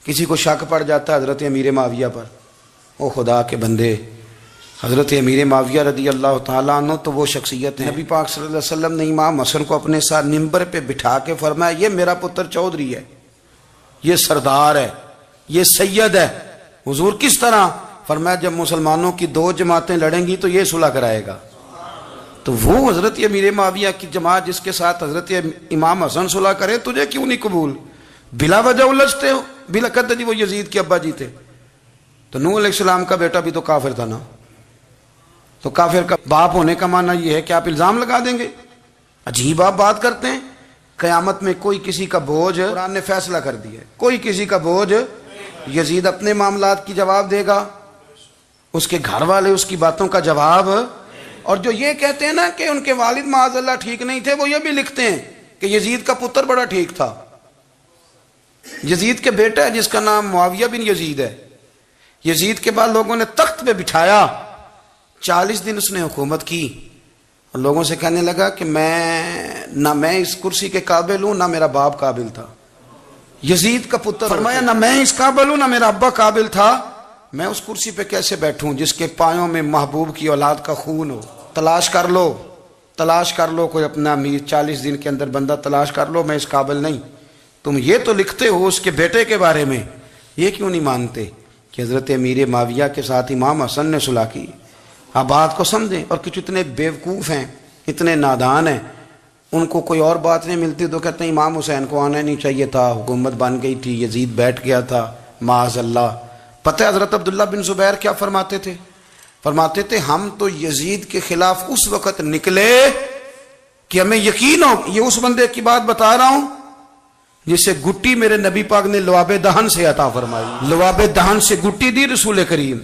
کسی کو شک پڑ جاتا ہے حضرت امیر معاویہ پر، او خدا کے بندے، حضرت امیر معاویہ رضی اللہ تعالیٰ عنہ تو وہ شخصیت ہیں، نبی پاک صلی اللہ علیہ وسلم نے امام حسن کو اپنے ساتھ منبر پہ بٹھا کے فرمایا یہ میرا پتر چودھری ہے، یہ سردار ہے، یہ سید ہے۔ حضور کس طرح؟ فرمایا جب مسلمانوں کی دو جماعتیں لڑیں گی تو یہ صلح کرائے گا۔ تو وہ حضرت امیر معاویہ کی جماعت جس کے ساتھ حضرت امام حسن صلح کرے، تجھے کیوں نہیں قبول؟ بلا وجہ الجھتے ہو، بلا کہتے جی وہ یزید کے ابا جی تھے۔ تو نوح علیہ السلام کا بیٹا بھی تو کافر تھا نا، تو کافر کا باپ ہونے کا معنی یہ ہے کہ آپ الزام لگا دیں گے؟ عجیب آپ بات کرتے ہیں۔ قیامت میں کوئی کسی کا بوجھ، قرآن نے فیصلہ کر دیا ہے، کوئی کسی کا بوجھ، یزید اپنے معاملات کی جواب دے گا، اس کے گھر والے اس کی باتوں کا جواب۔ اور جو یہ کہتے ہیں نا کہ ان کے والد معاذ اللہ ٹھیک نہیں تھے، وہ یہ بھی لکھتے ہیں کہ یزید کا پتر بڑا ٹھیک تھا۔ یزید کے بیٹا ہے جس کا نام معاویہ بن یزید ہے، یزید کے بعد لوگوں نے تخت پہ بٹھایا، 40 دن اس نے حکومت کی، اور لوگوں سے کہنے لگا کہ نہ میں اس کرسی کے قابل ہوں، نہ میرا باپ قابل تھا۔ یزید کا پتر فرمایا نہ میں اس قابل ہوں، نہ میرا ابا قابل تھا، میں اس کرسی پہ کیسے بیٹھوں جس کے پایوں میں محبوب کی اولاد کا خون ہو؟ تلاش کر لو کوئی اپنا امیر، 40 دن کے اندر بندہ تلاش کر لو، میں اس قابل نہیں۔ تم یہ تو لکھتے ہو اس کے بیٹے کے بارے میں، یہ کیوں نہیں مانتے کہ حضرت امیر معاویہ کے ساتھ امام حسن نے صلح کی؟ آپ بات کو سمجھیں۔ اور کچھ اتنے بیوقوف ہیں، اتنے نادان ہیں، ان کو کوئی اور بات نہیں ملتی تو کہتے ہیں امام حسین کو آنا نہیں چاہیے تھا، حکومت بن گئی تھی، یزید بیٹھ گیا تھا، معاذ اللہ۔ پتہ ہے حضرت عبداللہ بن زبیر کیا فرماتے تھے؟ فرماتے تھے ہم تو یزید کے خلاف اس وقت نکلے کہ ہمیں یقین ہو، یہ اس بندے کی بات بتا رہا ہوں جسے گٹی میرے نبی پاک نے لواب دہن سے عطا فرمائی، لواب دہن سے گٹی دی رسول کریم۔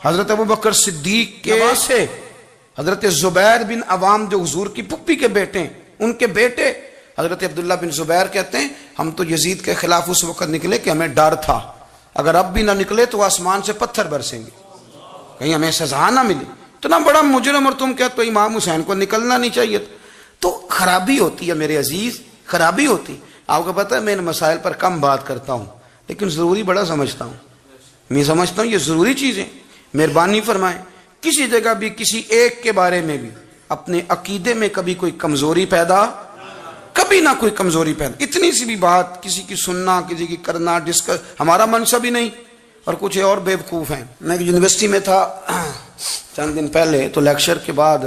حضرت ابوبکر صدیق کے سے حضرت زبیر بن عوام جو حضور کی پھپھی کے بیٹے ہیں، ان کے بیٹے حضرت عبداللہ بن زبیر کہتے ہیں ہم تو یزید کے خلاف اس وقت نکلے کہ ہمیں ڈر تھا اگر اب بھی نہ نکلے تو آسمان سے پتھر برسیں گے، کہیں ہمیں سزا نہ ملے، اتنا بڑا مجرم، اور تم کہتے ہو امام حسین کو نکلنا نہیں چاہیے۔ تو خرابی ہوتی ہے میرے عزیز، خرابی ہوتی۔ آپ کو پتہ ہے میں ان مسائل پر کم بات کرتا ہوں لیکن ضروری بڑا سمجھتا ہوں، میں سمجھتا ہوں یہ ضروری چیزیں۔ مہربانی فرمائیں کسی جگہ بھی کسی ایک کے بارے میں بھی اپنے عقیدے میں کبھی کوئی کمزوری پیدا، کبھی نہ کوئی کمزوری پیدا، اتنی سی بھی بات کسی کی سننا، کسی کی کرنا، جس کا ہمارا منصب ہی نہیں، اور کچھ اور بیوقوف ہیں۔ میں یونیورسٹی میں تھا چند دن پہلے، تو لیکچر کے بعد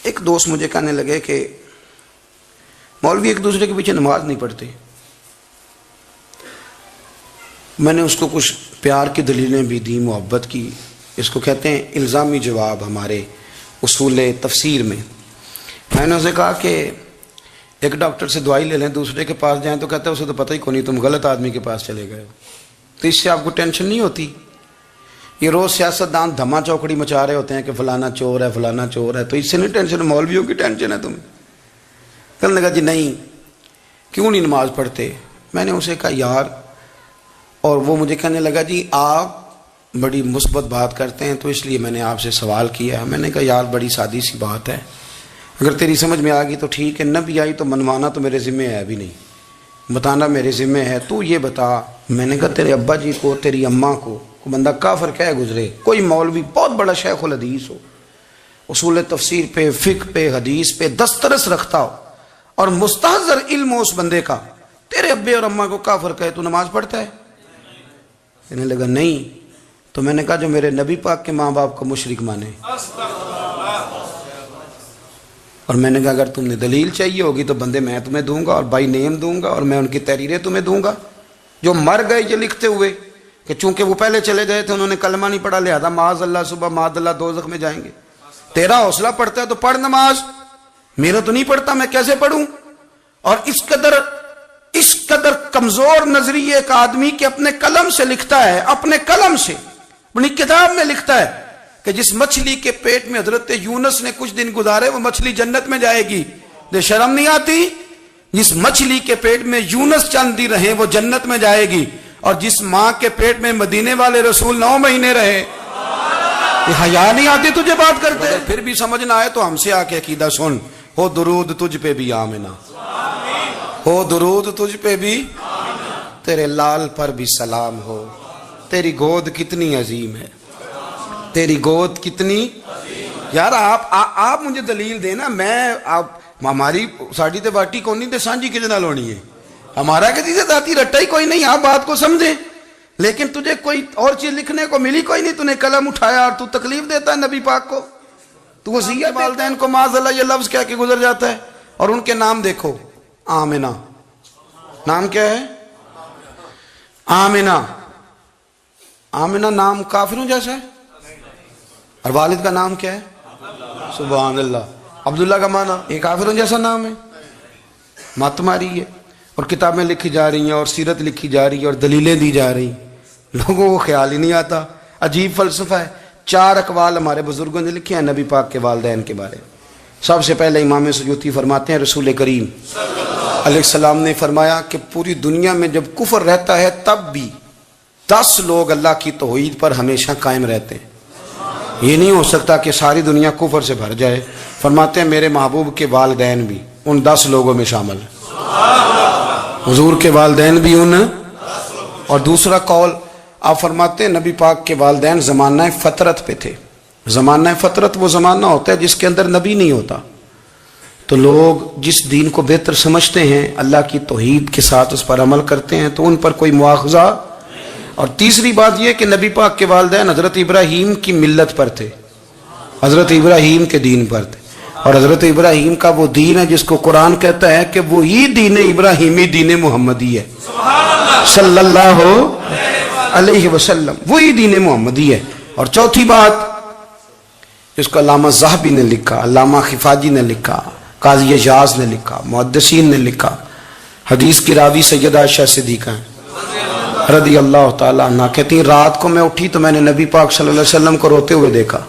ایک دوست مجھے کہنے لگے کہ مولوی ایک دوسرے کے پیچھے نماز نہیں پڑھتے۔ میں نے اس کو کچھ پیار کی دلیلیں بھی دی، محبت کی، اس کو کہتے ہیں الزامی جواب ہمارے اصول تفسیر میں۔ میں نے اسے کہا کہ ایک ڈاکٹر سے دوائی لے لیں، دوسرے کے پاس جائیں تو کہتا ہے اسے تو پتہ ہی کون نہیں، تم غلط آدمی کے پاس چلے گئے ہو۔ تو اس سے آپ کو ٹینشن نہیں ہوتی؟ یہ روز سیاستدان دھما چوکڑی مچا رہے ہوتے ہیں کہ فلانا چور ہے، فلانا چور ہے، تو اس سے نہیں ٹینشن، مولویوں کی ٹینشن ہے تمہیں۔ کہنے لگا جی نہیں، کیوں نہیں نماز پڑھتے؟ میں نے اسے کہا یار، اور وہ مجھے کہنے لگا جی آپ بڑی مثبت بات کرتے ہیں تو اس لیے میں نے آپ سے سوال کیا ہے۔ میں نے کہا یار بڑی سادی سی بات ہے، اگر تیری سمجھ میں آ گئی تو ٹھیک ہے، نہ بھی آئی تو منوانا تو میرے ذمہ ہے بھی نہیں، بتانا میرے ذمہ ہے۔ تو یہ بتا، میں نے کہا تیرے ابا جی کو، تیری اماں کو بندہ کافر کہہ گزرے، کوئی مولوی بہت بڑا شیخ الحدیث ہو، اصول تفسیر پہ، فقہ پہ، حدیث پہ دسترس رکھتا ہو، اور مستحضر علم ہو اس بندے کا، تیرے ابے اور اماں کو کافر کہے تو نماز پڑھتا ہے؟ کہنے لگا نہیں۔ تو میں نے کہا جو میرے نبی پاک کے ماں باپ کو مشرک مانے، اور میں نے کہا اگر تم نے دلیل چاہیے ہوگی تو بندے میں تمہیں دوں گا، اور بائی نیم دوں گا، اور میں ان کی تحریریں تمہیں دوں گا جو مر گئے یہ لکھتے ہوئے کہ چونکہ وہ پہلے چلے گئے تھے، انہوں نے کلمہ نہیں پڑھا، لہذا معاذ اللہ صبح معاذ اللہ دوزخ میں جائیں گے۔ تیرا حوصلہ پڑھتا ہے تو پڑھ نماز، میرا تو نہیں پڑھتا، میں کیسے پڑھوں؟ اور اس قدر کمزور نظریے کا آدمی کہ اپنے قلم سے لکھتا ہے، اپنے قلم سے اپنی کتاب میں لکھتا ہے کہ جس مچھلی کے پیٹ میں حضرت یونس نے کچھ دن گزارے وہ مچھلی جنت میں جائے گی۔ دے شرم نہیں آتی؟ جس مچھلی کے پیٹ میں یونس چند دن رہے وہ جنت میں جائے گی، اور جس ماں کے پیٹ میں مدینے والے رسول 9 مہینے رہے، یہ حیا نہیں آتی تجھے بات کرتے؟ اگر پھر بھی سمجھ نہ آئے تو ہم سے آ کے عقیدہ سن، ہو درود تجھ پہ بھی آمنہ، ہو درود تجھ پہ بھی، تیرے لال پر بھی سلام ہو، تیری گود کتنی عظیم ہے، تیری گود کتنی یار آپ مجھے دلیل دینا، میں ہماری ساڑی تے باٹی کونی تے سانجی کدے نال ہونی ہے، ہمارا کسی سے ذاتی رٹا ہی کوئی نہیں، آپ بات کو سمجھیں، لیکن تجھے کوئی اور چیز لکھنے کو ملی کوئی نہیں، تو نے قلم اٹھایا اور تو تکلیف دیتا ہے نبی پاک کو، تو وصیت والدین کو معاذ اللہ یہ لفظ کہہ کے گزر جاتا ہے۔ اور ان کے نام دیکھو، آمنہ، نام کیا ہے؟ آمنہ۔ آمنہ نام کافروں جیسا ہے، اور والد کا نام کیا ہے؟ سبحان اللہ۔ عبداللہ کا معنی یہ کافروں جیسا نام ہے، مت ماری ہے، اور کتابیں لکھی جا رہی ہیں اور سیرت لکھی جا رہی ہے اور دلیلیں دی جا رہی ہیں، لوگوں کو خیال ہی نہیں آتا، عجیب فلسفہ ہے۔ 4 اقوال ہمارے بزرگوں نے لکھے ہیں نبی پاک کے والدین کے بارے میں۔ سب سے پہلے امام سیوطی فرماتے ہیں رسول کریم علیہ السلام نے فرمایا کہ پوری دنیا میں جب کفر رہتا ہے تب بھی 10 لوگ اللہ کی توحید پر ہمیشہ قائم رہتے ہیں، یہ نہیں ہو سکتا کہ ساری دنیا کفر سے بھر جائے۔ فرماتے ہیں میرے محبوب کے والدین بھی ان 10 لوگوں میں شامل ہیں، حضور کے والدین بھی ان۔ اور دوسرا قول آپ فرماتے ہیں نبی پاک کے والدین زمانہ فطرت پہ تھے۔ زمانہ فطرت وہ زمانہ ہوتا ہے جس کے اندر نبی نہیں ہوتا، تو لوگ جس دین کو بہتر سمجھتے ہیں اللہ کی توحید کے ساتھ اس پر عمل کرتے ہیں تو ان پر کوئی مواخذہ۔ اور تیسری بات یہ کہ نبی پاک کے والدین حضرت ابراہیم کی ملت پر تھے، حضرت ابراہیم کے دین پر تھے، اور حضرت ابراہیم کا وہ دین ہے جس کو قرآن کہتا ہے کہ وہی دین ابراہیمی دین محمدی ہے صلی اللہ علیہ وسلم، وہی دین محمدی ہے۔ اور چوتھی بات جس کو علامہ ذہبی نے لکھا، علامہ خفاجی نے لکھا، قاضی اعجاز نے لکھا، محدثین نے لکھا، حدیث کی راوی سیدہ عائشہ صدیقہ رضی اللہ تعالیٰ عنہ کہتی ہیں رات کو میں اٹھی تو میں نے نبی پاک صلی اللہ علیہ وسلم کو روتے ہوئے دیکھا۔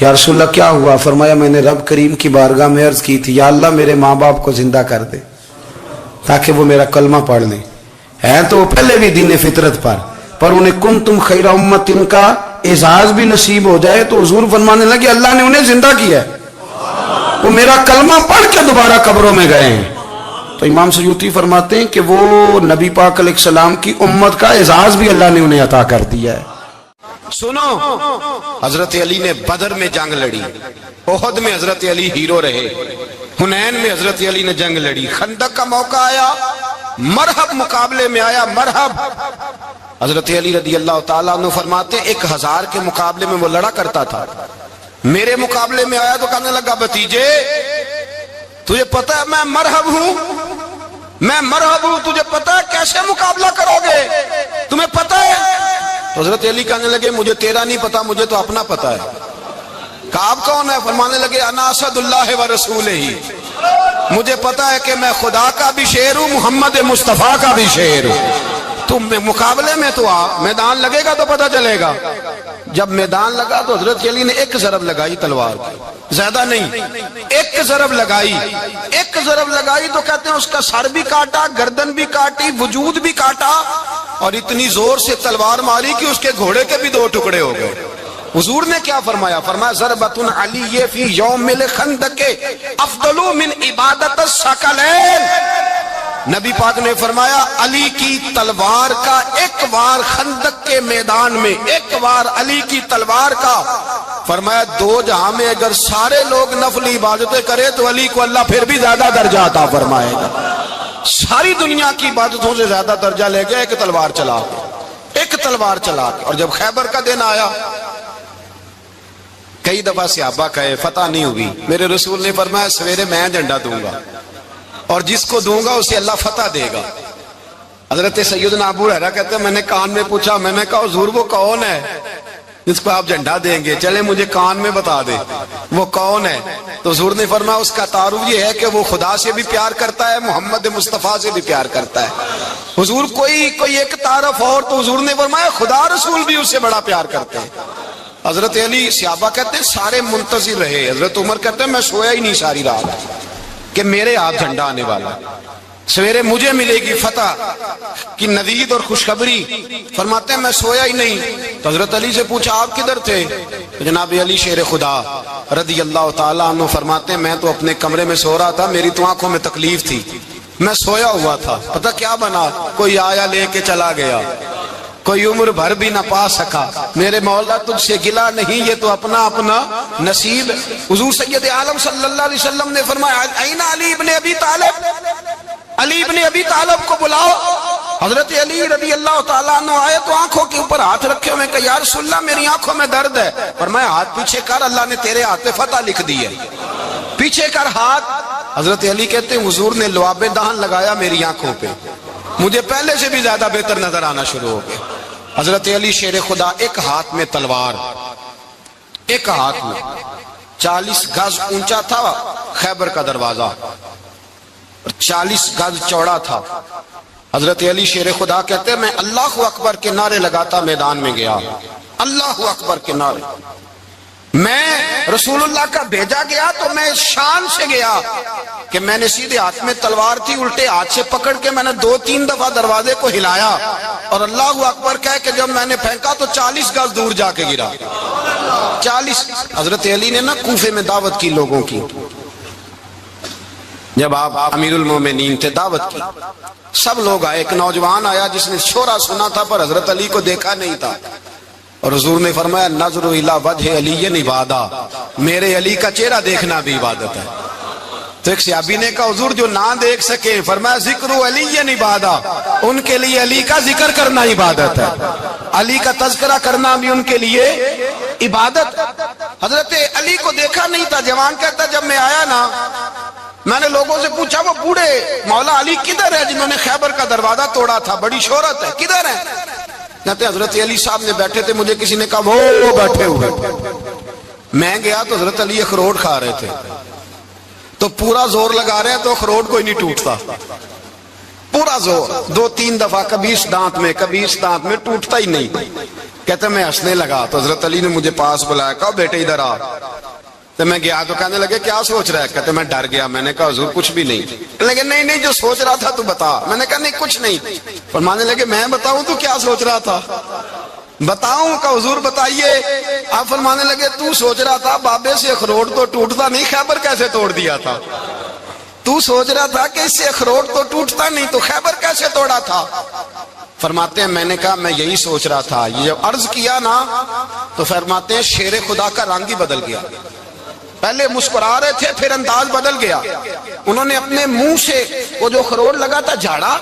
یا رسول اللہ کیا ہوا؟ فرمایا میں نے رب کریم کی بارگاہ میں عرض کی تھی یا اللہ میرے ماں باپ کو زندہ کر دے تاکہ وہ میرا کلمہ پڑھ لیں، ہیں تو وہ پہلے بھی دین فطرت پر انہیں کنتم خیر امت ان کا اعزاز بھی نصیب ہو جائے تو حضور فرمانے لگے اللہ نے انہیں زندہ کیا ہے، وہ میرا کلمہ پڑھ کے دوبارہ قبروں میں گئے ہیں۔ تو امام سیوطی فرماتے ہیں کہ وہ نبی پاک علیہ السلام کی امت کا اعزاز بھی اللہ نے انہیں عطا کر دیا ہے۔ سنو، حضرت علی نے بدر میں جنگ لڑی، احد میں حضرت علی ہیرو رہے، حنین میں حضرت علی نے جنگ لڑی، خندق کا موقع آیا، مرحب مقابلے میں آیا، مرحب۔ حضرت علی رضی اللہ تعالیٰ عنہ فرماتے 1000 کے مقابلے میں وہ لڑا کرتا تھا، میرے مقابلے میں آیا تو کہنے لگا بھتیجے تجھے پتہ ہے میں مرحب ہوں، میں مرحب ہوں، تجھے پتہ ہے کیسے مقابلہ کرو گے، تمہیں پتہ ہے؟ تو حضرت علی کہنے لگے مجھے تیرا نہیں پتا، مجھے تو اپنا پتا ہے۔ کعب کون ہے؟ فرمانے لگے انا اسد اللہ و رسولہ ہی، مجھے پتا ہے کہ میں خدا کا بھی شیر ہوں، محمد مصطفیٰ کا بھی شیر ہوں۔ تم مقابلے میں تو آ، میدان لگے گا تو پتا چلے گا۔ جب میدان لگا تو حضرت علی نے 1 ضرب لگائی تلوار کی، زیادہ نہیں، 1 ضرب لگائی، 1 ضرب لگائی تو کہتے ہیں اس کا سر بھی کاٹا، گردن بھی کاٹی، وجود بھی کاٹا، اور اتنی زور سے تلوار ماری کہ اس کے گھوڑے کے بھی 2 ٹکڑے ہو گئے۔ حضور نے کیا فرمایا؟ فرمایا ضربۃ علی فی یوم الخندق افضل من عبادت الثقلین۔ نبی پاک نے فرمایا علی کی تلوار کا 1 وار خندق کے میدان میں، 1 وار علی کی تلوار کا، فرمایا 2 جہاں میں اگر سارے لوگ نفلی عبادتیں کرے تو علی کو اللہ پھر بھی زیادہ درجہ عطا فرمائے گا۔ ساری دنیا کی عبادتوں سے زیادہ درجہ لے گیا 1 تلوار چلا کے، 1 تلوار چلا کے۔ اور جب خیبر کا دن آیا، کئی دفعہ صحابہ کہے فتح نہیں ہوئی، میرے رسول نے فرمایا سویرے میں جھنڈا دوں گا اور جس کو دوں گا اسے اللہ فتح دے گا۔ حضرت سیدنا ابو ہریرہ کہتے ہیں میں نے کان میں پوچھا، میں نے کہا حضور وہ کون ہے جس کو آپ جھنڈا دیں گے؟ چلے مجھے کان میں بتا دے وہ کون ہے۔ تو حضور نے فرمایا اس کا تعارف یہ ہے کہ وہ خدا سے بھی پیار کرتا ہے، محمد مصطفیٰ سے بھی پیار کرتا ہے۔ حضور کوئی ایک تعارف اور، تو حضور نے فرمایا خدا رسول بھی اس سے بڑا پیار کرتے ہیں۔ حضرت علی، صحابہ کہتے ہیں سارے منتظر رہے، حضرت عمر کہتے ہیں میں سویا ہی نہیں ساری رات کہ میرے ہاتھ جھنڈا آنے والا، سویرے مجھے ملے گی فتح کی نوید اور خوشخبری۔ فرماتے ہیں میں سویا ہی نہیں۔ تو حضرت علی سے پوچھا آپ کدھر تھے؟ جناب علی شیر خدا رضی اللہ تعالیٰ عنہ فرماتے ہیں میں تو اپنے کمرے میں سو رہا تھا، میری تو آنکھوں میں تکلیف تھی، میں سویا ہوا تھا، پتہ کیا بنا، کوئی آیا لے کے چلا گیا، کوئی عمر بھر بھی نہ پا سکا۔ میرے مولا تجھ سے گلا نہیں، یہ تو اپنا اپنا نصیب۔ حضور سید عالم صلی اللہ علیہ وسلم نے فرمایا این علی ابن ابی طالب، علی ابن ابی طالب کو بلاؤ۔ حضرت علی رضی اللہ تعالیٰ عنہ آئے تو آنکھوں کے اوپر ہاتھ رکھے ہوئے کہ یا رسول اللہ میری آنکھوں میں درد ہے۔ فرمایا ہاتھ پیچھے کر، اللہ نے تیرے ہاتھ پہ فتح لکھ دی ہے، پیچھے کر ہاتھ۔ حضرت علی کہتے ہیں حضور نے لعاب دہن لگایا میری آنکھوں پہ، مجھے پہلے سے بھی زیادہ بہتر نظر آنا شروع ہو گیا۔ حضرت علی شیر خدا، ایک ہاتھ میں تلوار، ایک ہاتھ میں 40 گز اونچا تھا خیبر کا دروازہ، 40 گز چوڑا تھا۔ حضرت علی شیر خدا کہتے ہیں میں اللہ اکبر کے نعرے لگاتا میدان میں گیا، اللہ اکبر کے نعرے۔ میں رسول اللہ کا بھیجا گیا تو میں شان سے گیا کہ میں نے سیدھے ہاتھ میں تلوار تھی، الٹے ہاتھ سے پکڑ کے میں نے 2-3 دفعہ دروازے کو ہلایا اور اللہ اکبر کہہ کہ جب میں نے پھینکا تو 40 گز دور جا کے گرا۔ 40۔ حضرت علی نے نا کوفے میں دعوت کی لوگوں کی، جب آپ امیر المومنین تھے، دعوت کی، سب لوگ آئے۔ ایک نوجوان آیا جس نے شورا سنا تھا پر حضرت علی کو دیکھا نہیں تھا، اور حضور نے فرمایا نظر الی وجہ علی عبادہ، میرے علی کا چہرہ دیکھنا بھی عبادت ہے۔ تو ایک صحابی نے کہا حضور جو نہ دیکھ سکے، فرمایا ذکر علی عبادہ، ان کے لیے علی کا ذکر کرنا عبادت ہے، علی کا تذکرہ کرنا بھی ان کے لیے عبادت۔ حضرت علی کو دیکھا نہیں تھا۔ جوان کہتا جب میں آیا نا، میں نے لوگوں سے پوچھا وہ بوڑھے مولا علی کدھر ہے جنہوں نے خیبر کا دروازہ توڑا تھا، بڑی شہرت ہے، کدھر ہے؟ کہتے حضرت علی صاحب نے بیٹھے تھے، مجھے کسی نے کہا وہ بیٹھے ہوئے۔ میں گیا تو حضرت علی اخروٹ کھا رہے تھے، تو پورا زور لگا رہے ہیں تو اخروٹ کوئی نہیں ٹوٹتا، پورا زور 2-3 دفعہ، کبھی اس دانت میں کبھی اس دانت میں، ٹوٹتا ہی نہیں۔ کہتے میں ہنسنے لگا تو حضرت علی نے مجھے پاس بلایا، کہا بیٹے ادھر آ۔ تو میں گیا تو کہنے لگے کیا سوچ رہا ہے؟ کہتے میں ڈر گیا۔ میں نے کہا حضور کچھ بھی نہیں۔ لیکن نہیں جو سوچ رہا تھا تو بتا۔ میں نے کہا نہیں کچھ نہیں۔ فرمانے لگے میں بتاؤں تو کیا سوچ رہا تھا؟ بتاؤں؟ کہ حضور بتائیے۔ آپ فرمانے لگے تو سوچ رہا تھا بابے سے اخروٹ تو ٹوٹتا نہیں، خیبر کیسے توڑ دیا تھا؟ تو سوچ رہا تھا کہ اس سے اخروٹ تو ٹوٹتا نہیں تو خیبر کیسے توڑا تھا؟ فرماتے ہیں میں نے کہا میں یہی سوچ رہا تھا۔ یہ جب عرض کیا نا تو فرماتے ہیں شیر خدا کا رنگ ہی بدل گیا، پہلے مسکرا رہے تھے پھر انداز بدل گیا۔ انہوں نے اپنے منہ سے وہ جو خروٹ لگا تھا جھاڑا،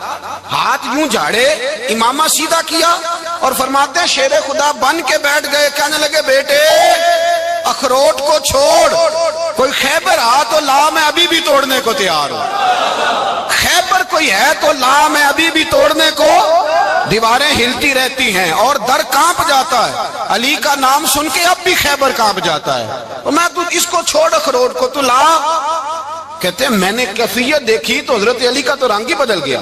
ہاتھ یوں جھاڑے، امامہ سیدھا کیا اور فرماتے ہیں شیر خدا بن کے بیٹھ گئے۔ کہنے لگے بیٹے اخروٹ کو چھوڑ، کوئی خیبر آ تو لا، میں ابھی بھی توڑنے کو تیار ہوں۔ خیبر کوئی ہے تو لا، میں ابھی بھی توڑنے کو۔ دیواریں ہلتی رہتی ہیں اور در کانپ جاتا ہے، علی کا نام سن کے اب بھی خیبر کانپ جاتا ہے، اور میں تو اس کو چھوڑ اخروٹ کو تو لا۔ کہتے ہیں میں نے کیفیت دیکھی تو حضرت علی کا تو رنگ ہی بدل گیا۔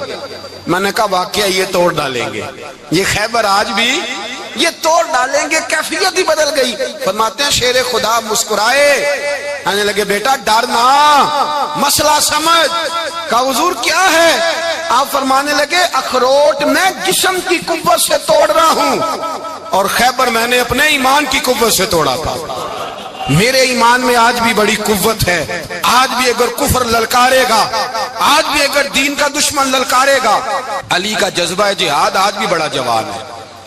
میں نے کہا واقعہ یہ توڑ ڈالیں گے، یہ خیبر آج بھی یہ توڑ ڈالیں گے، کیفیت ہی بدل گئی۔ فرماتے ہیں شیر خدا مسکرائے، کہنے لگے بیٹا ڈرنا، مسئلہ سمجھ۔ کہا حضور کیا ہے؟ آپ فرمانے لگے اخروٹ میں جسم کی قوت سے توڑ رہا ہوں اور خیبر میں نے اپنے ایمان کی قوت سے توڑا تھا۔ میرے ایمان میں آج بھی بڑی قوت ہے، آج بھی اگر کفر للکارے گا، آج بھی اگر دین کا دشمن للکارے گا، علی کا جذبہ جہاد آج بھی بڑا جوان ہے،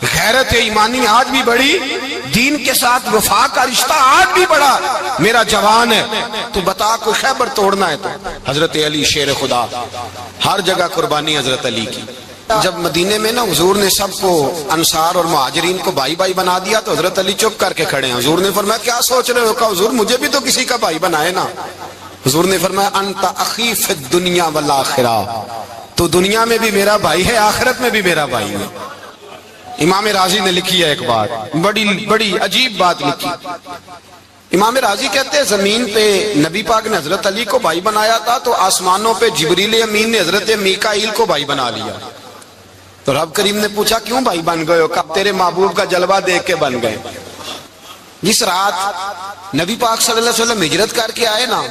غیرت ایمانی آج بھی بڑی، دین کے ساتھ وفا کا رشتہ آج بھی بڑا میرا جوان ہے۔ تو بتا کوئی خیبر توڑنا ہے تو حضرت علی شیر خدا، ہر جگہ قربانی حضرت علی کی۔ جب مدینے میں نا حضور نے سب کو انصار اور مہاجرین کو بھائی بھائی بنا دیا تو حضرت علی چپ کر کے کھڑے ہیں۔ حضور نے فرمایا کیا سوچ رہے ہو؟ کہا حضور مجھے بھی تو کسی کا بھائی بنائے نا۔ حضور نے فرمایا انت اخی فی الدنیا والآخرہ، تو دنیا میں بھی میرا بھائی ہے، آخرت میں بھی میرا بھائی ہے۔ امام راضی نے لکھی ہے ایک بات، بڑی عجیب بات لکھی۔ امام راضی کہتے ہیں زمین پہ نبی پاک نے حضرت علی کو بھائی بنایا تھا تو آسمانوں پہ جبریل امین نے حضرت میکائیل کو بھائی بنا لیا۔ تو رب کریم نے پوچھا کیوں بھائی بن گئے ہو؟ کہا تیرے محبوب کا جلوہ دیکھ کے بن گئے۔ جس رات نبی پاک صلی اللہ علیہ وسلم ہجرت کر کے آئے نا،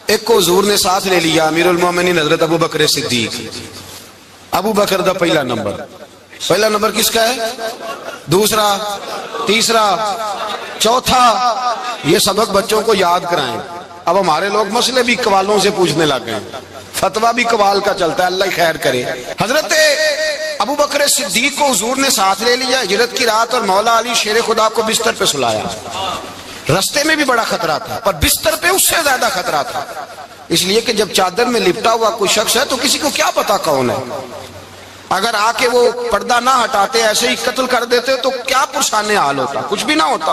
ایک کو حضور نے ساتھ لے لیا، امیر المومنین حضرت ابو بکر صدیق۔ ابو بکر دا پہلا نمبر کس کا ہے؟ دوسرا، تیسرا، چوتھا۔ یہ سبق بچوں کو یاد کرائیں۔ اب ہمارے لوگ مسئلے بھی قوالوں سے پوچھنے لگ گئے۔ فتویٰ بھی قوال کا چلتا ہے، اللہ خیر کرے۔ حضرت ابو بکر صدیق کو حضور نے ساتھ لے لیا ہجرت کی رات، اور مولا علی شیر خدا کو بستر پہ سلایا۔ رستے میں بھی بڑا خطرہ تھا، پر بستر پہ اس سے زیادہ خطرہ تھا، اس لیے کہ جب چادر میں لپٹا ہوا کوئی شخص ہے تو کسی کو کیا پتا کون ہے، اگر آ کے وہ پردہ نہ ہٹاتے ایسے ہی قتل کر دیتے تو کیا پرسان حال ہوتا، کچھ بھی نہ ہوتا۔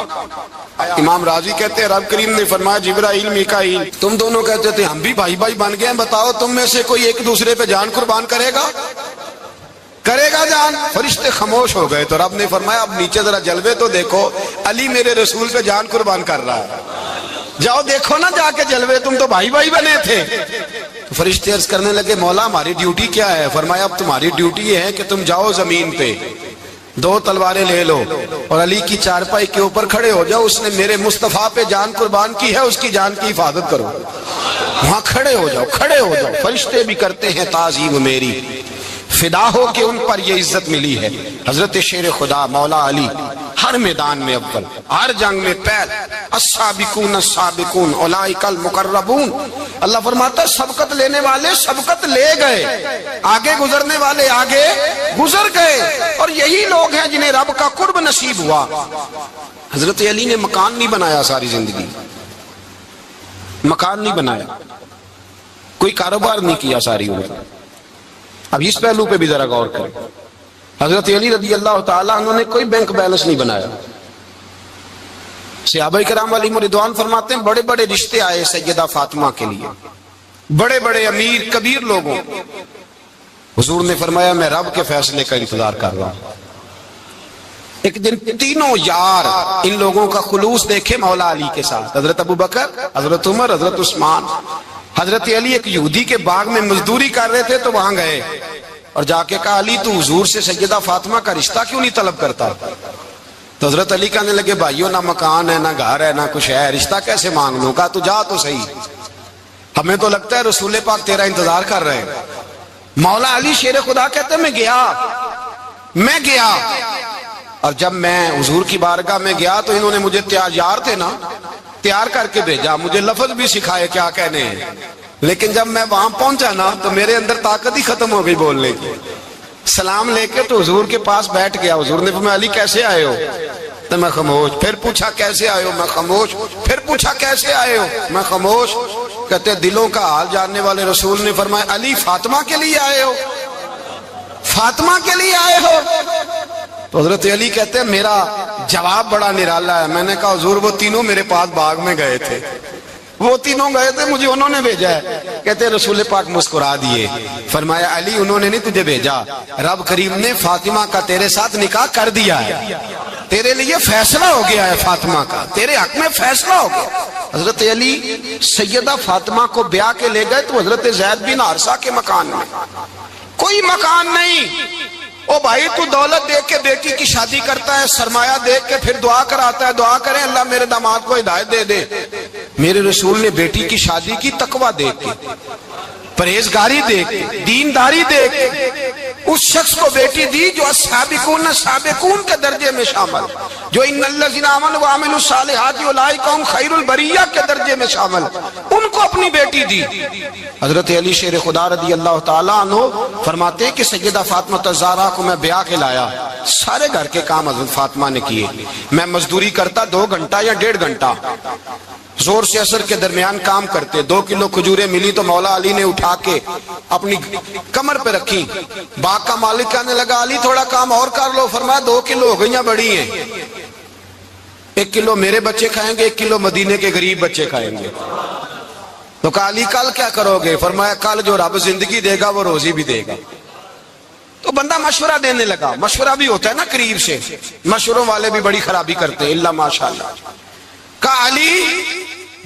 امام راضی کہتے ہیں رب کریم نے فرمایا جبرائیل میکائیل تم دونوں کہتے تھے ہم بھی بھائی بھائی بن گئے ہیں، بتاؤ تم میں سے کوئی ایک دوسرے پہ جان قربان کرے گا جان؟ فرشتے خاموش ہو گئے، تو رب نے فرمایا اب نیچے ذرا جلوے تو دیکھو، علی میرے رسول پہ جان قربان کر رہا ہے، جاؤ دیکھو نا جا کے جلوے، تم تو بھائی بھائی بنے تھے۔ تو فرشتے عرض کرنے لگے مولا ہماری ڈیوٹی کیا ہے؟ فرمایا اب تمہاری ڈیوٹی یہ ہے کہ تم جاؤ زمین پہ، 2 تلواریں لے لو اور علی کی چارپائی کے اوپر کھڑے ہو جاؤ، اس نے میرے مصطفیٰ پہ جان قربان کی ہے، اس کی جان کی حفاظت کرو، وہاں کھڑے ہو جاؤ۔ فرشتے بھی کرتے ہیں تعظیم میری، فدا ہو کہ ان پر یہ عزت ملی ہے۔ حضرت شیر خدا مولا علی ہر میدان میں اول، ہر جنگ میں پہل، السابقون السابقون اولئک المقربون۔ اللہ فرماتا ہے سبقت لینے والے سبقت لے گئے، آگے گزرنے والے آگے گزر گئے، اور یہی لوگ ہیں جنہیں رب کا قرب نصیب ہوا۔ حضرت علی نے مکان نہیں بنایا، ساری زندگی مکان نہیں بنایا، کوئی کاروبار نہیں کیا ساری عمر۔ اب اس پہلو پہ بھی ذرا غور کریں، حضرت علی رضی اللہ تعالیٰ انہوں نے کوئی بینک بیلنس نہیں بنایا۔ صحابہ کرام علیہم رضوان فرماتے ہیں بڑے بڑے رشتے آئے سیدہ فاطمہ کے لیے، بڑے بڑے امیر کبیر لوگوں، حضور نے فرمایا میں رب کے فیصلے کا انتظار کر رہا ہوں۔ ایک دن تینوں یار ان لوگوں کا خلوص دیکھے مولا علی کے ساتھ، حضرت ابو بکر، حضرت عمر، حضرت عثمان۔ حضرت علی ایک یہودی کے باغ میں مزدوری کر رہے تھے تو وہاں گئے اور جا کے کہا علی تو حضور سے سیدہ فاطمہ کا رشتہ کیوں نہیں طلب کرتا؟ تو حضرت علی کہنے لگے بھائیو نہ مکان ہے نہ گھر ہے نہ کچھ ہے، رشتہ کیسے مانگ لوں؟ کہا تو جا تو صحیح، ہمیں تو لگتا ہے رسول پاک تیرا انتظار کر رہے ہیں۔ مولا علی شیر خدا کہتے ہیں میں گیا اور جب میں حضور کی بارگاہ میں گیا تو انہوں نے مجھے یار تھے نا تیار کر کے بھیجا، مجھے لفظ بھی سکھائے کیا کہنے ہیں، لیکن جب میں وہاں پہنچا نا تو میرے اندر طاقت ہی ختم ہو گئی بولنے کی۔ سلام لے کے تو حضور کے پاس بیٹھ گیا، حضور نے فرمایا علی کیسے آئے ہو؟ تو میں خاموش، پھر پوچھا کیسے آئے ہو؟ میں خاموش، پھر پوچھا کیسے آئے ہو؟ میں خاموش۔ کہتے دلوں کا حال جاننے والے رسول نے فرمایا علی فاطمہ کے لیے آئے ہو؟ فاطمہ کے لیے آئے ہو؟ تو حضرت علی کہتے ہیں میرا جواب بڑا نرالا ہے، میں نے کہا حضور وہ تینوں میرے پاس باغ میں گئے تھے، وہ تینوں گئے تھے، مجھے انہوں نے بھیجا ہے۔ کہتے ہیں رسول پاک مسکرا دیے، فرمایا علی انہوں نے نہیں تجھے بھیجا، رب کریم نے فاطمہ کا تیرے ساتھ نکاح کر دیا ہے، تیرے لیے فیصلہ ہو گیا ہے، فاطمہ کا تیرے حق میں فیصلہ ہو گیا۔ حضرت علی سیدہ فاطمہ کو بیاہ کے لے گئے تو حضرت زید بن حارثہ کے مکان میں، کوئی مکان نہیں۔ او بھائی تو دولت دیکھ کے بیٹی کی شادی کرتا ہے، سرمایہ دیکھ کے پھر دعا کراتا ہے، دعا کریں اللہ میرے داماد کو ہدایت دے دے۔ میرے رسول نے بیٹی کی شادی کی تقوی دیکھ کے، پرہیزگاری دیکھ کے، دینداری دیکھ کے، اس شخص کو بیٹی دی جو السابقون السابقون کے درجے میں شامل، جو ان الذین آمنوا وعملوا الصالحات اولئک هم خیر البریہ کے درجے میں شامل، ان کو اپنی بیٹی دی۔ حضرت علی شیر خدا رضی اللہ تعالیٰ عنہ فرماتے ہیں کہ سیدہ فاطمہ الزہرا کو میں بیاہ کے لایا، سارے گھر کے کام حضرت فاطمہ نے کیے، میں مزدوری کرتا 2 گھنٹہ یا 1.5 گھنٹہ، زور سے اثر کے درمیان کام کرتے، 2 کلو کھجوریں ملی تو مولا علی نے اٹھا کے اپنی کمر پہ رکھی، باغ کا مالک کہنے لگا علی تھوڑا کام اور کر لو، فرمایا 2 کلو ہو گئیاں بڑی ہیں، 1 کلو میرے بچے کھائیں گے، 1 کلو مدینے کے غریب بچے کھائیں گے۔ تو کہا علی کل کیا کرو گے؟ فرمایا کل جو رب زندگی دے گا وہ روزی بھی دے گا۔ تو بندہ مشورہ دینے لگا، مشورہ بھی ہوتا ہے نا قریب سے، مشوروں والے بھی بڑی خرابی کرتے ہیں اللہ ماشاءاللہ۔ کہا علی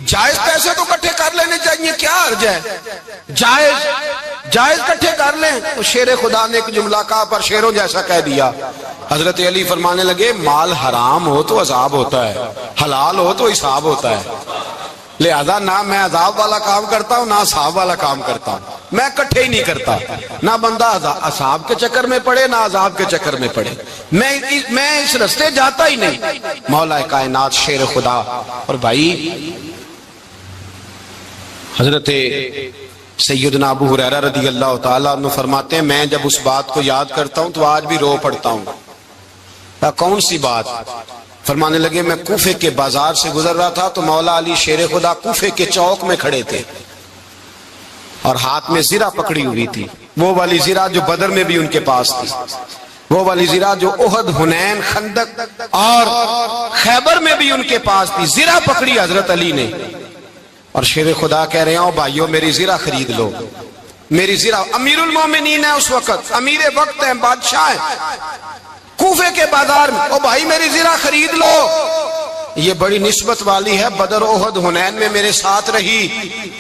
جائز پیسے تو کٹھے کر لینے چاہیے، کیا حرج ہے؟ جائز کٹھے کر لیں۔ تو شیر خدا نے ایک جملہ کہا پر شیروں جیسا کہہ دیا۔ حضرت علی فرمانے لگے مال حرام ہو تو عذاب ہوتا ہے، حلال ہو تو حساب ہوتا ہے، لہذا نہ میں عذاب والا کام کرتا ہوں نہ عذاب والا کام کرتا ہوں، میں کٹھے ہی نہیں کرتا، نہ بندہ عذاب کے چکر میں پڑے نہ عذاب کے چکر میں پڑے، میں اس رستے جاتا ہی نہیں۔ مولا کائنات شیر خدا۔ اور بھائی حضرت سیدنا ابو ہریرہ رضی اللہ تعالیٰ عنہ فرماتے ہیں میں جب اس بات کو یاد کرتا ہوں تو آج بھی رو پڑتا ہوں. کون سی بات؟ فرمانے لگے میں کوفے کے بازار سے گزر رہا تھا تو مولا علی شیر خدا کوفے کے چوک میں کھڑے تھے اور ہاتھ میں زرہ پکڑی ہوئی تھی، وہ والی زرہ جو بدر میں بھی ان کے پاس تھی، وہ والی زرہ جو احد، حنین، خندق اور خیبر میں بھی ان کے پاس تھی. زرہ پکڑی حضرت علی نے اور شیر خدا کہہ رہے ہیں بھائیو میری زرہ خرید لو. میری زرہ، امیر المومنین ہے اس وقت، امیر وقت ہے، بادشاہ ہے، کوفے کے بازار میں، او بھائی میری زرہ خرید لو. یہ بڑی نسبت والی ہے، بدر، احد، حنین میں میرے ساتھ رہی.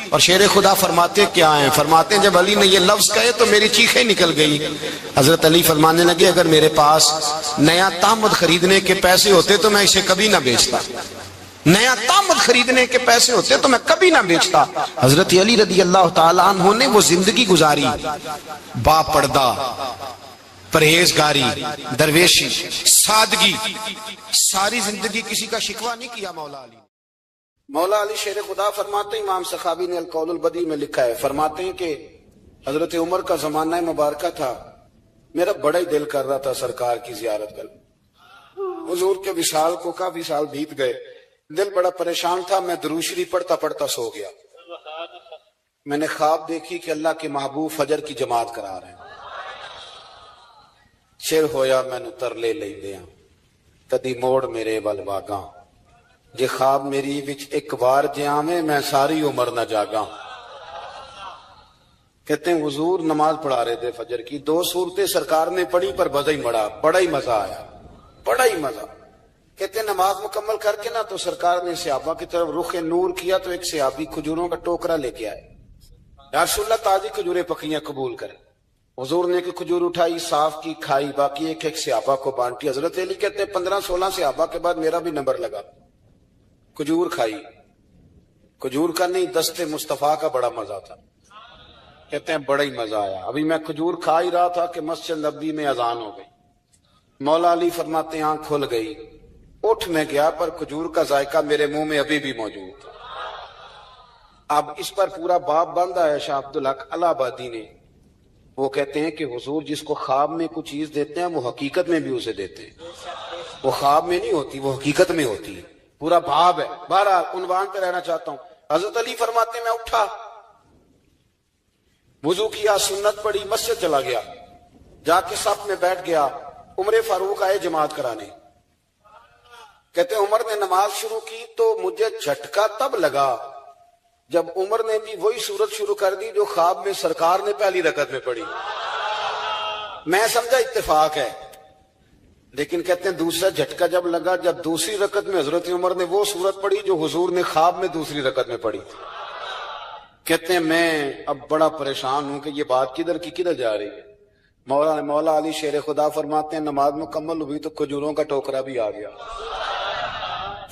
اور شیر خدا فرماتے کیا ہیں؟ فرماتے ہیں جب علی نے یہ لفظ کہے تو میری چیخیں نکل گئی. حضرت علی فرمانے لگے اگر میرے پاس نیا تامد خریدنے کے پیسے ہوتے تو میں اسے کبھی نہ بیچتا. نیا تامد خریدنے کے پیسے ہوتے تو میں کبھی نہ بیچتا. حضرت علی رضی اللہ تعالیٰ عنہ نے وہ زندگی گزاری، با پردہ، پرہیزگاری، درویشی، سادگی، ساری زندگی کسی کا شکوہ نہیں کیا مولا علی. مولا علی شیر خدا فرماتے ہیں، امام سخاوی نے القول البدیع میں لکھا ہے، فرماتے ہیں کہ حضرت عمر کا زمانہ مبارکہ تھا، میرا بڑا ہی دل کر رہا تھا سرکار کی زیارت کر. حضور کے وصال کو کافی سال بیت گئے، دل بڑا پریشان تھا. میں درود شریف پڑھتا پڑھتا سو گیا. میں نے خواب دیکھی کہ اللہ کے محبوب فجر کی جماعت کرا رہے ہیں. شیر ہویا مینو ترلے لیندیاں کدی موڑ میرے ول واگاں، جے خواب میری وچ ایک بار جے آویں میں ساری عمر نہ جاگاں. کہتے ہیں حضور نماز پڑھا رہے تھے فجر کی، 2 سورتیں سرکار نے پڑھی پر بڑا ہی مزہ آیا، بڑا ہی مزہ. کہتے ہیں نماز مکمل کر کے نا تو سرکار نے صحابہ کی طرف رخ نور کیا تو ایک صحابی کھجوروں کا ٹوکرا لے کے آئے. یا رسول اللہ تازی کھجوریں پکیاں قبول کریں. حضور نے ایک کھجور اٹھائی، صاف کی، کھائی، باقی ایک ایک صحابہ کو بانٹی. حضرت علی کہتے ہیں 15-16 صحابہ کے بعد میرا بھی نمبر لگا. کھجور کھائی، کھجور کا نہیں دست مصطفیٰ کا بڑا مزہ تھا. کہتے ہیں بڑا ہی مزہ آیا. ابھی میں کھجور کھا ہی رہا تھا کہ مسجد نبوی میں اذان ہو گئی. مولا علی فرماتے ہیں آنکھ کھل گئی، اٹھ میں گیا پر کھجور کا ذائقہ میرے منہ میں ابھی بھی موجود تھا. اب اس پر پورا باب باندھا ہے شاہ عبدالحق الہ آبادی نے. وہ کہتے ہیں کہ حضور جس کو خواب میں کچھ چیز دیتے ہیں وہ حقیقت میں بھی اسے دیتے ہیں. وہ خواب میں نہیں ہوتی، وہ حقیقت میں ہوتی ہے. پورا باب ہے. بہرحال عنوان پہ رہنا چاہتا ہوں. حضرت علی فرماتے ہیں میں اٹھا، وضو کیا، سنت پڑھی، مسجد چلا گیا، جا کے صف میں بیٹھ گیا. عمر فاروق آئے جماعت کرانے. کہتے ہیں عمر نے نماز شروع کی تو مجھے جھٹکا تب لگا جب عمر نے بھی وہی صورت شروع کر دی جو خواب میں سرکار نے پہلی رکعت میں پڑھی. میں سمجھا اتفاق ہے، لیکن کہتے ہیں دوسرا جھٹکا جب لگا جب دوسری رکعت میں حضرت عمر نے وہ صورت پڑھی جو حضور نے خواب میں دوسری رکعت میں پڑھی تھی. کہتے ہیں میں اب بڑا پریشان ہوں کہ یہ بات کدھر کی کدھر جا رہی ہے. مولا علی شیر خدا فرماتے ہیں نماز مکمل ہوئی تو کھجوروں کا ٹوکرا بھی آ گیا.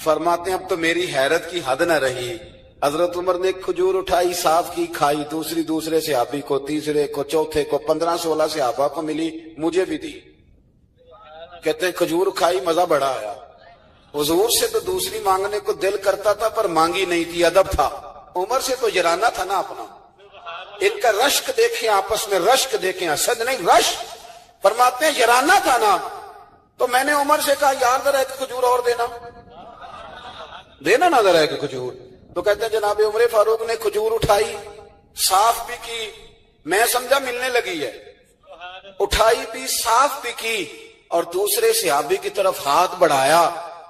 فرماتے ہیں اب تو میری حیرت کی حد نہ رہی. حضرت عمر نے کھجور اٹھائی، صاف کی، کھائی، دوسرے صحابی کو، تیسرے کو، چوتھے کو، 15-16 صحابہ کو ملی، مجھے بھی دی. کہتے ہیں کھجور کھائی، مزہ بڑا آیا. حضور سے تو دوسری مانگنے کو دل کرتا تھا پر مانگی نہیں تھی، ادب تھا. عمر سے تو جرانا تھا نا اپنا. ان کا رشک دیکھیں، آپس میں رشک دیکھیں، حسد نہیں رشک. فرماتے ہیں جرانا تھا نا تو میں نے عمر سے کہا یار ذرا ایک کھجور اور دینا نا ذرا ایک کھجور. تو کہتے ہیں جناب عمر فاروق نے کھجور اٹھائی، صاف بھی کی، میں سمجھا ملنے لگی ہے، اٹھائی بھی، صاف بھی کی، اور دوسرے صحابی کی طرف ہاتھ بڑھایا،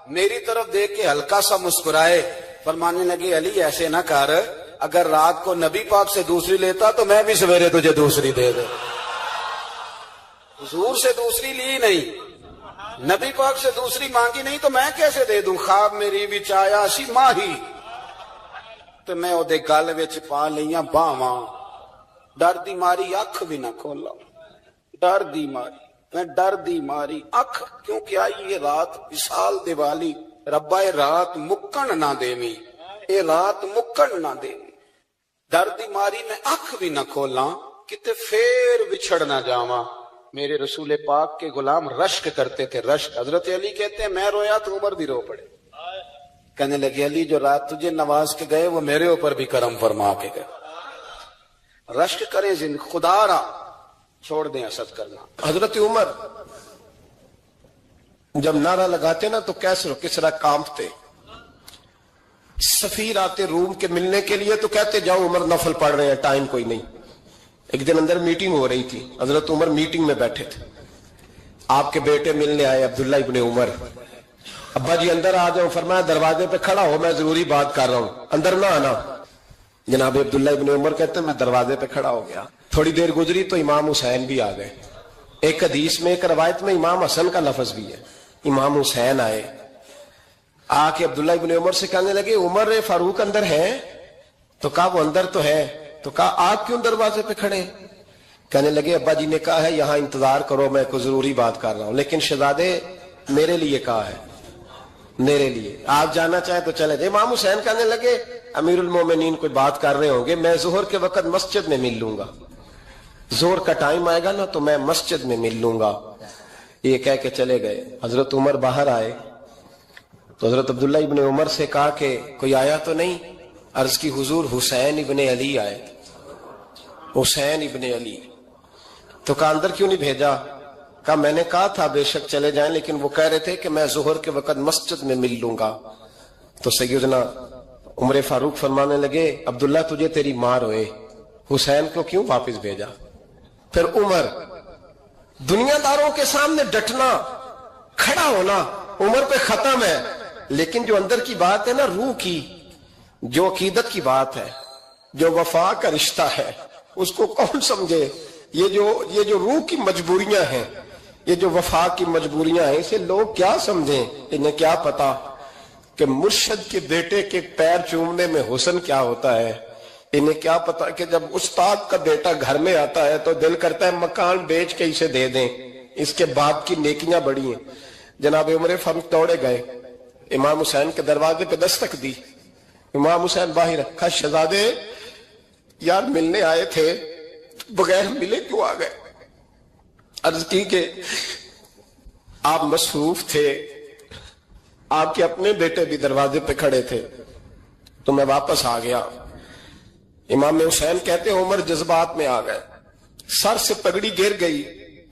میری طرف دیکھ کے ہلکا سا مسکرائے. فرمانے لگے علی ایسے نہ کر، اگر رات کو نبی پاک سے دوسری لیتا تو میں بھی سویرے تجھے دوسری دے دے. حضور سے دوسری لی نہیں، نبی پاک سے دوسری مانگی نہیں تو میں کیسے دے دوں. خواب میری وچ آیا سی ماہی تو میں او دے گل وچ پا لیاں باواں، ڈر دی ماری اکھ بھی نہ کھولا. ڈر دی ماری، میں ڈر دی ماری اکھ کیونکہ آئی یہ رات وصال دے والی. ربا اے رات مکن نہ دیویں، اے رات مکن نہ دیویں. ڈر دی ماری میں اکھ بھی نہ کھولاں کتے پھر بچھڑ نہ جاواں. میرے رسول پاک کے غلام رشک کرتے تھے، رشک. حضرت علی کہتے ہیں میں رویا تو عمر بھی رو پڑے. کہنے لگے علی جو رات تجھے نواز کے گئے وہ میرے اوپر بھی کرم فرما کے گئے. رشک کریں خدا را، چھوڑ دیں حسد کرنا۔ حضرت عمر جب نعرہ لگاتے نا تو کیسر و کسرا کانپتے، سفیر آتے روم کے ملنے کے لیے تو کہتے جاؤ عمر نفل پڑھ رہے ہیں، ٹائم کوئی نہیں۔ ایک دن اندر میٹنگ ہو رہی تھی، حضرت عمر میٹنگ میں بیٹھے تھے، آپ کے بیٹے ملنے آئے عبداللہ ابن عمر، ابا جی اندر آ جاؤ، فرمایا دروازے پہ کھڑا ہو، میں ضروری بات کر رہا ہوں، اندر نہ آنا۔ جناب عبداللہ ابن عمر کہتے ہیں میں دروازے پہ کھڑا ہو گیا، تھوڑی دیر گزری تو امام حسین بھی آ گئے۔ ایک حدیث میں ایک روایت میں امام حسن کا لفظ بھی ہے، امام حسین آئے، آ کے عبداللہ ابن عمر سے کہنے لگے عمر فاروق اندر ہے؟ تو کہا وہ اندر تو ہے۔ تو کہا آپ کیوں دروازے پہ کھڑے ہیں؟ کہنے لگے ابا جی نے کہا ہے یہاں انتظار کرو، میں کوئی ضروری بات کر رہا ہوں، لیکن شہزادے میرے لیے کہا ہے، میرے لیے، آپ جانا چاہیں تو چلے جائیں۔ امام حسین کہنے لگے امیر المومنین کوئی بات کر رہے ہوں گے، میں ظہر کے وقت مسجد میں مل لوں گا، ظہر کا ٹائم آئے گا نا تو میں مسجد میں مل لوں گا۔ یہ کہہ کے چلے گئے۔ حضرت عمر باہر آئے تو حضرت عبداللہ ابن عمر سے کہا کہ کوئی آیا تو نہیں؟ عرض کی حضور حسین ابن علی آئے، حسین ابن علی۔ تو کہا اندر کیوں نہیں بھیجا؟ کہا میں نے کہا تھا بے شک چلے جائیں، لیکن وہ کہہ رہے تھے کہ میں ظہر کے وقت مسجد میں مل لوں گا۔ تو سیدنا عمر فاروق فرمانے لگے عبداللہ تجھے تیری ماں روئے، حسین کو کیوں واپس بھیجا؟ پھر عمر دنیا داروں کے سامنے ڈٹنا، کھڑا ہونا عمر پہ ختم ہے، لیکن جو اندر کی بات ہے نا، روح کی، جو عقیدت کی بات ہے، جو وفا کا رشتہ ہے، اس کو کون سمجھے؟ یہ جو روح کی مجبوریاں ہیں، یہ جو وفا کی مجبوریاں ہیں، اسے لوگ کیا سمجھیں؟ انہیں کیا پتا کہ مرشد کے بیٹے کے پیر چومنے میں حسن کیا ہوتا ہے؟ انہیں کیا پتا کہ جب استاد کا بیٹا گھر میں آتا ہے تو دل کرتا ہے مکان بیچ کے اسے دے دیں، اس کے باپ کی نیکیاں بڑی ہیں۔ جناب عمر فاروق دوڑے گئے، امام حسین کے دروازے پہ دستک دی، امام حسین باہر رکھا، شہزادے یار ملنے آئے تھے، بغیر ملے کیوں آ گئے؟ عرض کی کہ آپ مصروف تھے، آپ کے اپنے بیٹے بھی دروازے پہ کھڑے تھے، تو میں واپس آ گیا۔ امام حسین کہتے ہیں عمر جذبات میں آ گئے، سر سے پگڑی گر گئی،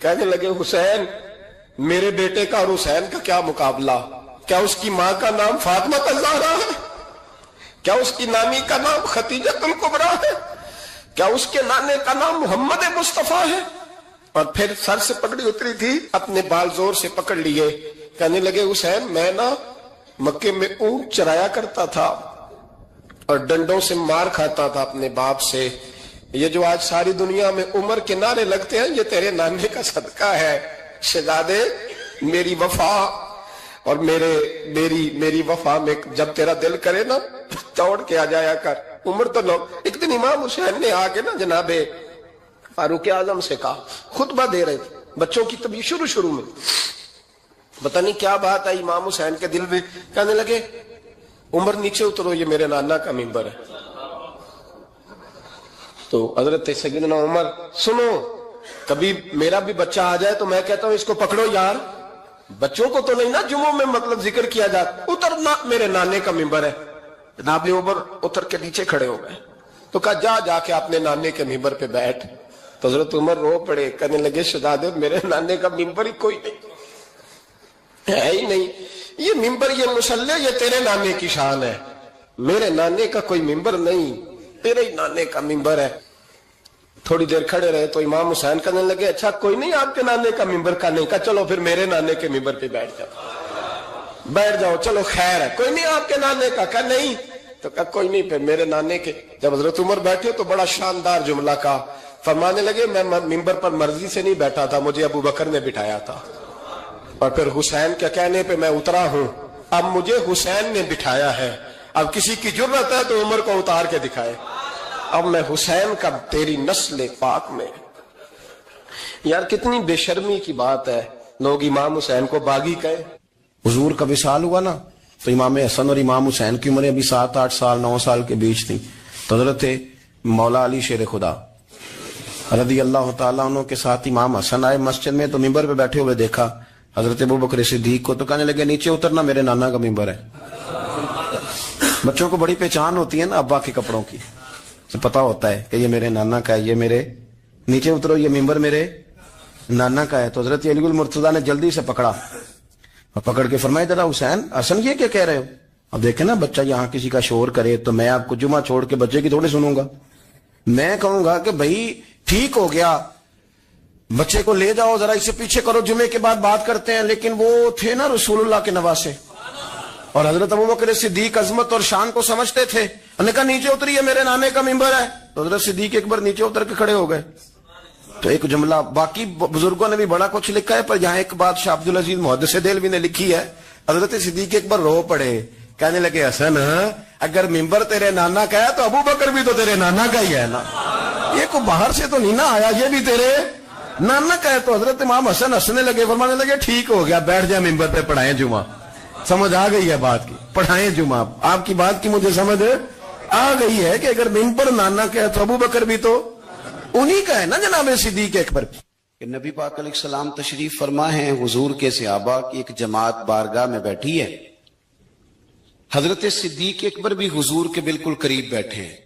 کہنے لگے حسین میرے بیٹے کا اور حسین کا کیا مقابلہ؟ کیا اس کی ماں کا نام فاطمہ الزہرا ہے؟ کیا اس کی نانی کا نام خدیجہ الکبریٰ ہے؟ کیا اس کے نانے کا نام محمد مصطفیٰ ہے؟ اور پھر سر سے پگڑی اتری تھی، اپنے بال زور سے پکڑ لیے، کہنے لگے حسین میں نا مکے میں اونٹ چرایا کرتا تھا اور ڈنڈوں سے مار کھاتا تھا اپنے باپ سے، یہ جو آج ساری دنیا میں عمر کے نعرے لگتے ہیں یہ تیرے نانے کا صدقہ ہے۔ شہزادے میری وفا اور میری وفا میں جب تیرا دل کرے نا توڑ کے آ جایا کر۔ عمر تو لوگ، ایک دن امام حسین نے آ کے نا جناب فاروق اعظم سے کہا، خطبہ دے رہے تھے بچوں کی طبیعت شروع میں، پتہ نہیں کیا بات آئی امام حسین کے دل میں، کہنے لگے عمر نیچے اترو، یہ میرے نانا کا ممبر ہے۔ تو حضرت سیدنا عمر سنو، کبھی میرا بھی بچہ آ جائے تو میں کہتا ہوں اس کو پکڑو یار، بچوں کو تو نہیں نا جمعوں میں مطلب ذکر کیا جاتا، اترنا میرے نانے کا ممبر ہے۔ جناب عمر اتر کے نیچے کھڑے ہو گئے، تو کہا جا کے اپنے نانے کے ممبر پہ بیٹھ۔ تو حضرت عمر رو پڑے، کہنے لگے شہزادے میرے نانے کا ممبر ہی کوئی نہیں ہے ہی نہیں، یہ ممبر یہ مصلی یہ تیرے نانے کی شان ہے، میرے نانے کا کوئی ممبر نہیں، تیرے ہی نانے کا ممبر ہے۔ تھوڑی دیر کھڑے رہے تو امام حسین کہنے لگے اچھا کوئی نہیں آپ کے نانے کا ممبر کا نہیں؟ کہا چلو پھر میرے نانے کے ممبر پہ بیٹھ جاؤ، چلو خیر ہے، کوئی نہیں آپ کے نانے کا؟ کہا نہیں۔ تو کہا کوئی نہیں پھر میرے نانے کے۔ جب حضرت عمر بیٹھے تو بڑا شاندار جملہ کہا، فرمانے لگے میں ممبر پر مرضی سے نہیں بیٹھا تھا، مجھے ابو بکر نے بٹھایا تھا، اور پھر حسین کے کہنے پہ میں اترا ہوں، اب مجھے حسین نے بٹھایا ہے، اب کسی کی جرت ہے تو عمر کو اتار کے دکھائے، اب میں حسین کا تیری نسل پاک میں۔ یار کتنی بے شرمی کی بات ہے، لوگ امام حسین کو باغی کہے۔ حضور کا وصال ہوا نا تو امام حسن اور امام حسین کی عمریں ابھی 7-8 سال 9 سال کے بیچ تھی، تو حضرت مولا علی شیر خدا رضی اللہ تعالیٰ عنہ کے ساتھ امام حسن آئے مسجد میں، تو ممبر پہ بیٹھے ہوئے دیکھا حضرت ابوبکر صدیق کو، تو کہنے لگے نیچے اترنا میرے نانا کا ممبر ہے۔ بچوں کو بڑی پہچان ہوتی ہے نا ابا کے کپڑوں کی، تو پتا ہوتا ہے کہ یہ میرے نانا کا ہے, یہ میرے نیچے اترو, یہ ممبر میرے نانا کا ہے. تو حضرت علی المرتضیٰ نے جلدی سے پکڑا اور پکڑ کے فرمایا ذرا حسین حسن یہ کیا کہہ رہے ہو؟ اب دیکھیں نا بچہ یہاں کسی کا شور کرے تو میں آپ کو جمعہ چھوڑ کے بچے کی تھوڑی سنوں گا. میں کہوں گا کہ بھائی ٹھیک ہو گیا, بچے کو لے جاؤ ذرا اسے پیچھے کرو, جمعے کے بعد بات کرتے ہیں. لیکن وہ تھے نا رسول اللہ کے نواسے, اور حضرت ابوبکر صدیق عظمت اور شان کو سمجھتے تھے. انہوں نے کہا نیچے اتریے, میرے نانے کا ممبر ہے. تو حضرت صدیق اکبر نیچے اتر کے کھڑے ہو گئے. تو ایک جملہ, باقی بزرگوں نے بھی بڑا کچھ لکھا ہے, پر یہاں ایک بات شاہ عبد العزیز محدث دہلوی نے لکھی ہے. حضرت صدیق اکبر رو پڑے, کہنے لگے حسن اگر ممبر تیرے نانا کا ہے تو ابوبکر بھی تو تیرے نانا کا ہی ہے نا, یہ کو باہر سے تو نہیں نا آیا, یہ بھی تیرے نانا کا ہے. تو حضرت امام حسن ہنسنے لگے, فرمانے لگے ٹھیک ہو گیا, بیٹھ جائے ممبر پہ, پڑھائیں جمعہ. سمجھ آ گئی ہے بات کی, پڑھائیں جمعہ. آپ کی بات کی مجھے سمجھ آ گئی ہے کہ اگر ممبر نانا کا ہے تو ابوبکر بھی تو انہی کا ہے نا جناب صدیق اکبر. نبی پاک علیہ السلام تشریف فرما ہے, حضور کے صحابہ کی ایک جماعت بارگاہ میں بیٹھی ہے. حضرت صدیق اکبر بھی حضور کے بالکل قریب بیٹھے ہیں,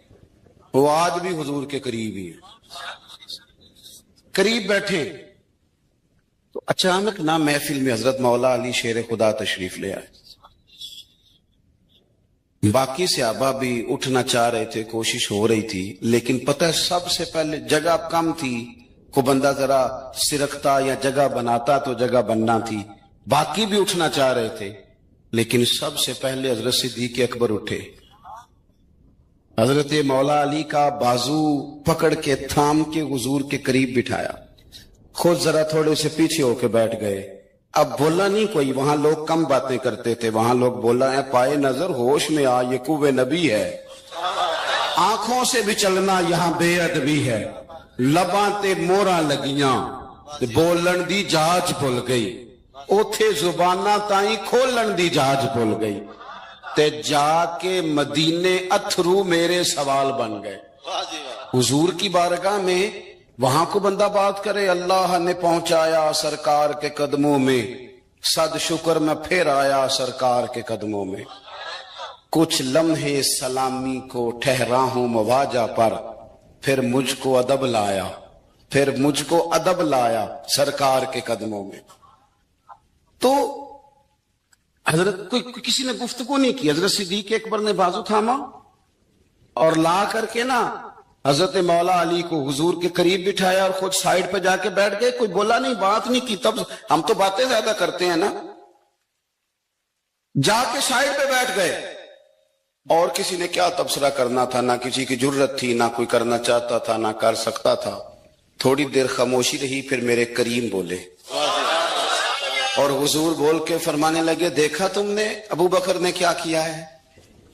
وہ آج بھی حضور کے قریب ہی ہیں, قریب بیٹھے. تو اچانک نہ محفل میں حضرت مولا علی شیر خدا تشریف لے آئے. باقی صحابہ بھی اٹھنا چاہ رہے تھے, کوشش ہو رہی تھی, لیکن پتہ ہے سب سے پہلے جگہ کم تھی. کو بندہ ذرا سرکتا یا جگہ بناتا تو جگہ بننا تھی. باقی بھی اٹھنا چاہ رہے تھے, لیکن سب سے پہلے حضرت صدیق اکبر اٹھے. حضرت مولا علی کا بازو پکڑ کے تھام کے حضور کے قریب بٹھایا, خود ذرا تھوڑے سے پیچھے ہو کے بیٹھ گئے. اب بولا نہیں کوئی, وہاں لوگ کم باتیں کرتے تھے, وہاں لوگ بولا ہے پائے نظر ہوش میں آ, یہ کوے نبی ہے. آنکھوں سے بھی چلنا یہاں بے ادبی ہے, لباں تے موراں لگیاں بولن دی جاج بھول گئی, اوتھے زباناں تائیں کھولن دی جاج بھول گئی, تے جا کے مدینے اتھرو میرے سوال بن گئے. حضور کی بارگاہ میں وہاں کو بندہ بات کرے, اللہ نے پہنچایا سرکار کے قدموں میں, صد شکر میں پھر آیا سرکار کے قدموں میں. کچھ لمحے سلامی کو ٹھہرا ہوں مواجہ پر, پھر مجھ کو ادب لایا, پھر مجھ کو ادب لایا سرکار کے قدموں میں. تو حضرت کسی نے گفتگو نہیں کی. حضرت صدیق اکبر نے بازو تھاما اور لا کر کے نا حضرت مولا علی کو حضور کے قریب بٹھایا اور خود سائیڈ پہ جا کے بیٹھ گئے. کوئی بولا نہیں, بات نہیں کی. تب ہم تو باتیں زیادہ کرتے ہیں نا. جا کے سائیڈ پہ بیٹھ گئے, اور کسی نے کیا تبصرہ کرنا تھا, نہ کسی کی جرت تھی, نہ کوئی کرنا چاہتا تھا, نہ کر سکتا تھا. تھوڑی دیر خاموشی رہی, پھر میرے کریم بولے, اور حضور بول کے فرمانے لگے دیکھا تم نے ابو بکر نے کیا کیا ہے.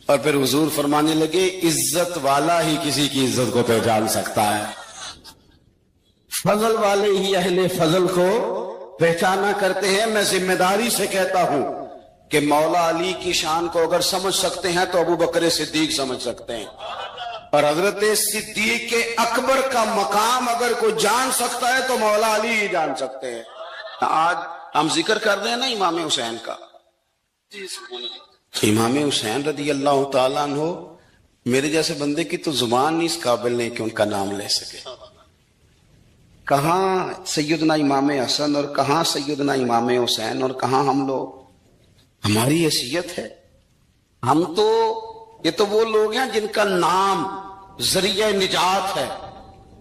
اور پھر حضور فرمانے لگے عزت والا ہی کسی کی عزت کو پہچان سکتا ہے, فضل والے ہی اہل فضل کو پہچانا کرتے ہیں. میں ذمہ داری سے کہتا ہوں کہ مولا علی کی شان کو اگر سمجھ سکتے ہیں تو ابو بکر صدیق سمجھ سکتے ہیں, اور حضرت صدیق اکبر کا مقام اگر کوئی جان سکتا ہے تو مولا علی ہی جان سکتے ہیں. آج ہم ذکر کر رہے ہیں نا امام حسین کا, امام حسین رضی اللہ تعالیٰ عنہ, میرے جیسے بندے کی تو زبان نہیں اس قابل نہیں کہ ان کا نام لے سکے. کہاں سیدنا امام حسن اور کہاں سیدنا امام حسین اور کہاں ہم لوگ. ہماری حیثیت ہے, ہم تو یہ تو وہ لوگ ہیں جن کا نام ذریعہ نجات ہے,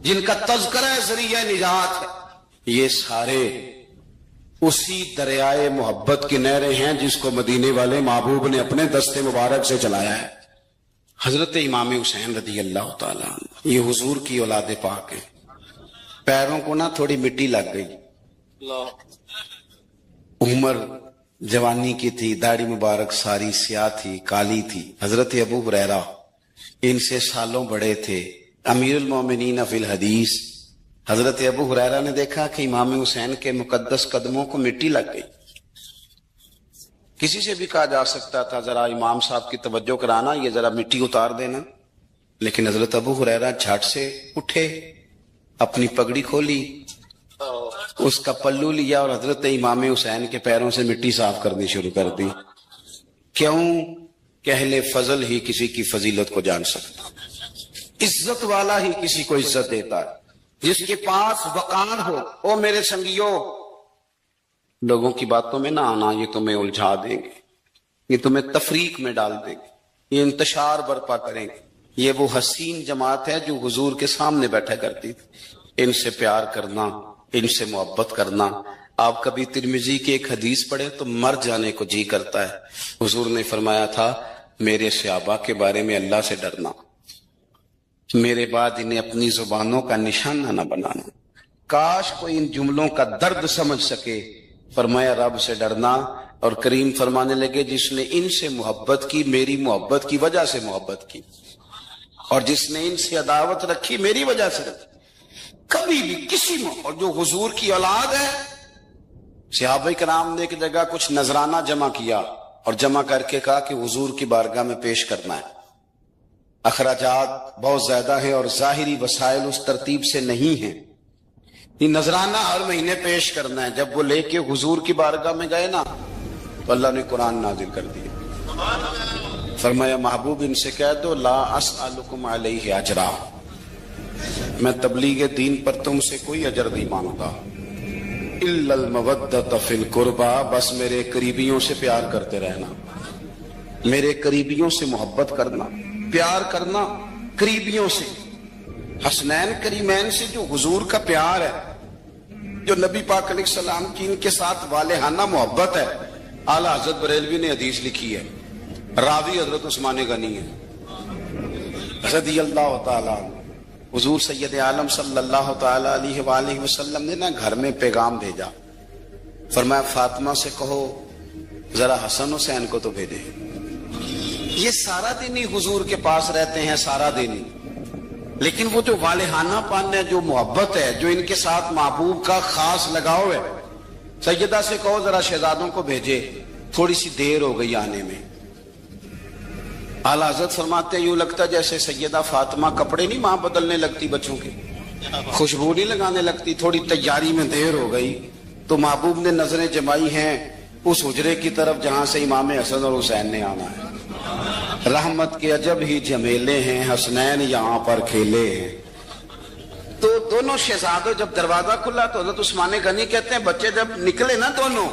جن کا تذکرہ ذریعہ نجات ہے. یہ سارے اسی دریائے محبت کی نہریں ہیں جس کو مدینے والے محبوب نے اپنے دستے مبارک سے چلایا ہے. حضرت امام حسین رضی اللہ تعالیٰ عنہ یہ حضور کی اولاد پاک ہے. پیروں کو نہ تھوڑی مٹی لگ گئی, عمر جوانی کی تھی, داڑھی مبارک ساری سیاہ تھی, کالی تھی. حضرت ابو ہریرہ ان سے سالوں بڑے تھے, امیر المومنین فی الحدیث. حضرت ابو ہریرہ نے دیکھا کہ امام حسین کے مقدس قدموں کو مٹی لگ گئی. کسی سے بھی کہا جا سکتا تھا ذرا امام صاحب کی توجہ کرانا, یہ ذرا مٹی اتار دینا, لیکن حضرت ابو ہریرہ جھٹ سے اٹھے, اپنی پگڑی کھولی, اس کا پلو لیا اور حضرت امام حسین کے پیروں سے مٹی صاف کرنی شروع کر دی. کیوں کہ اہل فضل ہی کسی کی فضیلت کو جان سکتا. عزت والا ہی کسی کو عزت دیتا ہے، جس کے پاس وقار ہو۔ او میرے سنگیو، لوگوں کی باتوں میں نہ آنا، یہ تمہیں الجھا دیں گے، یہ تمہیں تفریق میں ڈال دیں گے، یہ انتشار برپا کریں گے۔ یہ وہ حسین جماعت ہے جو حضور کے سامنے بیٹھا کرتی تھی۔ ان سے پیار کرنا، ان سے محبت کرنا۔ آپ کبھی ترمذی کی ایک حدیث پڑھے تو مر جانے کو جی کرتا ہے۔ حضور نے فرمایا تھا، میرے صحابہ کے بارے میں اللہ سے ڈرنا، میرے بعد انہیں اپنی زبانوں کا نشانہ نہ بنانا۔ کاش کوئی ان جملوں کا درد سمجھ سکے۔ فرمایا رب سے ڈرنا، اور کریم فرمانے لگے جس نے ان سے محبت کی میری محبت کی وجہ سے محبت کی، اور جس نے ان سے عداوت رکھی میری وجہ سے رکھی۔ کبھی بھی کسی اور جو حضور کی اولاد ہے، صحابہ کرام نے ایک جگہ کچھ نذرانہ جمع کیا اور جمع کر کے کہا کہ حضور کی بارگاہ میں پیش کرنا ہے۔ اخراجات بہت زیادہ ہیں اور ظاہری وسائل اس ترتیب سے نہیں ہیں، یہ نذرانہ ہر مہینے پیش کرنا ہے۔ جب وہ لے کے حضور کی بارگاہ میں گئے نا تو اللہ نے قرآن نازل کر دیا۔ فرمایا محبوب ان سے کہہ دو، لا اسألکم علیہ اجرا، میں تبلیغ دین پر تم سے کوئی اجر نہیں مانگتا، الا المودۃ فی القربى، بس میرے قریبیوں سے پیار کرتے رہنا، میرے قریبیوں سے محبت کرنا، پیار کرنا قریبیوں سے، حسنین کریمین سے جو حضور کا پیار ہے، جو نبی پاک علیہ السلام کی ان کے ساتھ والہانہ محبت ہے۔ اعلیٰ حضرت بریلوی نے حدیث لکھی ہے، راوی حضرت عثمان غنی ہے رضی اللہ تعالیٰ عنہ۔ حضور سید عالم صلی اللہ تعالیٰ علیہ وآلہ وسلم نے نا گھر میں پیغام بھیجا، فرمایا فاطمہ سے کہو ذرا حسن حسین کو تو بھیجے۔ یہ سارا دن ہی حضور کے پاس رہتے ہیں، سارا دن ہی، لیکن وہ جو والہانہ پن ہے، جو محبت ہے، جو ان کے ساتھ محبوب کا خاص لگاؤ ہے، سیدہ سے کہو ذرا شہزادوں کو بھیجے، تھوڑی سی دیر ہو گئی آنے میں۔ اعلیٰ حضرت فرماتے ہیں یوں لگتا جیسے سیدہ فاطمہ کپڑے نہیں ماں بدلنے لگتی بچوں کے، خوشبو نہیں لگانے لگتی، تھوڑی تیاری میں دیر ہو گئی تو محبوب نے نظریں جمائی ہیں اس حجرے کی طرف جہاں سے امام حسن اور حسین نے آنا ہے۔ رحمت کے عجب ہی جمیلے ہیں، حسنین یہاں پر کھیلے ہیں۔ تو دونوں شہزادوں جب دروازہ کھلا تو حضرت عثمان غنی کہتے ہیں بچے جب نکلے نا دونوں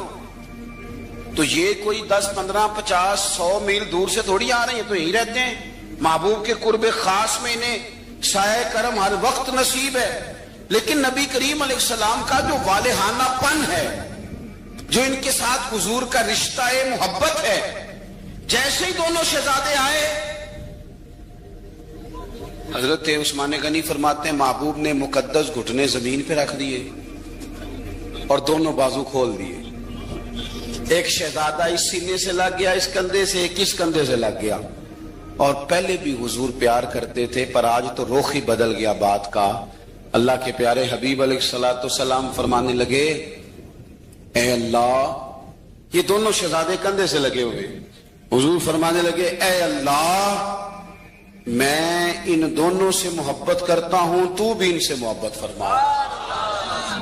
تو یہ کوئی 10 15 50 100 میل دور سے تھوڑی آ رہے ہیں، تو یہی رہتے ہیں محبوب کے قرب خاص میں، انہیں سایہ کرم ہر وقت نصیب ہے۔ لیکن نبی کریم علیہ السلام کا جو والہانہ پن ہے، جو ان کے ساتھ حضور کا رشتہ محبت ہے، جیسے ہی دونوں شہزادے آئے حضرت عثمان غنی فرماتے ہیں محبوب نے مقدس گھٹنے زمین پہ رکھ دیے اور دونوں بازو کھول دیے۔ ایک شہزادہ اس سینے سے لگ گیا اس کندھے سے، ایک اس کندھے سے لگ گیا، اور پہلے بھی حضور پیار کرتے تھے پر آج تو رخ ہی بدل گیا بات کا۔ اللہ کے پیارے حبیب علیہ السلام فرمانے لگے اے اللہ، یہ دونوں شہزادے کندھے سے لگے ہوئے، حضور فرمانے لگے اے اللہ میں ان دونوں سے محبت کرتا ہوں، تو بھی ان سے محبت فرما۔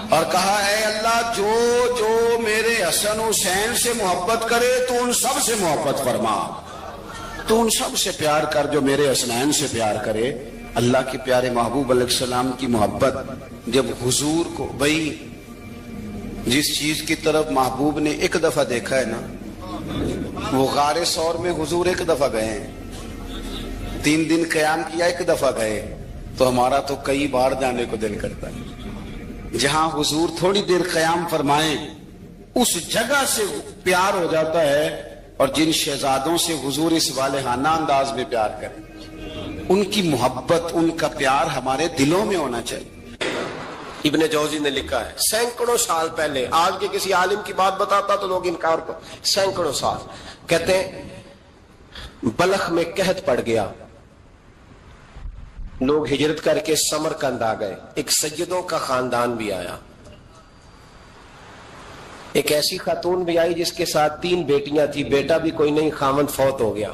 اور کہا اے اللہ جو جو میرے حسن حسین سے محبت کرے تو ان سب سے محبت فرما، تو ان سب سے پیار کر جو میرے حسنین سے پیار کرے۔ اللہ کے پیارے محبوب علیہ السلام کی محبت جب حضور کو، بھئی جس چیز کی طرف محبوب نے ایک دفعہ دیکھا ہے نا، وہ غار ثور میں حضور ایک دفعہ گئے ہیں، 3 دن قیام کیا ایک دفعہ گئے، تو ہمارا تو کئی بار جانے کو دل کرتا ہے۔ جہاں حضور تھوڑی دیر قیام فرمائیں اس جگہ سے پیار ہو جاتا ہے، اور جن شہزادوں سے حضور اس والہانہ انداز میں پیار کریں، ان کی محبت، ان کا پیار ہمارے دلوں میں ہونا چاہیے۔ ابن جوزی نے لکھا ہے سینکڑوں سال پہلے، آج کے کسی عالم کی بات بتاتا تو لوگ انکار کو، سینکڑوں سال، کہتے ہیں بلخ میں قحط پڑ گیا، لوگ ہجرت کر کے سمرقند آ گئے، ایک سیدوں کا خاندان بھی آیا، ایک ایسی خاتون بھی آئی جس کے ساتھ 3 بیٹیاں تھی، بیٹا بھی کوئی نہیں، خاوند فوت ہو گیا۔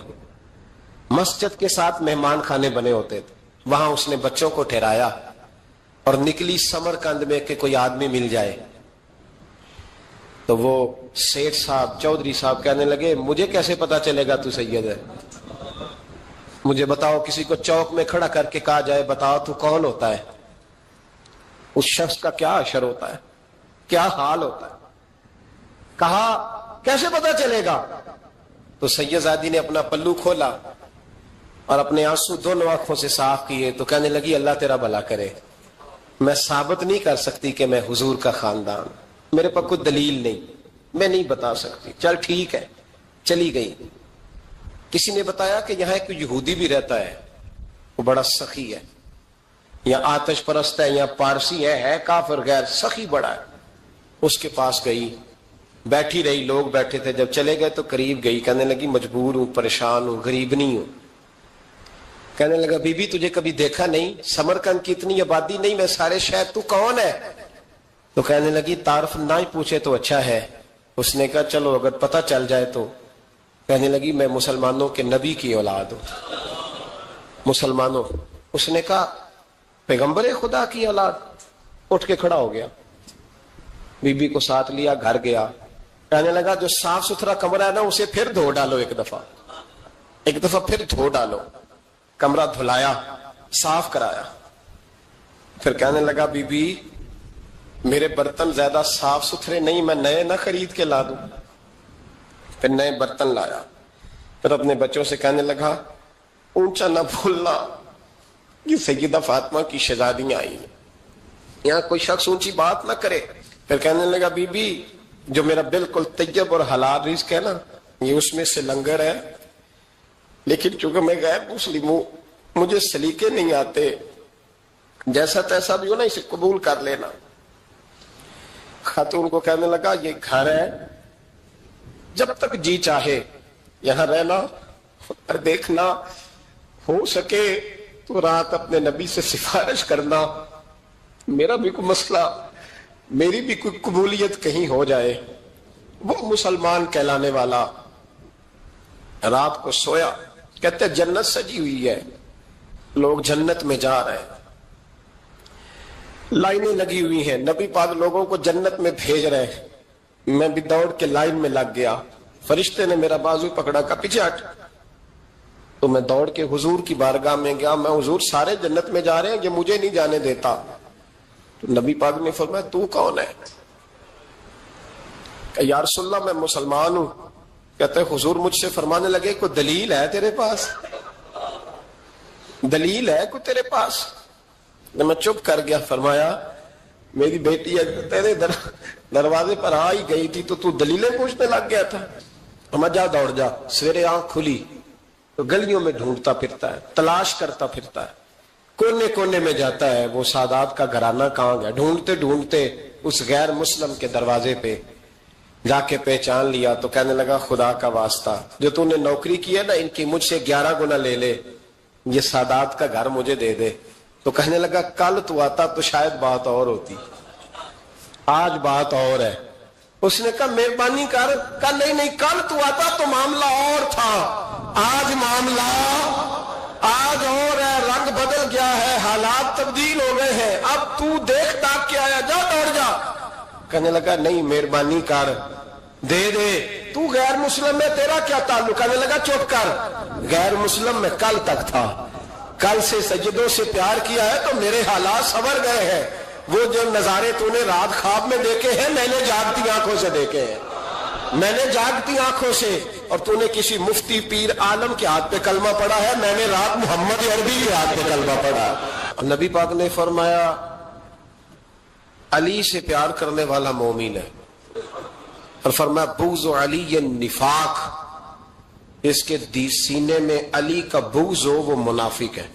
مسجد کے ساتھ مہمان خانے بنے ہوتے تھے، وہاں اس نے بچوں کو ٹھہرایا اور نکلی سمرقند میں کہ کوئی آدمی مل جائے۔ تو وہ سیٹھ صاحب، چودھری صاحب کہنے لگے مجھے کیسے پتا چلے گا تو سید ہے؟ مجھے بتاؤ کسی کو چوک میں کھڑا کر کے کہا جائے بتاؤ تو کون ہوتا ہے, اس شخص کا کیا اشر ہوتا ہے, کیا حال ہوتا ہے؟ کہا کیسے پتا چلے گا؟ تو سید زادی نے اپنا پلو کھولا اور اپنے آنسو دونوں آنکھوں سے صاف کیے تو کہنے لگی اللہ تیرا بھلا کرے, میں ثابت نہیں کر سکتی کہ میں حضور کا خاندان, میرے پاس کوئی دلیل نہیں, میں نہیں بتا سکتی. چل ٹھیک ہے, چلی گئی. کسی نے بتایا کہ یہاں ایک یہودی بھی رہتا ہے, وہ بڑا سخی ہے, یا آتش پرست ہے, یا پارسی ہے کافر غیر, سخی بڑا ہے. اس کے پاس گئی, بیٹھی رہی, لوگ بیٹھے تھے, جب چلے گئے تو قریب گئی, کہنے لگی مجبور ہوں, پریشان ہوں, غریب نہیں ہوں. کہنے لگا بی بی تجھے کبھی دیکھا نہیں, سمرقند کی اتنی آبادی نہیں, میں سارے شہر, تو کون ہے؟ تو کہنے لگی تعارف نہ ہی پوچھے تو اچھا ہے. اس نے کہا چلو اگر پتہ چل جائے تو. کہنے لگی میں مسلمانوں کے نبی کی اولاد ہوں. مسلمانوں. اس نے کہا پیغمبر خدا کی اولاد. اٹھ کے کھڑا ہو گیا, بی بی کو ساتھ لیا, گھر گیا. کہنے لگا جو صاف ستھرا کمرہ ہے نا اسے پھر دھو ڈالو, ایک دفعہ پھر دھو ڈالو. کمرہ دھلایا, صاف کرایا. پھر کہنے لگا بی بی میرے برتن زیادہ صاف ستھرے نہیں, میں نئے نہ خرید کے لا دوں. پھر نئے برتن لایا. پھر اپنے بچوں سے کہنے لگا اونچا نہ بھولنا, یہ سیدہ فاطمہ کی شہزادیاں آئی ہیں, یہاں کوئی شخص اونچی بات نہ کرے. پھر کہنے لگا بی بی جو میرا بالکل طیب اور حلال رزق ہے نا, یہ اس میں سے لنگر ہے, لیکن چونکہ میں غیر مسلم ہوں, مجھے سلیقے نہیں آتے, جیسا تیسا بھی ہو نا اسے قبول کر لینا. خاتون کو کہنے لگا یہ گھر ہے, جب تک جی چاہے یہاں رہنا, اور دیکھنا ہو سکے تو رات اپنے نبی سے سفارش کرنا, میرا بھی کوئی مسئلہ, میری بھی کوئی قبولیت کہیں ہو جائے. وہ مسلمان کہلانے والا رات کو سویا, کہتے جنت سجی ہوئی ہے, لوگ جنت میں جا رہے ہیں, لائنیں لگی ہوئی ہیں, نبی پاک لوگوں کو جنت میں بھیج رہے ہیں. میں بھی دوڑ کے لائن میں لگ گیا, فرشتے نے میرا بازو پکڑا, کا پیچھے ہٹ. تو میں دوڑ کے حضور کی بارگاہ میں گیا, میں حضور سارے جنت میں جا رہے ہیں, یہ مجھے نہیں جانے دیتا. تو نبی پاک نے فرمایا تو کون ہے؟ کہ یا رسول اللہ میں مسلمان ہوں. کہتے ہیں حضور مجھ سے فرمانے لگے کوئی دلیل ہے تیرے پاس, دلیل ہے کوئی تیرے پاس؟ میں چپ کر گیا. فرمایا میری بیٹی تیرے دروازے پر آ ہی گئی تھی تو دلیلیں پوچھنے لگ گیا تھا. ہم جا دوڑ جا. سویرے آنکھ کھلی تو گلیوں میں ڈھونڈتا پھرتا ہے, تلاش کرتا پھرتا ہے, کونے کونے میں جاتا ہے وہ سادات کا گھرانہ کہاں گیا. ڈھونڈتے ڈھونڈتے اس غیر مسلم کے دروازے پہ جا کے پہچان لیا. تو کہنے لگا خدا کا واسطہ جو تو نے نوکری کی ہے نا ان کی مجھ سے 11 گنا لے لے, یہ سادات کا گھر مجھے دے دے. تو کہنے لگا کل تو آتا تو شاید بات اور ہوتی, آج بات اور ہے. اس نے کہا مہربانی کر. کہا نہیں کل تو آتا تو معاملہ اور تھا, آج معاملہ آج اور ہے, رنگ بدل گیا ہے, حالات تبدیل ہو گئے ہیں, اب تو دیکھ تاک کے آیا, جا دوڑ جا. کہنے لگا نہیں مہربانی کر, دے دے. تو غیر مسلم میں تیرا کیا تعلق؟ کہنے لگا چپ کر, غیر مسلم میں کل تک تھا, کل سے سجدوں سے پیار کیا ہے تو میرے حالات سنور گئے ہیں. وہ جو نظارے تو نے رات خواب میں دیکھے ہیں میں نے جاگتی آنکھوں سے دیکھے ہیں, میں نے جاگتی آنکھوں سے. اور تو نے کسی مفتی پیر عالم کے ہاتھ پہ کلمہ پڑھا ہے, میں نے رات محمد عربی کے ہاتھ پہ کلمہ پڑھا. نبی پاک نے فرمایا علی سے پیار کرنے والا مومن ہے, اور فرمایا بغض علی نفاق, اس کے سینے میں علی کا بغض ہو وہ منافق ہے,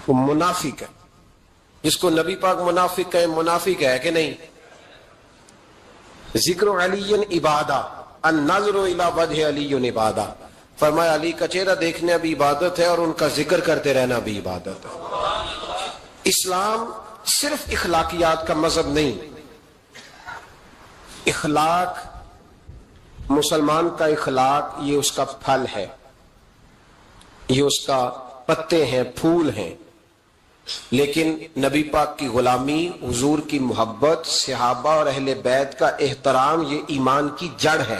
وہ منافق ہے. جس کو نبی پاک منافق کہے منافق ہے کہ نہیں؟ ذکر علی عبادہ, النظر الی وجہ علی عبادہ. فرمایا علی کا چہرہ دیکھنا بھی عبادت ہے اور ان کا ذکر کرتے رہنا بھی عبادت ہے. اسلام صرف اخلاقیات کا مذہب نہیں. اخلاق, مسلمان کا اخلاق یہ اس کا پھل ہے, یہ اس کا پتے ہیں, پھول ہیں. لیکن نبی پاک کی غلامی, حضور کی محبت, صحابہ اور اہل بیت کا احترام یہ ایمان کی جڑ ہے.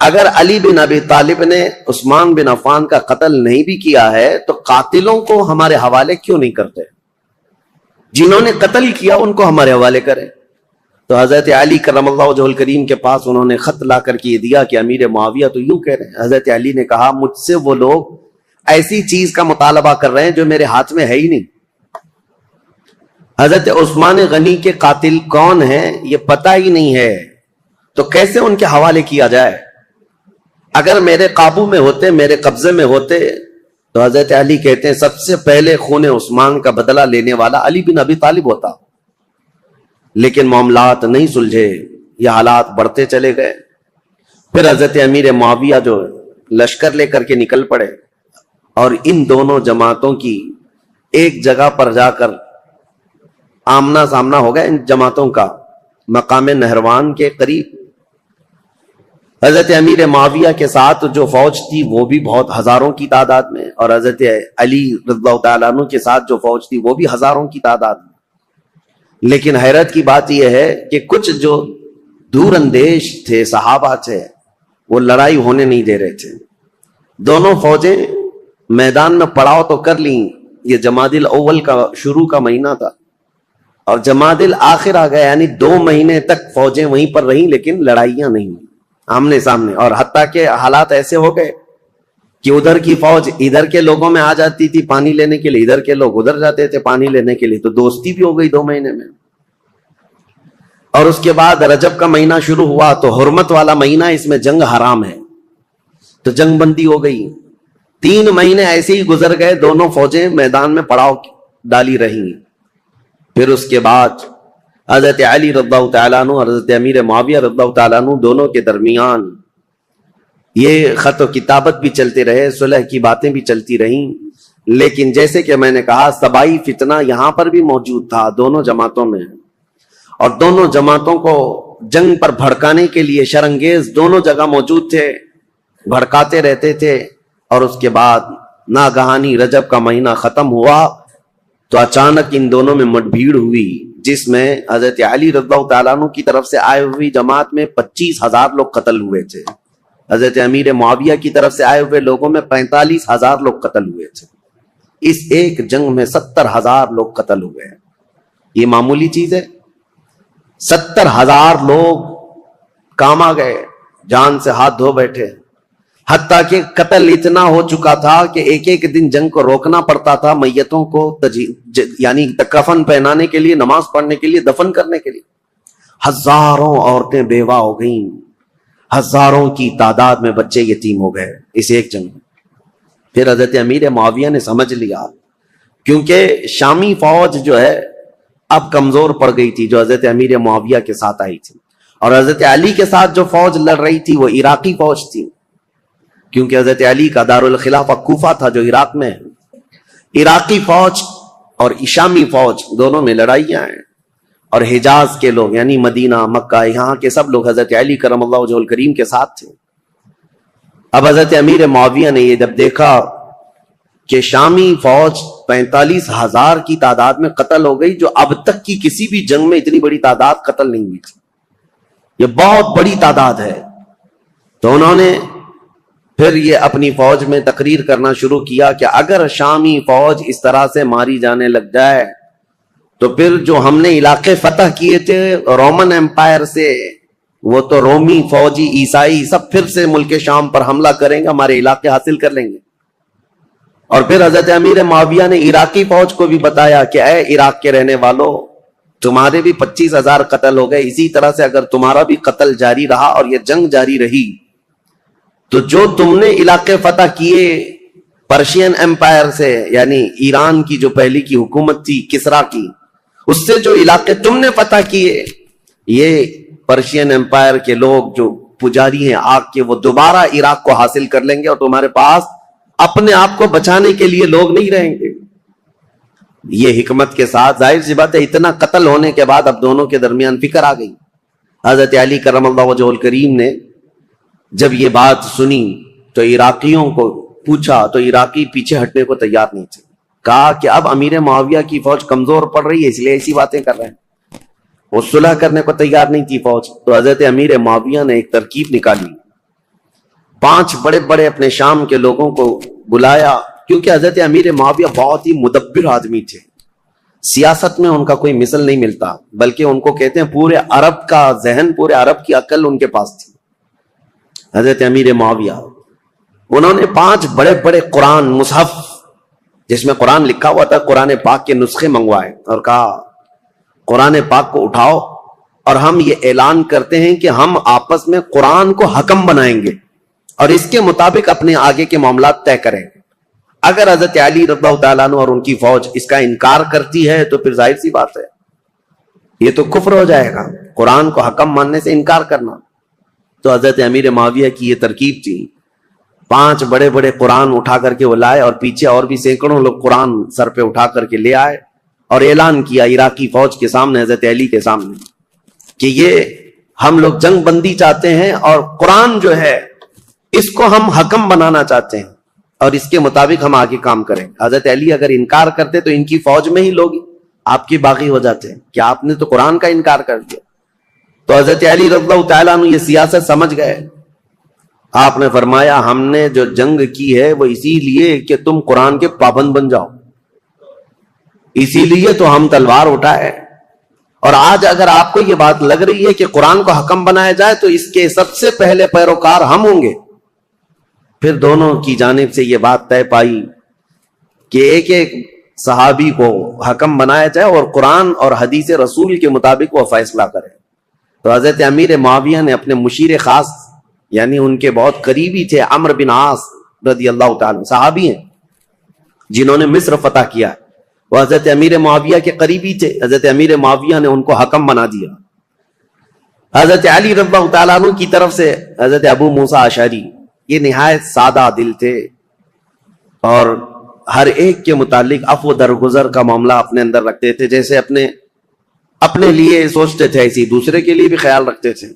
اگر علی بن ابی طالب نے عثمان بن عفان کا قتل نہیں بھی کیا ہے تو قاتلوں کو ہمارے حوالے کیوں نہیں کرتے؟ جنہوں نے قتل کیا ان کو ہمارے حوالے کریں. تو حضرت علی کرم اللہ وجہہ الکریم کے پاس انہوں نے خط لا کر کے یہ دیا کہ امیر معاویہ تو یوں کہہ رہے ہیں. حضرت علی نے کہا مجھ سے وہ لوگ ایسی چیز کا مطالبہ کر رہے ہیں جو میرے ہاتھ میں ہے ہی نہیں. حضرت عثمان غنی کے قاتل کون ہیں یہ پتہ ہی نہیں ہے, تو کیسے ان کے حوالے کیا جائے؟ اگر میرے قابو میں ہوتے, میرے قبضے میں ہوتے, تو حضرت علی کہتے ہیں سب سے پہلے خون عثمان کا بدلہ لینے والا علی بن ابی طالب ہوتا. لیکن معاملات نہیں سلجھے, یہ حالات بڑھتے چلے گئے. پھر حضرت امیر معاویہ جو لشکر لے کر کے نکل پڑے اور ان دونوں جماعتوں کی ایک جگہ پر جا کر آمنا سامنا ہو گیا ان جماعتوں کا مقام نہروان کے قریب. حضرت امیر معاویہ کے ساتھ جو فوج تھی وہ بھی بہت ہزاروں کی تعداد میں, اور حضرت علی رضی اللہ تعالیٰ عنہ کے ساتھ جو فوج تھی وہ بھی ہزاروں کی تعداد میں. لیکن حیرت کی بات یہ ہے کہ کچھ جو دور اندیش تھے صحابہ تھے وہ لڑائی ہونے نہیں دے رہے تھے. دونوں فوجیں میدان میں پڑاؤ تو کر لیں. یہ جمادی الاول کا شروع کا مہینہ تھا اور جمادی الاخر آ گیا, یعنی 2 مہینے تک فوجیں وہیں پر رہیں لیکن لڑائیاں نہیں آمنے سامنے. اور حتیٰ کہ حالات ایسے ہو گئے کہ ادھر کی فوج ادھر کے لوگوں میں آ جاتی تھی پانی لینے کے لیے, ادھر کے لوگ ادھر جاتے تھے پانی لینے کے لیے, تو دوستی بھی ہو گئی 2 مہینے میں. اور اس کے بعد رجب کا مہینہ شروع ہوا تو حرمت والا مہینہ, اس میں جنگ حرام ہے, تو جنگ بندی ہو گئی. 3 مہینے ایسے ہی گزر گئے, دونوں فوجیں میدان میں پڑاؤ ڈالی رہیں. پھر اس کے بعد حضرت علی رضی اللہ تعالیٰ عنہ اور حضرت امیر معاویہ رضی اللہ تعالیٰ عنہ دونوں کے درمیان یہ خط و کتابت بھی چلتے رہے, صلح کی باتیں بھی چلتی رہیں. لیکن جیسے کہ میں نے کہا سبائی فتنہ یہاں پر بھی موجود تھا دونوں جماعتوں میں, اور دونوں جماعتوں کو جنگ پر بھڑکانے کے لیے شرانگیز دونوں جگہ موجود تھے, بھڑکاتے رہتے تھے. اور اس کے بعد ناگہانی رجب کا مہینہ ختم ہوا تو اچانک ان دونوں میں مٹ بھیڑ ہوئی, جس میں حضرت علی رضی اللہ تعالیٰ عنہ کی طرف سے آئے ہوئی جماعت میں 25,000 لوگ قتل ہوئے تھے. حضرت امیر معاویہ کی طرف سے آئے ہوئے لوگوں میں 45,000 لوگ قتل ہوئے تھے. اس ایک جنگ میں 70,000 لوگ قتل ہوئے ہیں. یہ معمولی چیز ہے؟ 70,000 لوگ کام آ گئے, جان سے ہاتھ دھو بیٹھے. حتیٰ کہ قتل اتنا ہو چکا تھا کہ ایک ایک دن جنگ کو روکنا پڑتا تھا میتوں کو یعنی کفن پہنانے کے لیے, نماز پڑھنے کے لیے, دفن کرنے کے لیے. ہزاروں عورتیں بیوہ ہو گئیں, ہزاروں کی تعداد میں بچے یتیم ہو گئے اس ایک جنگ میں. پھر حضرت امیر معاویہ نے سمجھ لیا, کیونکہ شامی فوج جو ہے اب کمزور پڑ گئی تھی جو حضرت امیر معاویہ کے ساتھ آئی تھی, اور حضرت علی کے ساتھ جو فوج لڑ رہی تھی وہ عراقی فوج تھی, کیونکہ حضرت علی کا دارالخلافہ کوفہ تھا جو عراق میں ہے. عراقی فوج اور شامی فوج دونوں میں لڑائیاں ہیں, اور حجاز کے لوگ یعنی مدینہ, مکہ, یہاں کے سب لوگ حضرت علی کرم اللہ وجہہ الکریم کے ساتھ تھے. اب حضرت امیر معاویہ نے یہ جب دیکھا کہ شامی فوج 45,000 کی تعداد میں قتل ہو گئی, جو اب تک کی کسی بھی جنگ میں اتنی بڑی تعداد قتل نہیں ہوئی تھی, یہ بہت بڑی تعداد ہے. تو انہوں نے پھر یہ اپنی فوج میں تقریر کرنا شروع کیا کہ اگر شامی فوج اس طرح سے ماری جانے لگ جائے تو پھر جو ہم نے علاقے فتح کیے تھے رومن امپائر سے, وہ تو رومی فوجی عیسائی سب پھر سے ملک شام پر حملہ کریں گے, ہمارے علاقے حاصل کر لیں گے. اور پھر حضرت امیر معاویہ نے عراقی فوج کو بھی بتایا کہ اے عراق کے رہنے والوں, تمہارے بھی 25,000 قتل ہو گئے, اسی طرح سے اگر تمہارا بھی قتل جاری رہا اور یہ جنگ جاری رہی تو جو تم نے علاقے فتح کیے پرشین امپائر سے, یعنی ایران کی جو پہلی کی حکومت تھی کسرا کی, اس سے جو علاقے تم نے فتح کیے, یہ پرشین امپائر کے لوگ جو پجاری ہیں آگ کے, وہ دوبارہ عراق کو حاصل کر لیں گے اور تمہارے پاس اپنے آپ کو بچانے کے لیے لوگ نہیں رہیں گے. یہ حکمت کے ساتھ, ظاہر سی بات ہے اتنا قتل ہونے کے بعد اب دونوں کے درمیان فکر آ گئی. حضرت علی کرم اللہ وجہہ الکریم نے جب یہ بات سنی تو عراقیوں کو پوچھا, تو عراقی پیچھے ہٹنے کو تیار نہیں تھے. کہا کہ اب امیر معاویہ کی فوج کمزور پڑ رہی ہے اس لیے ایسی باتیں کر رہے ہیں, وہ صلح کرنے کو تیار نہیں تھی فوج. تو حضرت امیر معاویہ نے ایک ترکیب نکالی 5 بڑے بڑے اپنے شام کے لوگوں کو بلایا، کیونکہ حضرت امیر معاویہ بہت ہی مدبر آدمی تھے، سیاست میں ان کا کوئی مثل نہیں ملتا، بلکہ ان کو کہتے ہیں پورے عرب کا ذہن، پورے عرب کی عقل ان کے پاس تھی حضرت امیر معاویہ۔ انہوں نے 5 بڑے بڑے قرآن مصحف جس میں قرآن لکھا ہوا تھا، قرآن پاک کے نسخے منگوائے اور کہا قرآن پاک کو اٹھاؤ اور ہم یہ اعلان کرتے ہیں کہ ہم آپس میں قرآن کو حکم بنائیں گے اور اس کے مطابق اپنے آگے کے معاملات طے کریں گے۔ اگر حضرت علی رضی اللہ تعالیٰ عنہ اور ان کی فوج اس کا انکار کرتی ہے تو پھر ظاہر سی بات ہے یہ تو کفر ہو جائے گا، قرآن کو حکم ماننے سے انکار کرنا۔ تو حضرت امیر معاویہ کی یہ ترکیب تھی، 5 بڑے بڑے قرآن اٹھا کر کے وہ لائے اور پیچھے اور بھی سینکڑوں لوگ قرآن سر پہ اٹھا کر کے لے آئے اور اعلان کیا عراقی فوج کے سامنے، حضرت علی کے سامنے، کہ یہ ہم لوگ جنگ بندی چاہتے ہیں اور قرآن جو ہے اس کو ہم حکم بنانا چاہتے ہیں اور اس کے مطابق ہم آگے کام کریں۔ حضرت علی اگر انکار کرتے تو ان کی فوج میں ہی لوگ آپ کے باغی ہو جاتے ہیں کہ آپ نے تو قرآن کا انکار کر دیا۔ تو حضرت علی رضی اللہ تعالیٰ عنہ یہ سیاست سمجھ گئے، آپ نے فرمایا ہم نے جو جنگ کی ہے وہ اسی لیے کہ تم قرآن کے پابند بن جاؤ، اسی لیے تو ہم تلوار اٹھائے، اور آج اگر آپ کو یہ بات لگ رہی ہے کہ قرآن کو حکم بنایا جائے تو اس کے سب سے پہلے پیروکار ہم ہوں گے۔ پھر دونوں کی جانب سے یہ بات طے پائی کہ ایک ایک صحابی کو حکم بنایا جائے اور قرآن اور حدیث رسول کے مطابق وہ فیصلہ کرے۔ تو حضرت امیر معاویہ نے اپنے مشیر خاص، یعنی ان کے بہت قریبی تھے، عمرو بن عاص رضی اللہ تعالیٰ، صحابی ہیں جنہوں نے مصر فتح کیا، وہ حضرت امیر معاویہ کے قریبی تھے۔ حضرت امیر معاویہ نے ان کو حکم بنا دیا۔ حضرت علی رضی اللہ تعالیٰ عنہ کی طرف سے حضرت ابو موسیٰ اشعری، یہ نہایت سادہ دل تھے اور ہر ایک کے متعلق عفو درگزر کا معاملہ اپنے اندر رکھتے تھے، جیسے اپنے لیے سوچتے تھے ایسی دوسرے کے لیے بھی خیال رکھتے تھے۔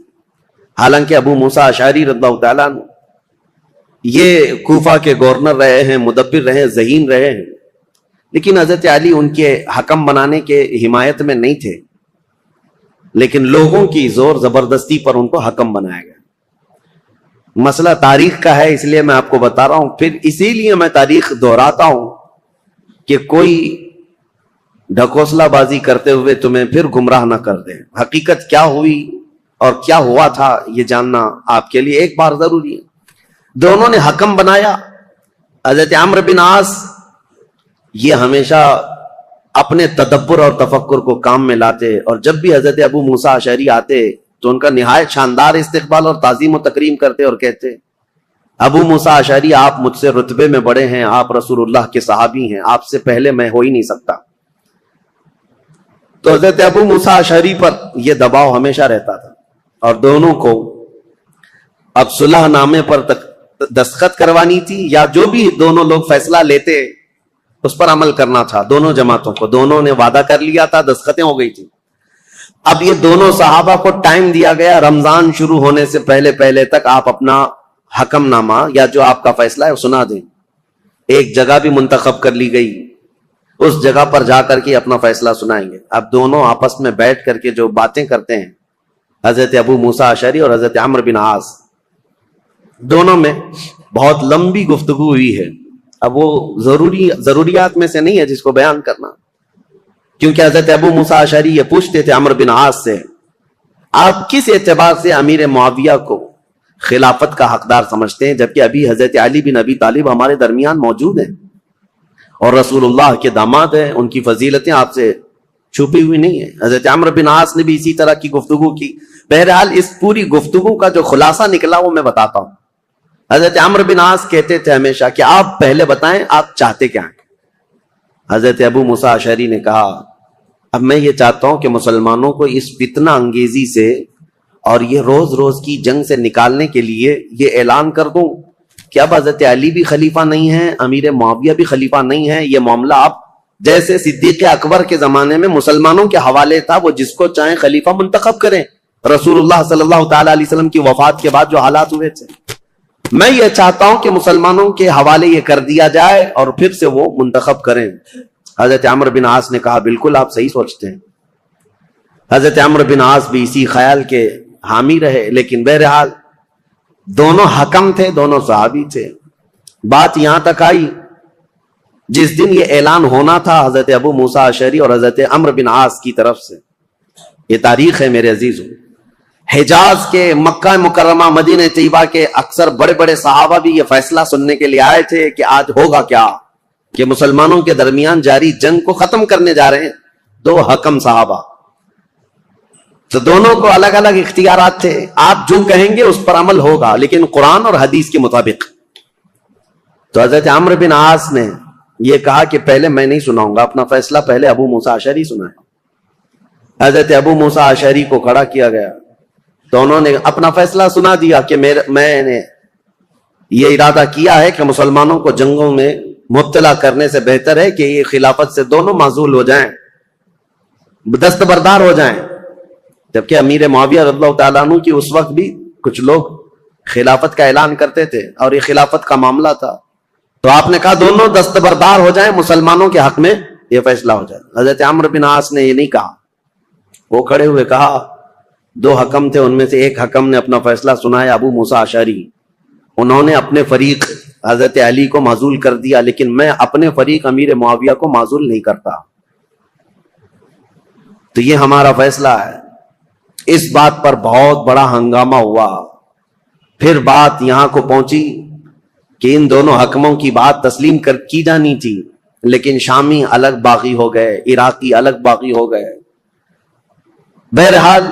حالانکہ ابو موسیٰ اشعری رضی اللہ تعالیٰ عنہ یہ کوفہ کے گورنر رہے ہیں، مدبر رہے ہیں، ذہین رہے ہیں، لیکن حضرت علی ان کے حکم بنانے کے حمایت میں نہیں تھے، لیکن لوگوں کی زور زبردستی پر ان کو حکم بنایا گیا۔ مسئلہ تاریخ کا ہے، اس لیے میں آپ کو بتا رہا ہوں، پھر اسی لیے میں تاریخ دہراتا ہوں کہ کوئی ڈھکوسلا بازی کرتے ہوئے تمہیں پھر گمراہ نہ کر دے۔ حقیقت کیا ہوئی اور کیا ہوا تھا یہ جاننا آپ کے لیے ایک بار ضروری ہے۔ دونوں نے حکم بنایا۔ حضرت عمرو بن عاص یہ ہمیشہ اپنے تدبر اور تفکر کو کام میں لاتے، اور جب بھی حضرت ابو موسیٰ اشعری آتے تو ان کا نہایت شاندار استقبال اور تعظیم و تکریم کرتے اور کہتے ابو موسیٰ اشعری آپ مجھ سے رتبے میں بڑے ہیں، آپ رسول اللہ کے صحابی ہیں، آپ سے پہلے میں ہو ہی نہیں سکتا۔ تو حضرت ابو موسیٰ اشعری پر یہ دباؤ ہمیشہ رہتا تھا اور دونوں کو اب صلح نامے پر دستخط کروانی تھی یا جو بھی دونوں لوگ فیصلہ لیتے اس پر عمل کرنا تھا۔ دونوں جماعتوں کو، دونوں نے وعدہ کر لیا تھا، دستخطیں ہو گئی تھی۔ اب یہ دونوں صحابہ کو ٹائم دیا گیا، رمضان شروع ہونے سے پہلے تک آپ اپنا حکم نامہ یا جو آپ کا فیصلہ ہے وہ سنا دیں۔ ایک جگہ بھی منتخب کر لی گئی، اس جگہ پر جا کر کے اپنا فیصلہ سنائیں گے۔ اب دونوں آپس میں بیٹھ کر کے جو باتیں کرتے ہیں، حضرت ابو موسیٰ اشعری اور حضرت عمرو بن عاص، دونوں میں بہت لمبی گفتگو ہوئی ہے۔ اب وہ ضروریات میں سے نہیں ہے جس کو بیان کرنا، کیونکہ حضرت ابو موسیٰ اشعری یہ پوچھتے تھے عمرو بن عاص سے، آپ کس اعتبار سے امیر معاویہ کو خلافت کا حقدار سمجھتے ہیں، جبکہ ابھی حضرت علی بن ابی طالب ہمارے درمیان موجود ہیں اور رسول اللہ کے داماد ہیں، ان کی فضیلتیں آپ سے چھپی ہوئی نہیں ہیں۔ حضرت عمرو بن عاص نے بھی اسی طرح کی گفتگو کی۔ بہرحال اس پوری گفتگو کا جو خلاصہ نکلا وہ میں بتاتا ہوں۔ حضرت عمرو بن عاص کہتے تھے ہمیشہ کہ آپ پہلے بتائیں آپ چاہتے کیا ہیں۔ حضرت ابو موسیٰ اشعری نے کہا اب میں یہ چاہتا ہوں کہ مسلمانوں کو اس فتنہ انگیزی سے اور یہ روز روز کی جنگ سے نکالنے کے لیے یہ اعلان کر دوں کہ اب حضرت علی بھی خلیفہ نہیں ہے، امیر معاویہ بھی خلیفہ نہیں ہے، یہ معاملہ اب جیسے صدیق اکبر کے زمانے میں مسلمانوں کے حوالے تھا، وہ جس کو چاہیں خلیفہ منتخب کریں، رسول اللہ صلی اللہ تعالی علیہ وسلم کی وفات کے بعد جو حالات ہوئے تھے، میں یہ چاہتا ہوں کہ مسلمانوں کے حوالے یہ کر دیا جائے اور پھر سے وہ منتخب کریں۔ حضرت عمرو بن عاص نے کہا بالکل آپ صحیح سوچتے ہیں۔ حضرت عمرو بن عاص بھی اسی خیال کے حامی رہے، لیکن بہرحال دونوں حکم تھے, دونوں صحابی تھے. بات یہاں تک آئی جس دن یہ اعلان ہونا تھا حضرت ابو موسیٰ اشعری اور حضرت عمرو بن عاص کی طرف سے, یہ تاریخ ہے میرے عزیزوں. حجاز کے, مکہ مکرمہ, مدینہ طیبہ کے اکثر بڑے بڑے صحابہ بھی یہ فیصلہ سننے کے لیے آئے تھے کہ آج ہوگا کیا, کہ مسلمانوں کے درمیان جاری جنگ کو ختم کرنے جا رہے ہیں دو حکم صحابہ. تو دونوں کو الگ الگ اختیارات تھے, آپ جو کہیں گے اس پر عمل ہوگا لیکن قرآن اور حدیث کے مطابق. تو حضرت عمرو بن عاص نے یہ کہا کہ پہلے میں نہیں سناؤں گا, اپنا فیصلہ پہلے ابو موسیٰ اشعری سنائے. حضرت ابو موسیٰ اشعری کو کھڑا کیا گیا تو انہوں نے اپنا فیصلہ سنا دیا کہ میں نے یہ ارادہ کیا ہے کہ مسلمانوں کو جنگوں میں مبتلا کرنے سے بہتر ہے کہ یہ خلافت سے دونوں معزول ہو جائیں, دستبردار ہو جائیں. جبکہ امیر معاویہ رضی اللہ تعالیٰ عنہ کی اس وقت بھی کچھ لوگ خلافت کا اعلان کرتے تھے اور یہ خلافت کا معاملہ تھا. تو آپ نے کہا دونوں دستبردار ہو جائیں, مسلمانوں کے حق میں یہ فیصلہ ہو جائے. حضرت عمرو بن عاص نے یہ نہیں کہا, وہ کھڑے ہوئے کہا, دو حکم تھے ان میں سے ایک حکم نے اپنا فیصلہ سنایا ابو موسیٰ اشعری, انہوں نے اپنے فریق حضرت علی کو معزول کر دیا, لیکن میں اپنے فریق امیر معاویہ کو معزول نہیں کرتا. تو یہ ہمارا فیصلہ ہے. اس بات پر بہت بڑا ہنگامہ ہوا. پھر بات یہاں کو پہنچی کہ ان دونوں حکموں کی بات تسلیم کی جانی تھی, لیکن شامی الگ باغی ہو گئے, عراقی الگ باغی ہو گئے. بہرحال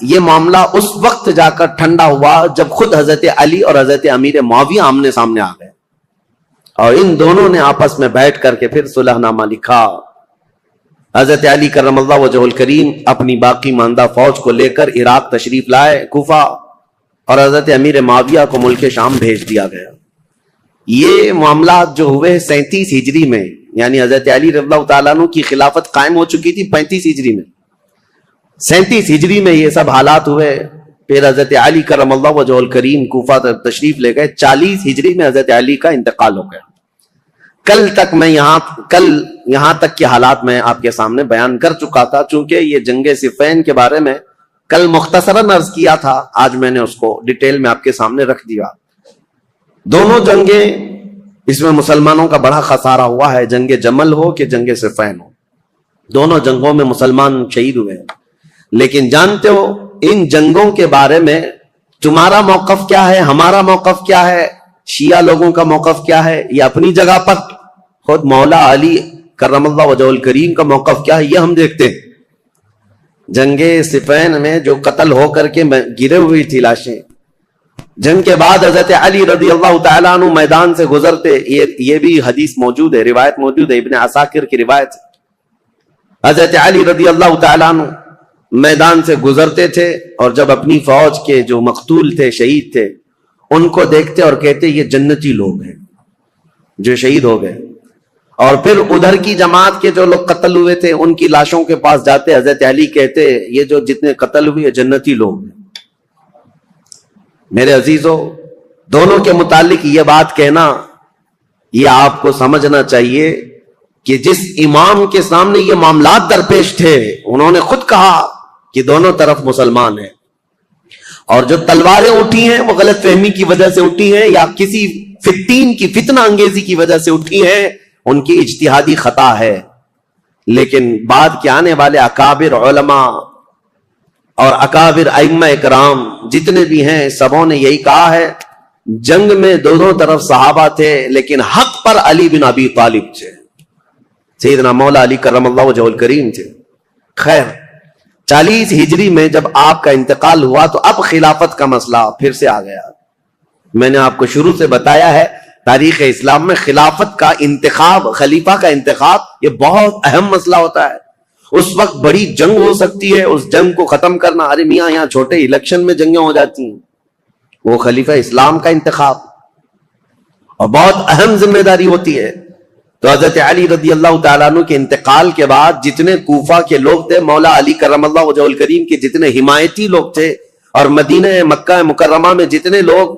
یہ معاملہ اس وقت جا کر ٹھنڈا ہوا جب خود حضرت علی اور حضرت امیر معاویہ آمنے سامنے آ گئے, اور ان دونوں نے آپس میں بیٹھ کر کے پھر صلح نامہ لکھا. حضرت علی کرم اللہ وجہہ الکریم اپنی باقی ماندہ فوج کو لے کر عراق تشریف لائے, کوفہ, اور حضرت امیر معاویہ کو ملک شام بھیج دیا گیا. یہ معاملات جو ہوئے 37 ہجری میں, یعنی حضرت علی رضی اللہ تعالیٰ عنہ کی خلافت قائم ہو چکی تھی 35 ہجری میں, 37 ہجری میں یہ سب حالات ہوئے. پھر حضرت علی کرم اللہ وجہہ الکریم کوفہ تشریف لے گئے. 40 ہجری میں حضرت علی کا انتقال ہو گیا. کل یہاں تک کے حالات میں آپ کے سامنے بیان کر چکا تھا, چونکہ یہ جنگ صفین کے بارے میں کل مختصراً عرض کیا تھا, آج میں نے اس کو ڈیٹیل میں آپ کے سامنے رکھ دیا. دونوں جنگیں, اس میں مسلمانوں کا بڑا خسارہ ہوا ہے, جنگ جمل ہو کہ جنگ صفین ہو, دونوں جنگوں میں مسلمان شہید ہوئے. لیکن جانتے ہو ان جنگوں کے بارے میں تمہارا موقف کیا ہے, ہمارا موقف کیا ہے, شیعہ لوگوں کا موقف کیا ہے, یہ اپنی جگہ پر خود مولا علی کرم اللہ وجہہ الکریم کا موقف کیا ہے یہ ہم دیکھتے ہیں. جنگ صفین میں جو قتل ہو کر کے گرے ہوئی تھی لاشیں, جنگ کے بعد حضرت علی رضی اللہ تعالیٰ عنہ میدان سے گزرتے, یہ بھی حدیث موجود ہے, روایت موجود ہے, ابن عساکر کی روایت. حضرت علی رضی اللہ تعالیٰ عنہ میدان سے گزرتے تھے, اور جب اپنی فوج کے جو مقتول تھے, شہید تھے, ان کو دیکھتے اور کہتے یہ جنتی لوگ ہیں جو شہید ہو گئے. اور پھر ادھر کی جماعت کے جو لوگ قتل ہوئے تھے ان کی لاشوں کے پاس جاتے, حضرت علی کہتے یہ جو جتنے قتل ہوئے جنتی لوگ ہیں. میرے عزیزو, دونوں کے متعلق یہ بات کہنا, یہ آپ کو سمجھنا چاہیے کہ جس امام کے سامنے یہ معاملات درپیش تھے, انہوں نے خود کہا کہ دونوں طرف مسلمان ہیں, اور جو تلواریں اٹھی ہیں وہ غلط فہمی کی وجہ سے اٹھی ہیں یا کسی فتین کی فتنہ انگیزی کی وجہ سے اٹھی ہیں, ان کی اجتہادی خطا ہے. لیکن بعد کے آنے والے اکابر علماء اور اکابر ائمہ اکرام جتنے بھی ہیں, سبوں نے یہی کہا ہے جنگ میں دونوں طرف صحابہ تھے, لیکن حق پر علی بن ابی طالب تھے, سیدنا مولا علی کرم اللہ وجہہ الکریم تھے. خیر, 40 ہجری میں جب آپ کا انتقال ہوا تو اب خلافت کا مسئلہ پھر سے آ گیا. میں نے آپ کو شروع سے بتایا ہے تاریخ اسلام میں خلافت کا انتخاب, خلیفہ کا انتخاب, یہ بہت اہم مسئلہ ہوتا ہے. اس وقت بڑی جنگ ہو سکتی ہے, اس جنگ کو ختم کرنا, ارے میاں یہاں چھوٹے الیکشن میں جنگیں ہو جاتی ہیں, وہ خلیفہ اسلام کا انتخاب اور بہت اہم ذمہ داری ہوتی ہے. تو حضرت علی رضی اللہ تعالیٰ عنہ کے انتقال کے بعد جتنے کوفہ کے لوگ تھے, مولا علی کرم اللہ وجہہ الکریم کے جتنے حمایتی لوگ تھے, اور مدینہ مکہ مکرمہ میں جتنے لوگ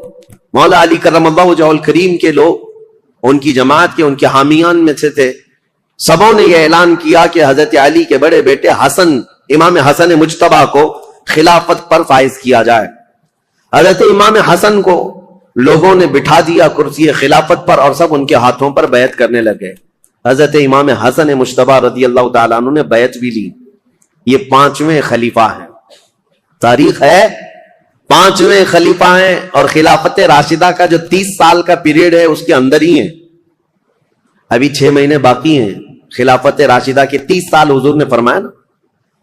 مولا علی کرم اللہ وجہہ الکریم کے لوگ, ان کی جماعت کے, ان کے حامیان میں سے تھے, سبوں نے یہ اعلان کیا کہ حضرت علی کے بڑے بیٹے حسن, امام حسن مجتبیٰ کو خلافت پر فائز کیا جائے. حضرت امام حسن کو لوگوں نے بٹھا دیا کرسی خلافت پر اور سب ان کے ہاتھوں پر بیعت کرنے لگے. حضرت امام حسن مجتبی رضی اللہ تعالیٰ عنہ نے بیعت بھی لی. یہ 5ویں خلیفہ ہیں, تاریخ ہے 5ویں خلیفہ ہیں, اور خلافت راشدہ کا جو 30 سال کا پیریڈ ہے اس کے اندر ہی ہیں. ابھی 6 مہینے باقی ہیں خلافت راشدہ کے. 30 سال حضور نے فرمایا نا,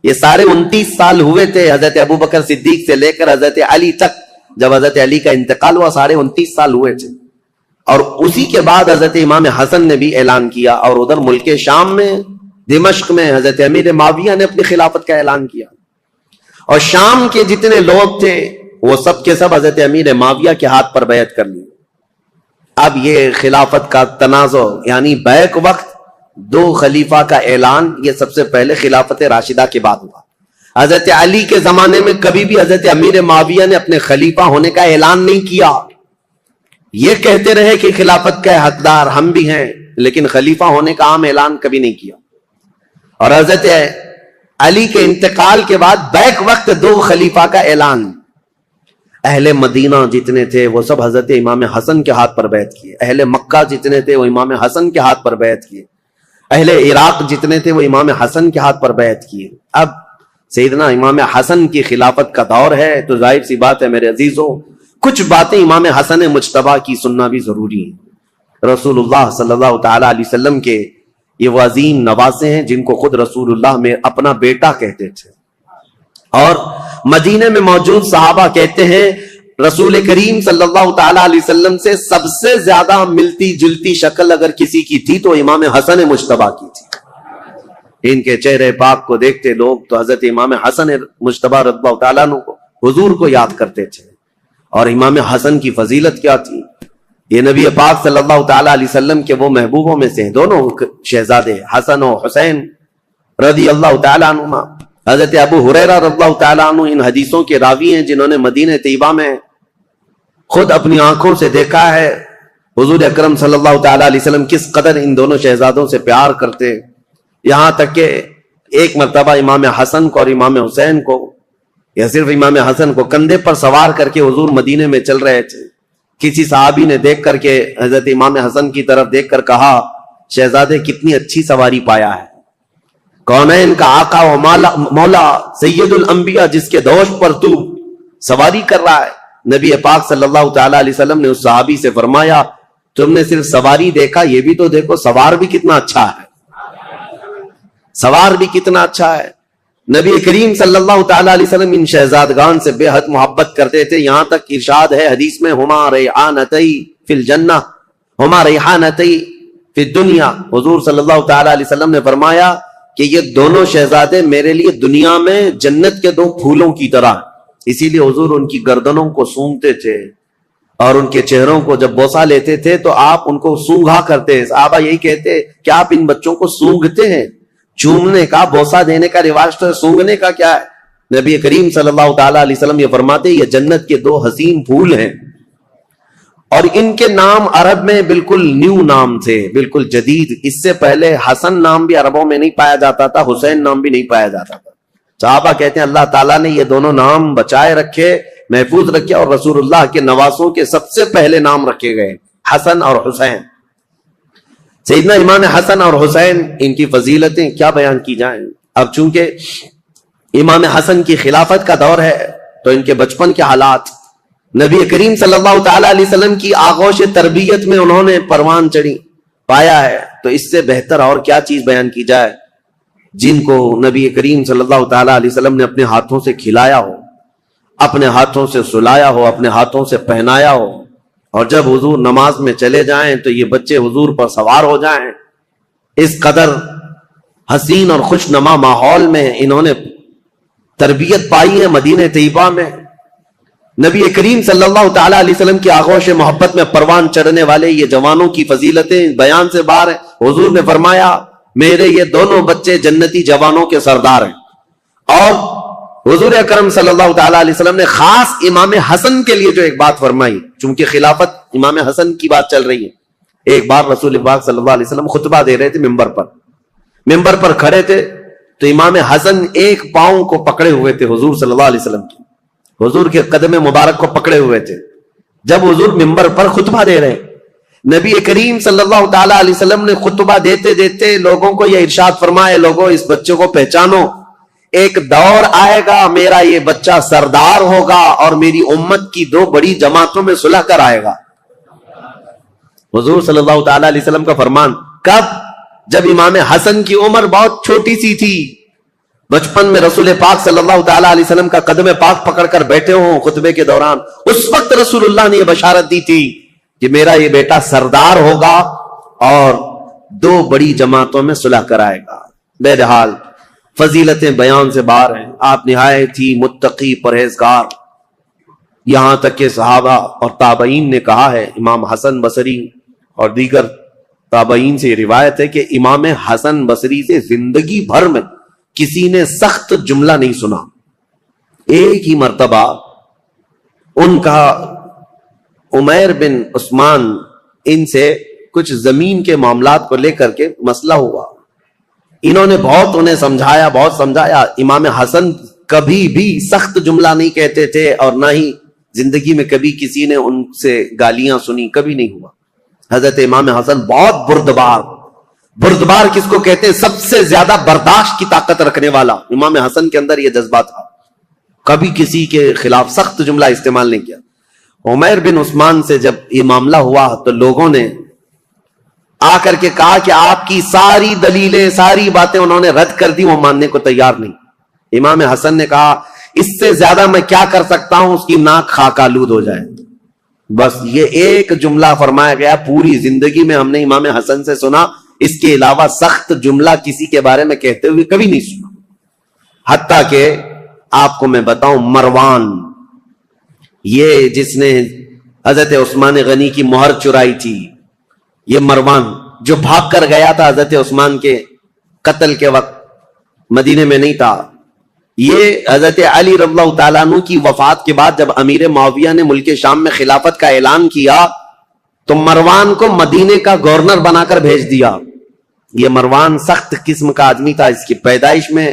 یہ سارے 29 سال ہوئے تھے حضرت ابوبکر صدیق سے لے کر حضرت علی تک. جب حضرت علی کا انتقال ہوا سارے 29 سال ہوئے تھے, اور اسی کے بعد حضرت امام حسن نے بھی اعلان کیا, اور ادھر ملک شام میں دمشق میں حضرت امیر معاویہ نے اپنی خلافت کا اعلان کیا, اور شام کے جتنے لوگ تھے وہ سب کے سب حضرت امیر معاویہ کے ہاتھ پر بیعت کر لی. اب یہ خلافت کا تنازع یعنی بیک وقت 2 خلیفہ کا اعلان, یہ سب سے پہلے خلافت راشدہ کے بعد ہوا. حضرت علی کے زمانے میں کبھی بھی حضرت امیر معاویہ نے اپنے خلیفہ ہونے کا اعلان نہیں کیا. یہ کہتے رہے کہ خلافت کا حقدار ہم بھی ہیں, لیکن خلیفہ ہونے کا عام اعلان کبھی نہیں کیا. اور حضرت علی کے انتقال کے بعد بیک وقت 2 خلیفہ کا اعلان. اہل مدینہ جتنے تھے وہ سب حضرت امام حسن کے ہاتھ پر بیعت کیے. اہل مکہ جتنے تھے وہ امام حسن کے ہاتھ پر بیعت کیے. اہل عراق جتنے تھے وہ امام حسن کے ہاتھ پر بیعت کیے. اب سیدنا امام حسن کی خلافت کا دور ہے, تو ظاہر سی بات ہے میرے عزیزوں, کچھ باتیں امام حسن مجتبی کی سننا بھی ضروری ہے. رسول اللہ صلی اللہ تعالی علیہ وسلم کے یہ وہ عظیم نواسے ہیں جن کو خود رسول اللہ میں اپنا بیٹا کہتے تھے, اور مدینے میں موجود صحابہ کہتے ہیں رسول کریم صلی اللہ تعالی علیہ وسلم سے سب سے زیادہ ملتی جلتی شکل اگر کسی کی تھی تو امام حسن مجتبی کی تھی. ان کے چہرے پاک کو دیکھتے لوگ تو حضرت امام حسن مجتبی رضی اللہ تعالیٰ عنہ کو, حضور کو یاد کرتے تھے. اور امام حسن کی فضیلت کیا تھی, یہ نبی پاک صلی اللہ تعالیٰ علیہ وسلم کے وہ محبوبوں میں سے دونوں شہزادے حسن و حسین رضی اللہ تعالیٰ عنہما. حضرت ابو ہریرہ رضی اللہ تعالیٰ عنہ ان حدیثوں کے راوی ہیں جنہوں نے مدینہ طیبہ میں خود اپنی آنکھوں سے دیکھا ہے حضور اکرم صلی اللہ تعالیٰ علیہ وسلم کس قدر ان دونوں شہزادوں سے پیار کرتے. یہاں تک کہ ایک مرتبہ امام حسن کو اور امام حسین کو, یا صرف امام حسن کو, کندھے پر سوار کر کے حضور مدینے میں چل رہے تھے. کسی صحابی نے دیکھ کر کے حضرت امام حسن کی طرف دیکھ کر کہا, شہزادے کتنی اچھی سواری پایا ہے, کونین کا آقا و مولا سید الانبیاء جس کے دوش پر تو سواری کر رہا ہے. نبی پاک صلی اللہ تعالی علیہ وسلم نے اس صحابی سے فرمایا, تم نے صرف سواری دیکھا, یہ بھی تو دیکھو سوار بھی کتنا اچھا ہے, سوار بھی کتنا اچھا ہے. نبی کریم صلی اللہ تعالی علیہ وسلم ان شہزادگان سے بے حد محبت کرتے تھے, یہاں تک ارشاد ہے حدیث میں, ہما ریحانتی فی الجنہ ہما ریحانتی فی الدنیا. حضور صلی اللہ تعالی علیہ وسلم نے فرمایا کہ یہ دونوں شہزادے میرے لیے دنیا میں جنت کے 2 پھولوں کی طرح. اسی لیے حضور ان کی گردنوں کو سونگتے تھے, اور ان کے چہروں کو جب بوسہ لیتے تھے تو آپ ان کو سونگھا کرتے. صحابہ یہی کہتے کہ آپ ان بچوں کو سونگھتے ہیں, چومنے کا بوسہ دینے کا رواج تو سونگنے کا کیا ہے. نبی کریم صلی اللہ تعالی علیہ وسلم یہ فرماتے یہ جنت کے 2 حسین پھول ہیں, اور ان کے نام عرب میں بالکل نیو نام تھے, بالکل جدید. اس سے پہلے حسن نام بھی عربوں میں نہیں پایا جاتا تھا, حسین نام بھی نہیں پایا جاتا تھا. صحابہ کہتے ہیں اللہ تعالیٰ نے یہ دونوں نام بچائے رکھے, محفوظ رکھے, اور رسول اللہ کے نواسوں کے سب سے پہلے نام رکھے گئے حسن اور حسین. سیدنا امام حسن اور حسین, ان کی فضیلتیں کیا بیان کی جائیں. اب چونکہ امام حسن کی خلافت کا دور ہے تو ان کے بچپن کے حالات, نبی کریم صلی اللہ تعالی علیہ وسلم کی آغوش تربیت میں انہوں نے پروان چڑھی پایا ہے, تو اس سے بہتر اور کیا چیز بیان کی جائے جن کو نبی کریم صلی اللہ تعالی علیہ وسلم نے اپنے ہاتھوں سے کھلایا ہو, اپنے ہاتھوں سے سلایا ہو, اپنے ہاتھوں سے پہنایا ہو, اور جب حضور نماز میں چلے جائیں تو یہ بچے حضور پر سوار ہو جائیں. اس قدر حسین اور خوش نما ماحول میں انہوں نے تربیت پائی ہے مدینہ طیبہ میں. نبی کریم صلی اللہ تعالی علیہ وسلم کی آغوش محبت میں پروان چڑھنے والے یہ جوانوں کی فضیلتیں بیان سے باہر ہیں. حضور نے فرمایا میرے یہ دونوں بچے جنتی جوانوں کے سردار ہیں. اور حضور اکرم صلی اللہ تعالی علیہ وسلم نے خاص امام حسن کے لیے جو ایک بات فرمائی, چونکہ خلافت امام حسن کی بات چل رہی ہے. ایک بار رسول پاک صلی اللہ علیہ وسلم خطبہ دے رہے تھے ممبر پر کھڑے تھے, تو امام حسن ایک پاؤں کو پکڑے ہوئے تھے حضور صلی اللہ علیہ وسلم کی, حضور کے قدم مبارک کو پکڑے ہوئے تھے. جب حضور منبر پر خطبہ دے رہے، نبی کریم صلی اللہ تعالی علیہ وسلم نے خطبہ دیتے دیتے لوگوں کو یہ ارشاد فرمائے، لوگوں اس بچے کو پہچانو، ایک دور آئے گا میرا یہ بچہ سردار ہوگا اور میری امت کی 2 بڑی جماعتوں میں صلح کر آئے گا۔ حضور صلی اللہ تعالی علیہ وسلم کا فرمان کب؟ جب امام حسن کی عمر بہت چھوٹی سی تھی، بچپن میں رسول پاک صلی اللہ تعالی علیہ وسلم کا قدم پاک پکڑ کر بیٹھے ہوں خطبے کے دوران، اس وقت رسول اللہ نے یہ بشارت دی تھی کہ میرا یہ بیٹا سردار ہوگا اور 2 بڑی جماعتوں میں صلح کرائے گا۔ بہرحال فضیلتیں بیان سے باہر ہیں، آپ نہایت ہی متقی پرہیزگار، یہاں تک کہ صحابہ اور تابعین نے کہا ہے، امام حسن بصری اور دیگر تابعین سے یہ روایت ہے کہ امام حسن بصری سے زندگی بھر میں کسی نے سخت جملہ نہیں سنا۔ ایک ہی مرتبہ ان کا عمیر بن عثمان ان سے کچھ زمین کے معاملات کو لے کر کے مسئلہ ہوا، انہوں نے انہیں بہت سمجھایا۔ امام حسن کبھی بھی سخت جملہ نہیں کہتے تھے اور نہ ہی زندگی میں کبھی کسی نے ان سے گالیاں سنی، کبھی نہیں ہوا۔ حضرت امام حسن بہت بردبار کس کو کہتے ہیں؟ سب سے زیادہ برداشت کی طاقت رکھنے والا، امام حسن کے اندر یہ جذبہ تھا، کبھی کسی کے خلاف سخت جملہ استعمال نہیں کیا۔ عمیر بن عثمان سے جب یہ معاملہ ہوا تو لوگوں نے آ کر کے کہا کہ آپ کی ساری دلیلیں، ساری باتیں انہوں نے رد کر دی، وہ ماننے کو تیار نہیں۔ امام حسن نے کہا اس سے زیادہ میں کیا کر سکتا ہوں، اس کی ناک خاک آلود ہو جائے۔ بس یہ ایک جملہ فرمایا گیا، پوری زندگی میں ہم نے امام حسن سے سنا، اس کے علاوہ سخت جملہ کسی کے بارے میں کہتے ہوئے کبھی نہیں سنا۔ حتیٰ کہ آپ کو میں بتاؤں، مروان، یہ جس نے حضرت عثمان غنی کی مہر چرائی تھی، یہ مروان جو بھاگ کر گیا تھا حضرت عثمان کے قتل کے وقت، مدینے میں نہیں تھا، یہ حضرت علی رضی اللہ تعالیٰ عنہ کی وفات کے بعد جب امیر معاویہ نے ملک شام میں خلافت کا اعلان کیا تو مروان کو مدینے کا گورنر بنا کر بھیج دیا۔ یہ مروان سخت قسم کا آدمی تھا، اس کی پیدائش میں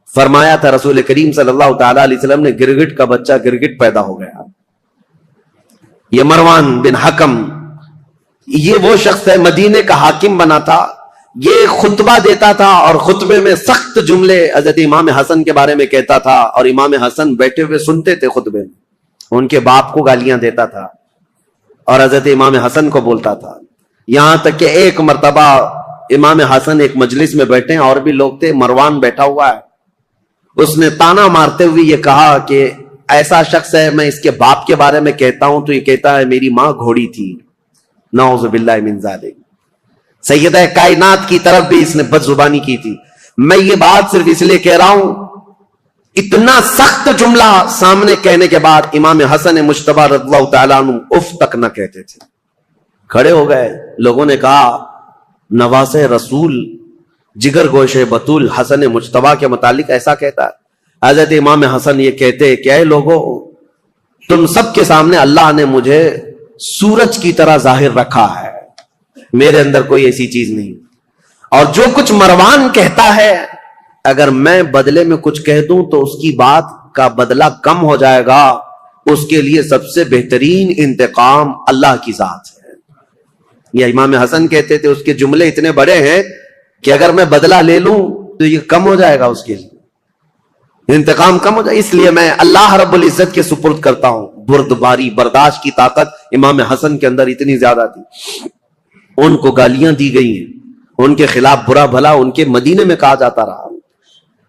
فرمایا تھا رسول کریم صلی اللہ تعالیٰ علیہ وسلم نے، گرگٹ کا بچہ گرگٹ پیدا ہو گیا۔ یہ مروان بن حکم، یہ وہ شخص ہے، مدینے کا حاکم بنا تھا، یہ خطبہ دیتا تھا اور خطبے میں سخت جملے حضرت امام حسن کے بارے میں کہتا تھا، اور امام حسن بیٹھے ہوئے سنتے تھے خطبے میں، ان کے باپ کو گالیاں دیتا تھا اور حضرت امام حسن کو بولتا تھا۔ یہاں تک کہ ایک مرتبہ امام حسن ایک مجلس میں بیٹھے ہیں، اور بھی لوگ تھے، مروان بیٹھا ہوا ہے، اس نے تانا مارتے ہوئے یہ کہا کہ ایسا شخص ہے، میں اس کے باپ کے بارے میں کہتا ہوں تو یہ کہتا ہے میری ماں گھوڑی تھی، نعوذ باللہ من ذالک۔ سیدہ کائنات کی طرف بھی اس نے بد زبانی کی تھی۔ میں یہ بات صرف اس لیے کہہ رہا ہوں، اتنا سخت جملہ سامنے کہنے کے بعد امام حسن مجتبی رضی اللہ تعالیٰ عنہ اف تک نہ کہتے تھے، کھڑے ہو گئے۔ لوگوں نے کہا نواز رسول جگر گوشے بطول حسن مجتبی کے متعلق ایسا کہتا ہے۔ حضرت امام حسن یہ کہتے کہ اے لوگوں، تم سب کے سامنے اللہ نے مجھے سورج کی طرح ظاہر رکھا ہے، میرے اندر کوئی ایسی چیز نہیں، اور جو کچھ مروان کہتا ہے اگر میں بدلے میں کچھ کہہ دوں تو اس کی بات کا بدلہ کم ہو جائے گا، اس کے لیے سب سے بہترین انتقام اللہ کی ذات ہے۔ یہ امام حسن کہتے تھے اس کے جملے اتنے بڑے ہیں کہ اگر میں بدلہ لے لوں تو یہ کم ہو جائے گا، اس کے لیے انتقام کم ہو جائے، اس لیے میں اللہ رب العزت کے سپرد کرتا ہوں۔ بردباری، برداشت کی طاقت امام حسن کے اندر اتنی زیادہ تھی۔ ان کو گالیاں دی گئی ہیں، ان کے خلاف برا بھلا ان کے مدینے میں کہا جاتا رہا۔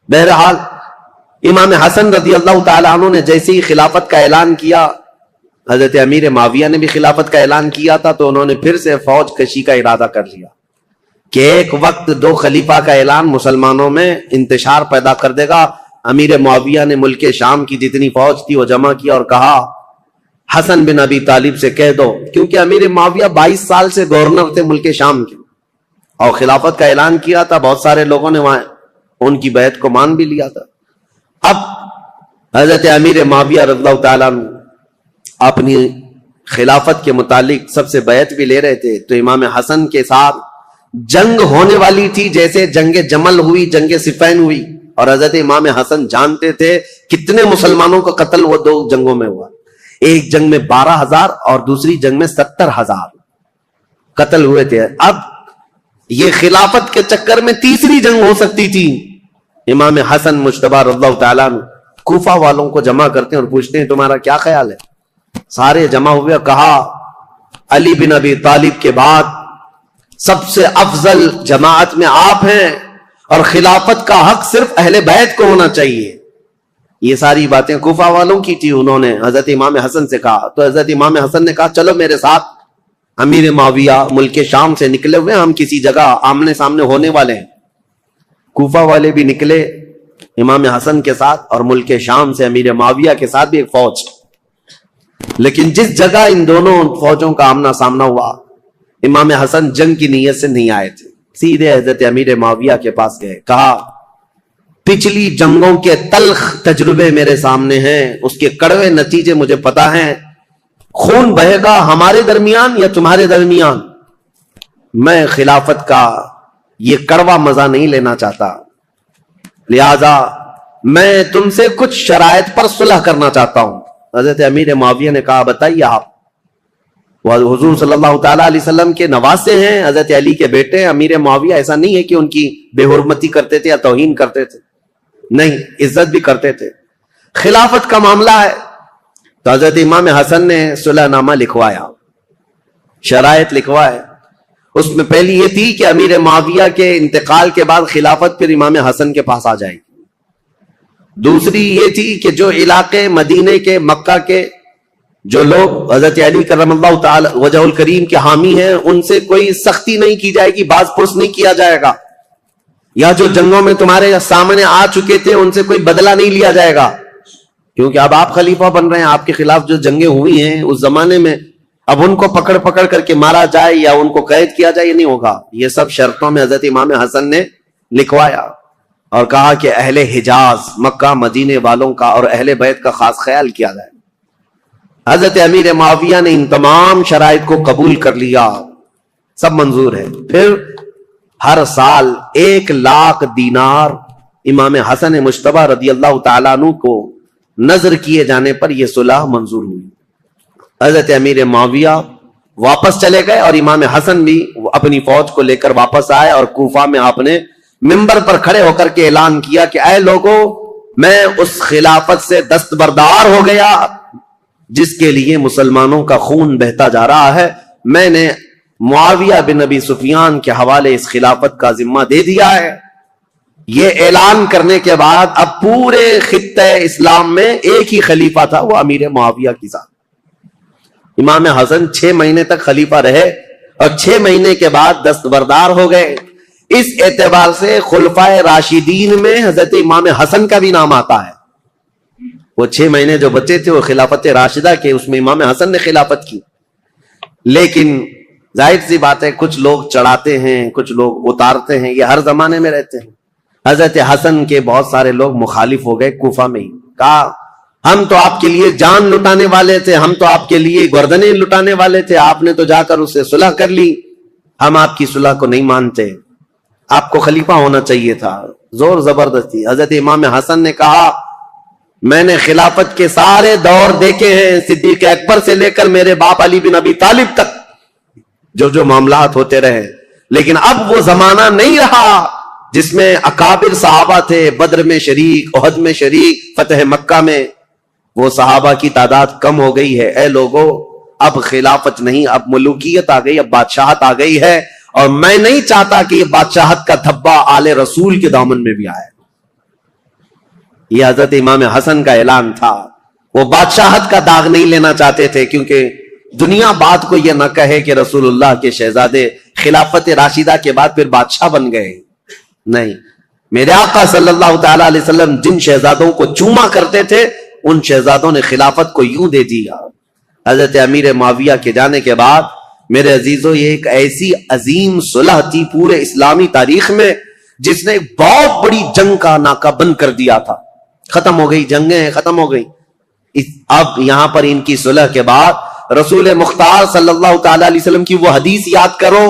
بہرحال امام حسن رضی اللہ تعالیٰ عنہ نے جیسے ہی خلافت کا اعلان کیا، حضرت امیر معاویہ نے بھی خلافت کا اعلان کیا تھا، تو انہوں نے پھر سے فوج کشی کا ارادہ کر لیا کہ ایک وقت 2 خلیفہ کا اعلان مسلمانوں میں انتشار پیدا کر دے گا۔ امیر معاویہ نے ملک شام کی جتنی فوج تھی وہ جمع کیا اور کہا حسن بن ابی طالب سے کہہ دو، کیونکہ امیر معاویہ 22 سال سے گورنر تھے ملک شام کے اور خلافت کا اعلان کیا تھا، بہت سارے لوگوں نے وہاں ان کی بیعت کو مان بھی لیا تھا۔ اب حضرت امیر معاویہ رضی اللہ تعالیٰ عنہ اپنی خلافت کے متعلق سب سے بیعت بھی لے رہے تھے، تو امام حسن کے ساتھ جنگ ہونے والی تھی، جیسے جنگ جمل ہوئی، جنگ صفین ہوئی، اور حضرت امام حسن جانتے تھے کتنے مسلمانوں کا قتل وہ 2 جنگوں میں ہوا۔ ایک جنگ میں 12,000 اور دوسری جنگ میں 70,000 قتل ہوئے تھے. اب یہ خلافت کے چکر میں تیسری جنگ ہو سکتی تھی. امام حسن مجتبی رضی اللہ تعالیٰ عنہ کوفہ والوں کو جمع کرتے ہیں اور پوچھتے ہیں تمہارا کیا خیال ہے؟ سارے جمع ہوئے اور کہا علی بن ابی طالب کے بعد سب سے افضل جماعت میں آپ ہیں اور خلافت کا حق صرف اہل بیت کو ہونا چاہیے. یہ ساری باتیں کوفہ والوں کی تھی. انہوں نے حضرت امام حسن سے کہا تو حضرت امام حسن نے کہا چلو میرے ساتھ. امیر معاویہ ملک شام سے نکلے ہوئے، ہم کسی جگہ آمنے سامنے ہونے والے ہیں. کوفہ والے بھی نکلے امام حسن کے ساتھ اور ملک شام سے امیر معاویہ کے ساتھ بھی ایک فوج. لیکن جس جگہ ان دونوں فوجوں کا آمنا سامنا ہوا، امام حسن جنگ کی نیت سے نہیں آئے تھے، سیدھے حضرت امیر معاویہ کے پاس گئے. کہا پچھلی جنگوں کے تلخ تجربے میرے سامنے ہیں، اس کے کڑوے نتیجے مجھے پتا ہیں. خون بہے گا ہمارے درمیان یا تمہارے درمیان، میں خلافت کا یہ کڑوا مزہ نہیں لینا چاہتا، لہذا میں تم سے کچھ شرائط پر صلح کرنا چاہتا ہوں. حضرت امیر معاویہ نے کہا بتائیے آپ. وہ حضور صلی اللہ تعالیٰ علیہ وسلم کے نواسے ہیں، حضرت علی کے بیٹے ہیں. امیر معاویہ ایسا نہیں ہے کہ ان کی بے حرمتی کرتے تھے یا توہین کرتے تھے، نہیں، عزت بھی کرتے تھے. خلافت کا معاملہ ہے تو حضرت امام حسن نے صلح نامہ لکھوایا، شرائط لکھوائے. اس میں پہلی یہ تھی کہ امیر معاویہ کے انتقال کے بعد خلافت پھر امام حسن کے پاس آ جائے گی. دوسری یہ تھی کہ جو علاقے مدینے کے مکہ کے جو لوگ حضرت علی کرم اللہ تعالی وجہ الکریم کے حامی ہیں ان سے کوئی سختی نہیں کی جائے گی، باز پرس نہیں کیا جائے گا، یا جو جنگوں میں تمہارے سامنے آ چکے تھے ان سے کوئی بدلہ نہیں لیا جائے گا، کیونکہ اب آپ خلیفہ بن رہے ہیں. آپ کے خلاف جو جنگیں ہوئی ہیں اس زمانے میں، اب ان کو پکڑ پکڑ کر کے مارا جائے یا ان کو قید کیا جائے، یہ نہیں ہوگا. یہ سب شرطوں میں حضرت امام حسن نے لکھوایا اور کہا کہ اہل حجاز مکہ مدینے والوں کا اور اہل بیت کا خاص خیال کیا جائے. حضرت امیر معاویہ نے ان تمام شرائط کو قبول کر لیا، سب منظور ہے. پھر ہر سال 1,00,000 دینار امام حسن مجتبی رضی اللہ تعالیٰ عنہ کو نظر کیے جانے پر یہ صلح منظور ہوئی. حضرت امیر معاویہ واپس چلے گئے اور امام حسن بھی اپنی فوج کو لے کر واپس آئے اور کوفہ میں آپ نے منبر پر کھڑے ہو کر کے اعلان کیا کہ اے لوگوں، میں اس خلافت سے دستبردار ہو گیا جس کے لیے مسلمانوں کا خون بہتا جا رہا ہے. میں نے معاویہ بن ابی سفیان کے حوالے اس خلافت کا ذمہ دے دیا ہے. یہ اعلان کرنے کے بعد اب پورے خطہ اسلام میں ایک ہی خلیفہ تھا، وہ امیر معاویہ کی ذات. امام حسن 6 مہینے تک خلیفہ رہے اور 6 مہینے کے بعد دستبردار ہو گئے. اس اعتبار سے خلفائے راشدین میں حضرت امام حسن کا بھی نام آتا ہے. وہ 6 مہینے جو بچے تھے وہ خلافت راشدہ کے، اس میں امام حسن نے خلافت کی. لیکن ظاہر سی بات ہے کچھ لوگ چڑھاتے ہیں، کچھ لوگ اتارتے ہیں، یہ ہر زمانے میں رہتے ہیں. حضرت حسن کے بہت سارے لوگ مخالف ہو گئے کوفہ میں ہی. کہا ہم تو آپ کے لیے جان لٹانے والے تھے، ہم تو آپ کے لیے گردنیں لٹانے والے تھے، آپ نے تو جا کر اس سے صلح کر لی، ہم آپ کی صلح کو نہیں مانتے، آپ کو خلیفہ ہونا چاہیے تھا. زور زبردستی. حضرت امام حسن نے کہا میں نے خلافت کے سارے دور دیکھے ہیں، صدیق اکبر سے لے کر میرے باپ علی بن ابی طالب تک جو معاملات ہوتے رہے، لیکن اب وہ زمانہ نہیں رہا جس میں اکابر صحابہ تھے، بدر میں شریک، احد میں شریک، فتح مکہ میں. وہ صحابہ کی تعداد کم ہو گئی ہے. اے لوگوں، اب خلافت نہیں، اب ملوکیت آ گئی، اب بادشاہت آ گئی ہے، اور میں نہیں چاہتا کہ یہ بادشاہت کا دھبا آل رسول کے دامن میں بھی آئے. یہ حضرت امام حسن کا اعلان تھا. وہ بادشاہت کا داغ نہیں لینا چاہتے تھے، کیونکہ دنیا بات کو یہ نہ کہے کہ رسول اللہ کے شہزادے خلافت راشدہ کے بعد پھر بادشاہ بن گئے. نہیں، میرے آقا صلی اللہ تعالی علیہ وسلم جن شہزادوں کو چوما کرتے تھے ان شہزادوں نے خلافت کو یوں دے دیا. حضرت امیر معاویہ کے جانے کے بعد میرے عزیزوں یہ ایک ایسی عظیم صلح تھی پورے اسلامی تاریخ میں جس نے بہت بڑی جنگ کا ناکہ بند کر دیا تھا. ختم ہو گئی، جنگیں ختم ہو گئی. اب یہاں پر ان کی صلح کے بعد رسول مختار صلی اللہ تعالی علیہ وسلم کی وہ حدیث یاد کرو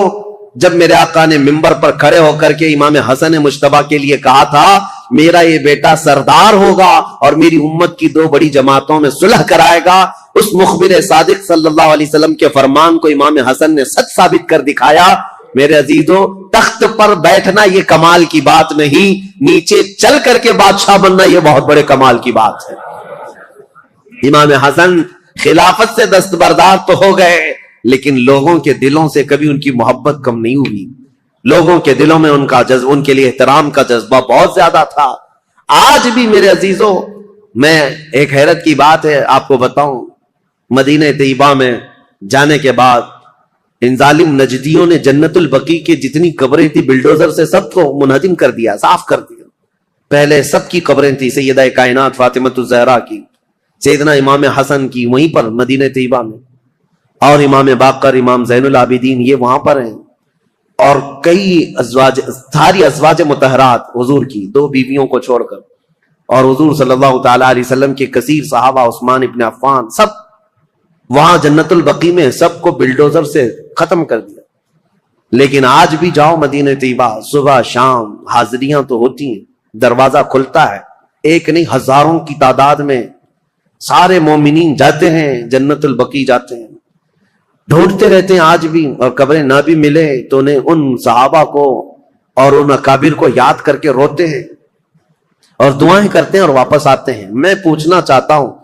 جب میرے آقا نے منبر پر کھڑے ہو کر کے امام حسن مجتبی کے لیے کہا تھا میرا یہ بیٹا سردار ہوگا اور میری امت کی 2 بڑی جماعتوں میں صلح کرائے گا. اس مخبر صادق صلی اللہ علیہ وسلم کے فرمان کو امام حسن نے سچ ثابت کر دکھایا. میرے عزیزو، تخت پر بیٹھنا یہ کمال کی بات نہیں، نیچے چل کر کے بادشاہ بننا یہ بہت بڑے کمال کی بات ہے. امام حسن خلافت سے دستبردار تو ہو گئے، لیکن لوگوں کے دلوں سے کبھی ان کی محبت کم نہیں ہوئی. لوگوں کے دلوں میں ان کا جذبہ، ان کے لیے احترام کا جذبہ بہت زیادہ تھا. آج بھی میرے عزیزو، میں ایک حیرت کی بات ہے آپ کو بتاؤں، مدینہ طیبہ میں جانے کے بعد ان ظالم نجدیوں نے جنت البقیع کے جتنی قبریں تھی بلڈوزر سے سب کو منہدم کر دیا، صاف کر دیا. پہلے سب کی قبریں تھی، سیدہ کائنات فاطمۃ الزہرا کی، سیدنا امام حسن کی وہیں پر مدینہ طیبہ میں، اور امام باقر، امام زین العابدین یہ وہاں پر ہیں، اور کئی ازواج، ساری ازواج مطہرات حضور کی 2 بیویوں کو چھوڑ کر، اور حضور صلی اللہ تعالی علیہ وسلم کے کثیر صحابہ، عثمان ابن عفان، سب وہاں جنت البقیع میں سب کو بلڈوزر سے ختم کر دیا. لیکن آج بھی جاؤ مدینہ طیبہ، صبح شام حاضریاں تو ہوتی ہیں، دروازہ کھلتا ہے، ایک نہیں ہزاروں کی تعداد میں سارے مومنین جاتے ہیں، جنت البقیع جاتے ہیں، ڈھونڈتے رہتے ہیں آج بھی. اور قبریں نہ بھی ملے تو انہیں ان صحابہ کو اور ان اکابر کو یاد کر کے روتے ہیں اور دعائیں کرتے ہیں اور واپس آتے ہیں. میں پوچھنا چاہتا ہوں،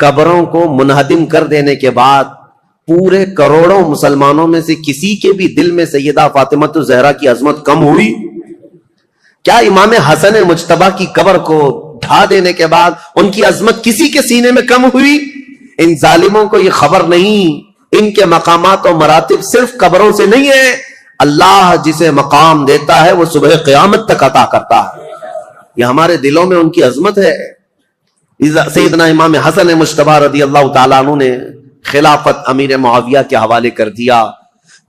قبروں کو منہدم کر دینے کے بعد پورے کروڑوں مسلمانوں میں سے کسی کے بھی دل میں سیدہ فاطمۃ الزہرا کی عظمت کم ہوئی؟ کیا امام حسن مجتبی کی قبر کو ڈھا دینے کے بعد ان کی عظمت کسی کے سینے میں کم ہوئی؟ ان ظالموں کو یہ خبر نہیں، ان کے مقامات و مراتب صرف قبروں سے نہیں ہے. اللہ جسے مقام دیتا ہے وہ صبح قیامت تک عطا کرتا ہے. یہ ہمارے دلوں میں ان کی عظمت ہے. سیدنا امام حسن مجتبی رضی اللہ تعالیٰ عنہ نے خلافت امیر معاویہ کے حوالے کر دیا.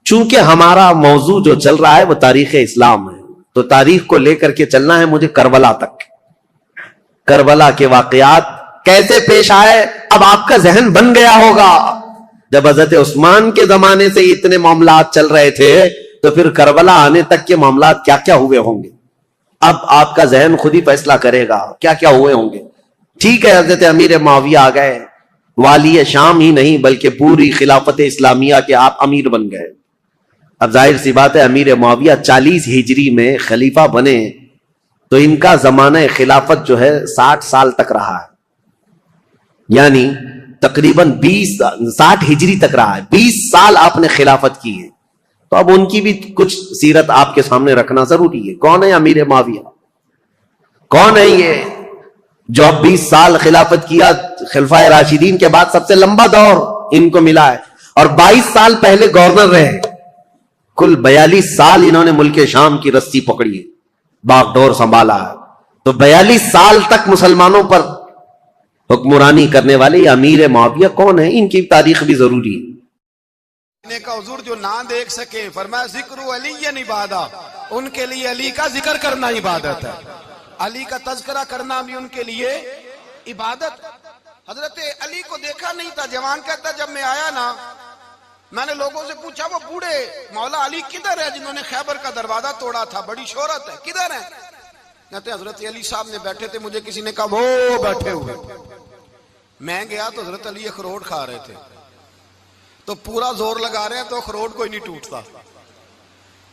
چونکہ ہمارا موضوع جو چل رہا ہے وہ تاریخ اسلام ہے، تو تاریخ کو لے کر کے چلنا ہے مجھے کربلا تک. کربلا کے واقعات کیسے پیش آئے اب آپ کا ذہن بن گیا ہوگا. جب حضرت عثمان کے زمانے سے اتنے معاملات چل رہے تھے تو پھر کربلا آنے تک کے معاملات کیا کیا ہوئے ہوں گے. اب آپ کا ذہن خود ہی فیصلہ کرے گا کیا کیا ہوئے ہوں گے. ٹھیک ہے، حضرت امیر معاویہ آ گئے، والی شام ہی نہیں بلکہ پوری خلافت اسلامیہ کے آپ امیر بن گئے. اب ظاہر سی بات ہے امیر معاویہ 40 ہجری میں خلیفہ بنے تو ان کا زمانہ خلافت جو ہے 60 سال تک رہا ہے، یعنی تقریباً 60 ہجری تک رہا ہے. 20 سال آپ نے خلافت کی ہے. تو اب ان کی بھی کچھ سیرت آپ کے سامنے رکھنا ضروری ہے. کون ہے امیر معاویہ؟ کون ہے یہ جو اب 20 سال خلافت کیا؟ خلفائے راشدین کے بعد سب سے لمبا دور ان کو ملا ہے، اور 22 سال پہلے گورنر رہے. کل 42 سال انہوں نے ملک شام کی رسی پکڑی ہے، باغ ڈور سنبھالا ہے. تو 42 سال تک مسلمانوں پر حکمرانی کرنے والے یہ امیر معاویہ کون ہیں؟ ان کی تاریخ بھی ضروری ہے. کا حضور جو نہ دیکھ سکے، فرمایا ذکر علی عبادت، ان کے لیے علی کا ذکر کرنا عبادت ہے، علی کا تذکرہ کرنا بھی ان کے لیے عبادت. حضرت علی کو دیکھا نہیں تھا. جوان کہتا جب میں آیا نا، میں نے لوگوں سے پوچھا وہ بوڑھے مولا علی کدھر ہے جنہوں نے خیبر کا دروازہ توڑا تھا، بڑی شہرت ہے، کدھر ہے؟ کہتے حضرت علی صاحب نے بیٹھے تھے، مجھے کسی نے کہا وہ بیٹھے ہوئے. میں گیا تو حضرت علی اخروٹ کھا رہے تھے، تو پورا زور لگا رہے ہیں تو اخروٹ کوئی نہیں ٹوٹتا،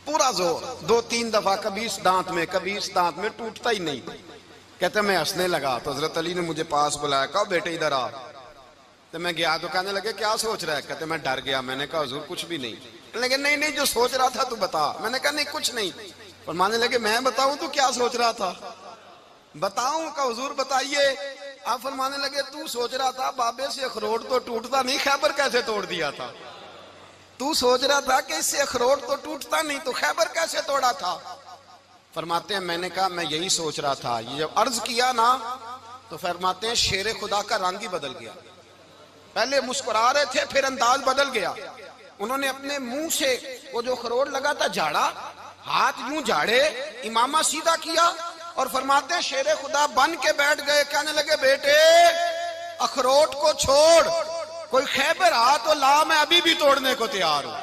پورا زور 2-3 دفعہ، کبھی اس دانت میں کبھی اس دانت میں، ٹوٹتا ہی نہیں. کہتے میں ہنسنے لگا تو حضرت علی نے مجھے پاس بلایا، کہا بیٹے ادھر آ. تو میں گیا تو کہنے لگے کیا سوچ رہا ہے؟ کہتے میں ڈر گیا. میں نے کہا حضور کچھ بھی نہیں. لیکن نہیں جو سوچ رہا تھا تو بتا. میں نے کہا نہیں کچھ نہیں. فرمانے لگے میں بتاؤں تو کیا سوچ رہا تھا؟ بتاؤں؟ کہ حضور بتائیے. آپ فرمانے لگے تو سوچ رہا تھا بابے سے اخروٹ تو ٹوٹتا نہیں، خیبر کیسے توڑ دیا تھا؟ تو سوچ رہا تھا کہ اس سے اخروٹ تو ٹوٹتا نہیں تو خیبر کیسے توڑا تھا؟ فرماتے ہیں میں نے کہا میں یہی سوچ رہا تھا. یہ جب عرض کیا نا تو فرماتے ہیں شیر خدا کا رنگ ہی بدل گیا. پہلے مسکرا رہے تھے پھر انداز بدل گیا. انہوں نے اپنے منہ سے وہ جو اخروٹ لگا تھا جھاڑا، ہاتھ یوں جھاڑے، امامہ سیدھا کیا، اور فرماتے ہیں شیر خدا بن کے بیٹھ گئے. کہنے لگے بیٹے اخروٹ کو چھوڑ، کوئی خیبر آ تو لا، میں ابھی بھی توڑنے کو تیار ہوں.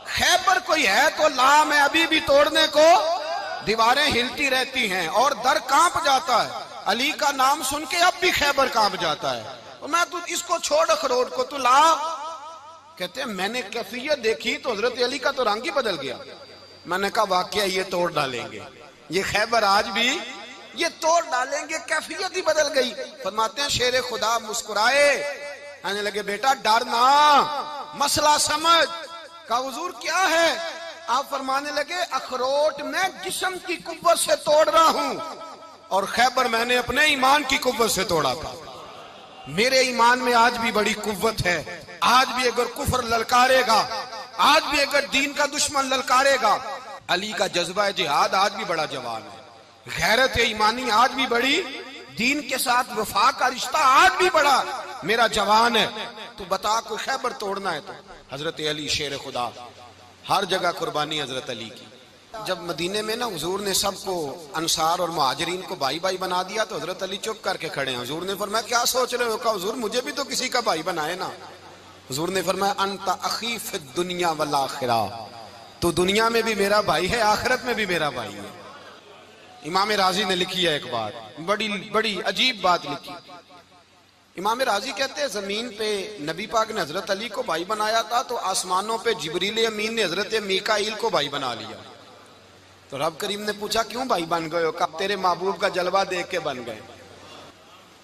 خیبر کوئی ہے تو لا، میں ابھی بھی توڑنے کو. دیواریں ہلتی رہتی ہیں اور در کانپ جاتا ہے. علی کا نام سن کے اب بھی خیبر کانپ جاتا ہے. اور میں تو اس کو چھوڑ اخروٹ کو تو لا. کہتے ہیں میں نے کیفیت دیکھی تو حضرت علی کا تو رنگ ہی بدل گیا. میں نے کہا واقعہ یہ توڑ ڈالیں گے, یہ خیبر آج بھی یہ توڑ ڈالیں گے, کیفیت ہی بدل گئی. فرماتے ہیں شیر خدا مسکرائے, کہنے لگے بیٹا ڈرنا, مسئلہ سمجھ. کہا حضور کیا ہے؟ آپ فرمانے لگے اخروٹ میں جسم کی قوت سے توڑ رہا ہوں اور خیبر میں نے اپنے ایمان کی قوت سے توڑا تھا. میرے ایمان میں آج بھی بڑی قوت ہے. آج بھی اگر کفر للکارے گا, آج بھی اگر دین کا دشمن للکارے گا, علی کا جذبہ جہاد آج بھی بڑا جوان ہے. غیرت ایمانی آج بھی بڑی, دین کے ساتھ وفا کا رشتہ آج بھی بڑا میرا جوان ہے. تو بتا کوئی خیبر توڑنا ہے تو حضرت علی شیر خدا, ہر جگہ قربانی حضرت علی کی. جب مدینے میں نا حضور نے سب کو انصار اور مہاجرین کو بھائی بھائی بنا دیا تو حضرت علی چپ کر کے کھڑے ہیں. حضور نے فرمایا کیا سوچ رہے ہو؟ کہا حضور مجھے بھی تو کسی کا بھائی بنائے نا. حضور نے فرمایا انت اخی فی الدنیا والآخرہ, تو دنیا میں بھی میرا بھائی ہے, آخرت میں بھی میرا بھائی ہے. امام راضی نے لکھی ہے ایک بات, بڑی عجیب بات لکھی. امام راضی کہتے ہیں زمین پہ نبی پاک نے حضرت علی کو بھائی بنایا تھا تو آسمانوں پہ جبریل امین نے حضرت میکائیل کو بھائی بنا لیا. تو رب کریم نے پوچھا کیوں بھائی بن گئے ہو؟ کہا تیرے محبوب کا جلوہ دیکھ کے بن گئے.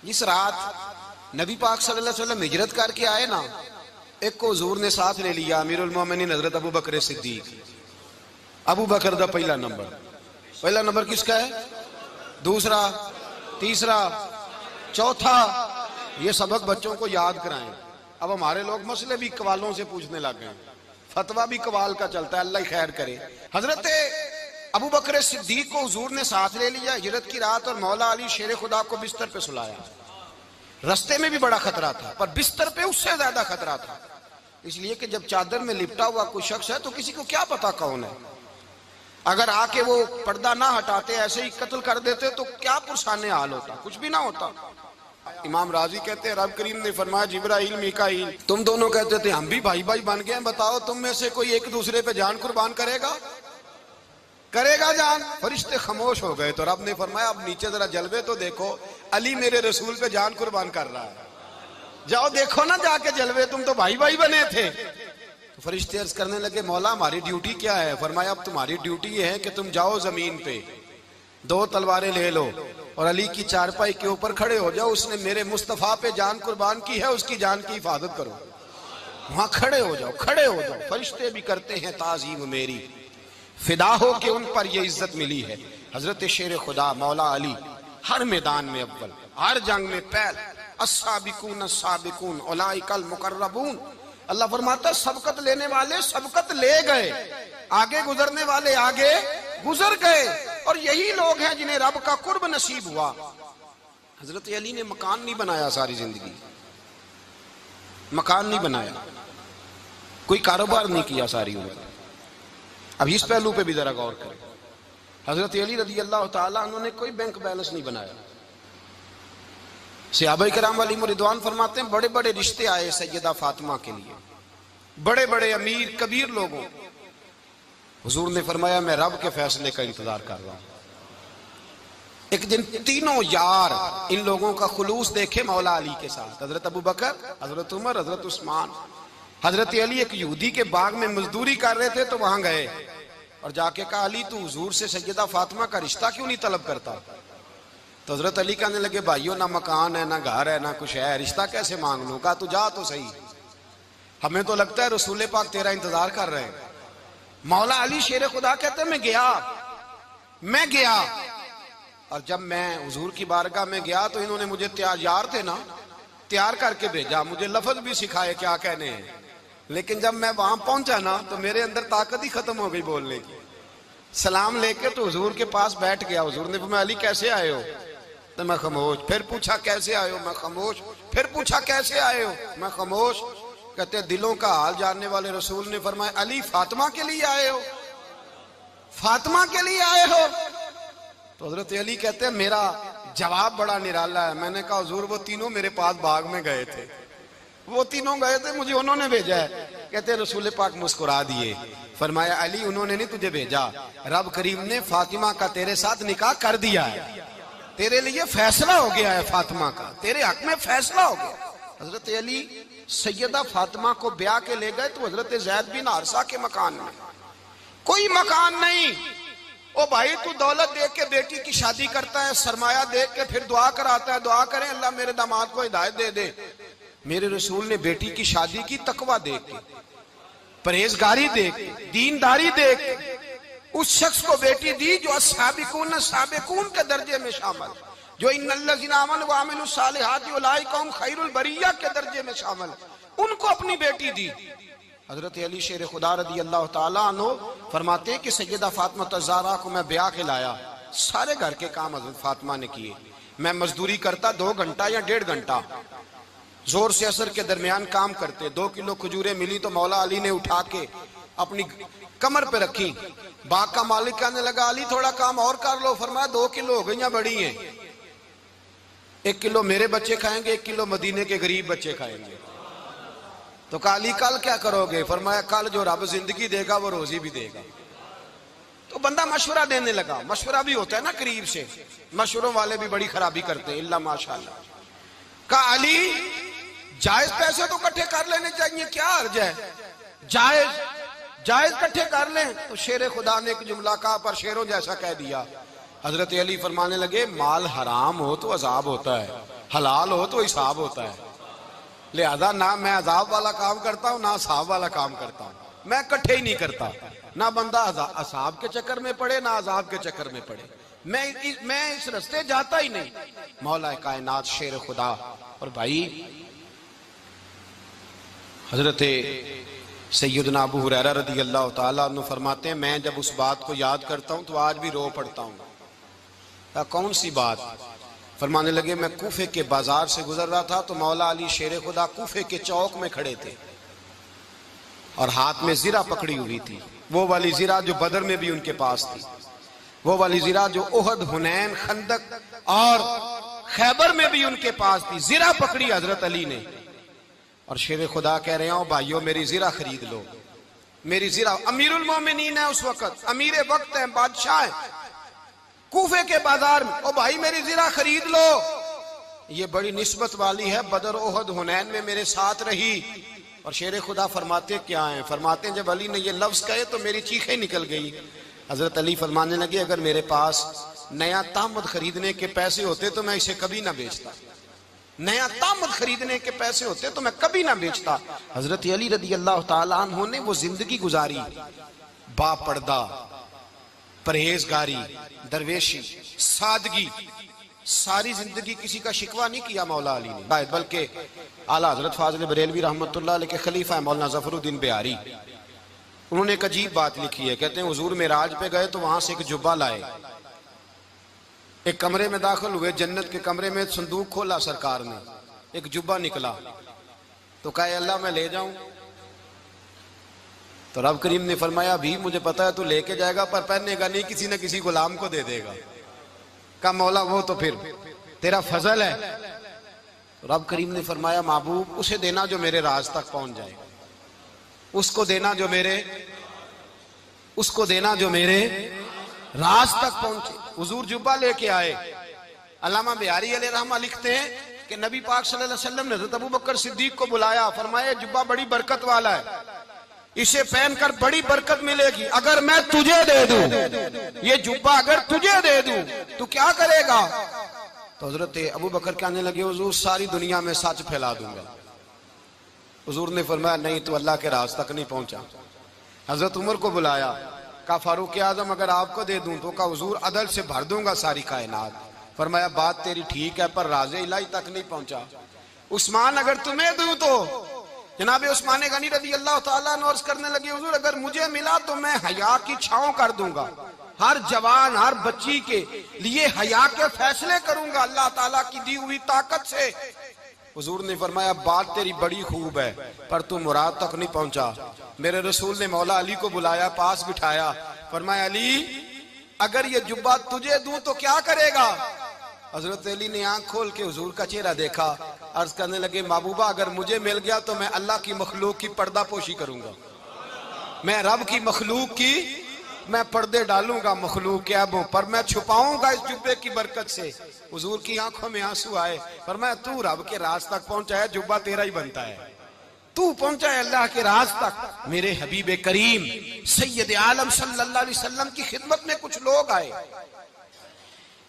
جس رات نبی پاک صلی اللہ علیہ وسلم ہجرت کر کے آئے نا, ایک کو حضور نے ساتھ لے لیا, امیر المومنین حضرت ابو بکر صدیق. ابو بکر دا پہلا نمبر کس کا ہے؟ دوسرا, تیسرا, چوتھا. یہ سبق بچوں کو یاد کرائیں. اب ہمارے لوگ مسئلے بھی قوالوں سے پوچھنے لگ گئے, فتویٰ بھی قوال کا چلتا ہے, اللہ ہی خیر کرے. حضرت ابو بکر صدیق کو حضور نے ساتھ لے لیا ہجرت کی رات, اور مولا علی شیر خدا کو بستر پہ سلایا. رستے میں بھی بڑا خطرہ تھا پر بستر پہ اس سے زیادہ خطرہ تھا, اس لیے کہ جب چادر میں لپٹا ہوا کوئی شخص ہے تو کسی کو کیا پتا کون ہے. اگر آ کے وہ پردہ نہ ہٹاتے ایسے ہی قتل کر دیتے تو کیا پرسان حال ہوتا, کچھ بھی نہ ہوتا. امام راضی کہتے ہیں رب کریم نے فرمایا جبرائیل میکائیل تم دونوں کہتے تھے ہم بھی بھائی بھائی بن گئے ہیں, بتاؤ تم میں سے کوئی ایک دوسرے پہ جان قربان کرے گا جان؟ فرشتے خاموش ہو گئے. تو رب نے فرمایا اب نیچے ذرا جلوے تو دیکھو, علی میرے رسول پہ جان قربان کر رہا ہے, جاؤ دیکھو نا جا کے جلوے, تم تو بھائی بھائی بنے تھے. تو فرشتے عرض کرنے لگے مولا ہماری ڈیوٹی کیا ہے؟ فرمایا اب تمہاری ڈیوٹی یہ ہے کہ تم جاؤ زمین پہ 2 تلواریں لے لو اور علی کی چارپائی کے اوپر کھڑے ہو جاؤ, اس نے میرے مصطفیٰ پہ جان قربان کی ہے, اس کی جان کی حفاظت کرو. وہاں کھڑے ہو جاؤ. فرشتے بھی کرتے ہیں تعظیم میری, فدا ہو کہ ان پر یہ عزت ملی ہے. حضرت شیر خدا مولا علی ہر میدان میں اول, ہر جنگ میں پہل. السابقون السابقون اولئک المقربون. اللہ فرماتا ہے سبقت لینے والے سبقت لے گئے, آگے گزرنے والے آگے گزر گئے, اور یہی لوگ ہیں جنہیں رب کا قرب نصیب ہوا. حضرت علی نے مکان نہیں بنایا ساری زندگی, مکان نہیں بنایا, کوئی کاروبار نہیں کیا ساری عمر. اب اس پہلو پہ بھی ذرا غور کریں. حضرت علی رضی اللہ تعالیٰ انہوں نے کوئی بینک بیلنس نہیں بنایا. صحابہ کرام علیہم رضوان فرماتے ہیں بڑے بڑے رشتے آئے سیدہ فاطمہ کے لیے, بڑے بڑے امیر کبیر لوگوں. حضور نے فرمایا میں رب کے فیصلے کا انتظار کر رہا ہوں. ایک دن تینوں یار ان لوگوں کا خلوص دیکھے مولا علی کے ساتھ, حضرت ابو بکر, حضرت عمر, حضرت عثمان. حضرت علی ایک یہودی کے باغ میں مزدوری کر رہے تھے تو وہاں گئے اور جا کے کہا علی تو حضور سے سیدہ فاطمہ کا رشتہ کیوں نہیں طلب کرتا؟ تو حضرت علی کہنے لگے بھائیو نہ مکان ہے نہ گھر ہے نہ کچھ ہے, رشتہ کیسے مانگ لوں؟ کہا تو جا تو صحیح, ہمیں تو لگتا ہے رسول پاک تیرا انتظار کر رہے ہیں. مولا علی شیر خدا کہتے ہیں میں گیا اور جب میں حضور کی بارگاہ میں گیا تو انہوں نے مجھے یار تھے نا تیار کر کے بھیجا, مجھے لفظ بھی سکھائے کیا کہنے ہیں, لیکن جب میں وہاں پہنچا نا تو میرے اندر طاقت ہی ختم ہو گئی بولنے کی. سلام لے کے تو حضور کے پاس بیٹھ گیا. حضور نے فرمایا علی کیسے آئے ہو؟ تو میں خاموش. پھر پوچھا کیسے آئے ہو؟ میں خاموش. پھر پوچھا کیسے آئے ہو؟ میں خاموش. کہتے دلوں کا حال جاننے والے رسول نے فرمایا علی فاطمہ کے لیے آئے ہو؟ فاطمہ کے لیے آئے ہو؟ تو حضرت علی کہتے ہیں میرا جواب بڑا نرالا ہے. میں نے کہا حضور وہ تینوں میرے پاس باغ میں گئے تھے, وہ تینوں گئے تھے, مجھے انہوں نے بھیجا ہے. کہتے ہیں رسول پاک مسکرا دیے, فرمایا علی انہوں نے نہیں تجھے بھیجا, رب کریم نے فاطمہ کا تیرے ساتھ نکاح کر دیا ہے, تیرے لیے فیصلہ ہو گیا ہے, فاطمہ کا تیرے حق میں فیصلہ ہو گیا. حضرت علی سیدہ فاطمہ کو بیاہ کے لے گئے تو حضرت زید بن حارثہ کے مکان میں، کوئی مکان نہیں. او بھائی تو دولت دیکھ کے بیٹی کی شادی کرتا ہے، سرمایہ دیکھ کے پھر دعا کراتا ہے، دعا کریں اللہ میرے داماد کو ہدایت دے دے. میرے رسول نے بیٹی کی شادی کی تقوی دیکھ کے، پرہیزگاری دیکھ کے، دینداری دیکھ کے. اس شخص کو بیٹی دی جو السابقون سابقون کے درجے میں شامل، جو ان الذین آمنوا وعملوا الصالحات اولئک هم خیر البریہ کے درجے میں شامل، ان کو اپنی بیٹی دی. حضرت علی شیر خدا رضی اللہ تعالیٰ عنہ فرماتے ہیں کہ سیدہ فاطمہ الزہرا کو میں بیاہ کے لایا، سارے گھر کے کام حضرت فاطمہ نے کیے. میں مزدوری کرتا 2 گھنٹہ یا 1.5 گھنٹہ، زور سے اثر کے درمیان کام کرتے. 2 کلو کھجوریں ملی تو مولا علی نے اٹھا کے اپنی کمر پہ رکھی. باغ کا مالک کہنے لگا علی تھوڑا کام اور کر لو. فرمایا 2 کلو ہو گئیں بڑی ہیں، 1 کلو میرے بچے کھائیں گے، 1 کلو مدینے کے غریب بچے کھائیں گے. تو کہا علی کل کیا کرو گے؟ فرمایا کل جو رب زندگی دے گا وہ روزی بھی دے گا. تو بندہ مشورہ دینے لگا. مشورہ بھی ہوتا ہے نا قریب سے، مشوروں والے بھی بڑی خرابی کرتے ہیں، اللہ ماشاءاللہ. کہا علی جائز پیسے تو کٹھے کر لینے چاہیے، کیا حرج ہے، جائز کٹھے کر لیں. تو شیر خدا نے ایک جملہ کہا پر شیروں جیسا کہہ دیا. حضرت علی فرمانے لگے مال حرام ہو تو عذاب ہوتا ہے، حلال ہو تو حساب ہوتا ہے. لہذا نہ میں عذاب والا کام کرتا ہوں نہ حساب والا کام کرتا ہوں، میں کٹھے ہی نہیں کرتا. نہ بندہ عذاب کے چکر میں پڑے نہ عذاب کے چکر میں پڑے، میں اس رستے جاتا ہی نہیں. مولا کائنات شیر خدا. اور بھائی حضرت سیدنا ابو ہریرہ رضی اللہ تعالیٰ عنہ فرماتے ہیں میں جب اس بات کو یاد کرتا ہوں تو آج بھی رو پڑتا ہوں. کون سی بات؟ فرمانے لگے میں کوفے کے بازار سے گزر رہا تھا تو مولا علی شیر خدا کوفے کے چوک میں کھڑے تھے اور ہاتھ میں زرہ پکڑی ہوئی تھی، وہ والی زرہ جو بدر میں بھی ان کے پاس تھی، وہ والی زرہ جو احد، حنین، خندق اور خیبر میں بھی ان کے پاس تھی. زرہ پکڑی حضرت علی نے اور شیر خدا کہہ رہے ہیں بھائیو میری زرہ خرید لو. میری زرہ، امیر المومنین ہے اس وقت، امیر وقت ہیں، بادشاہ ہیں، کوفے کے بازار میں. او بھائی میری زرہ خرید لو، یہ بڑی نسبت والی ہے، بدر، احد، حنین میں میرے ساتھ رہی. اور شیر خدا فرماتے کیا ہیں؟ فرماتے ہیں جب علی نے یہ لفظ کہے تو میری چیخیں نکل گئی. حضرت علی فرمانے لگے اگر میرے پاس نیا تامد خریدنے کے پیسے ہوتے تو میں اسے کبھی نہ بیچتا، نیا تامد خریدنے کے پیسے ہوتے تو میں کبھی نہ بیچتا. حضرت علی رضی اللہ تعالیٰ عنہ نے وہ زندگی گزاری، با پردہ، پرہیزگاری، درویشی، سادگی، ساری زندگی کسی کا شکوہ نہیں کیا مولا علی نے، بلکہ اعلیٰ حضرت فاضل بریلوی رحمۃ اللہ علیہ کے خلیفہ مولانا ظفر الدین بہاری، انہوں نے ایک عجیب بات لکھی ہے. کہتے ہیں حضور معراج پہ گئے تو وہاں سے ایک جبہ لائے، ایک کمرے میں داخل ہوئے، جنت کے کمرے میں صندوق کھولا سرکار نے، ایک جبہ نکلا تو کہا اللہ میں لے جاؤں؟ تو رب کریم نے فرمایا بھی مجھے پتا ہے تو لے کے جائے گا پر پہننے گا نہیں، کسی نہ کسی غلام کو دے دے گا. کہا مولا وہ تو پھر تیرا فضل ہے. رب کریم نے فرمایا محبوب اسے دینا جو میرے راز تک پہنچ جائے، اس کو دینا جو میرے راز تک پہنچے. حضور جبہ لے کے آئے. علامہ بہاری علیہ رحمہ لکھتے ہیں کہ نبی پاک صلی اللہ علیہ وسلم نے حضرت ابوبکر صدیق کو بلایا، فرمایا جبہ بڑی برکت والا ہے، اسے پہن کر بڑی برکت ملے گی، اگر میں تجھے دے دوں یہ جبہ، اگر تجھے دے دوں تو کیا کرے گا؟ تو حضرت ابوبکر کہنے لگے حضور ساری دنیا میں سچ پھیلا دوں گا. حضور نے فرمایا نہیں تو اللہ کے راز تک نہیں پہنچا. حضرت عمر کو بلایا، کہا فاروق اعظم اگر آپ کو دے دوں تو کہا حضور عدل سے بھر دوں گا ساری کائنات. فرمایا بات تیری ٹھیک ہے پر راز الہی تک نہیں پہنچا. عثمان اگر تمہیں دوں تو جناب عثمان غنی رضی اللہ تعالیٰ عنہ عرض کرنے لگے حضور اگر مجھے ملا تو میں حیا کی چھاؤں کر دوں گا، ہر جوان ہر بچی کے لیے حیا کے فیصلے کروں گا اللہ تعالیٰ کی دی ہوئی طاقت سے. حضور نے فرمایا بات تیری بڑی خوب ہے پر تو مراد تک نہیں پہنچا. میرے رسول نے مولا علی کو بلایا، پاس بٹھایا، فرمایا علی اگر یہ جبہ تجھے دوں تو کیا کرے گا؟ حضرت علی نے آنکھ کھول کے حضور کا چہرہ دیکھا، عرض کرنے لگے محبوبہ اگر مجھے مل گیا تو میں اللہ کی مخلوق کی پردہ پوشی کروں گا، میں رب کی مخلوق کی میں پردے ڈالوں گا مخلوق کے عیبوں پر، میں چھپاؤں گا اس جبے کی برکت سے۔ حضور کی آنکھوں میں آنسو آئے، فرمایا تو رب کے راز تک پہنچا ہے، جبہ تیرا ہی بنتا ہے، تو پہنچا ہے اللہ کے راز تک۔ میرے حبیب کریم سید عالم صلی اللہ علیہ وسلم کی خدمت میں کچھ لوگ آئے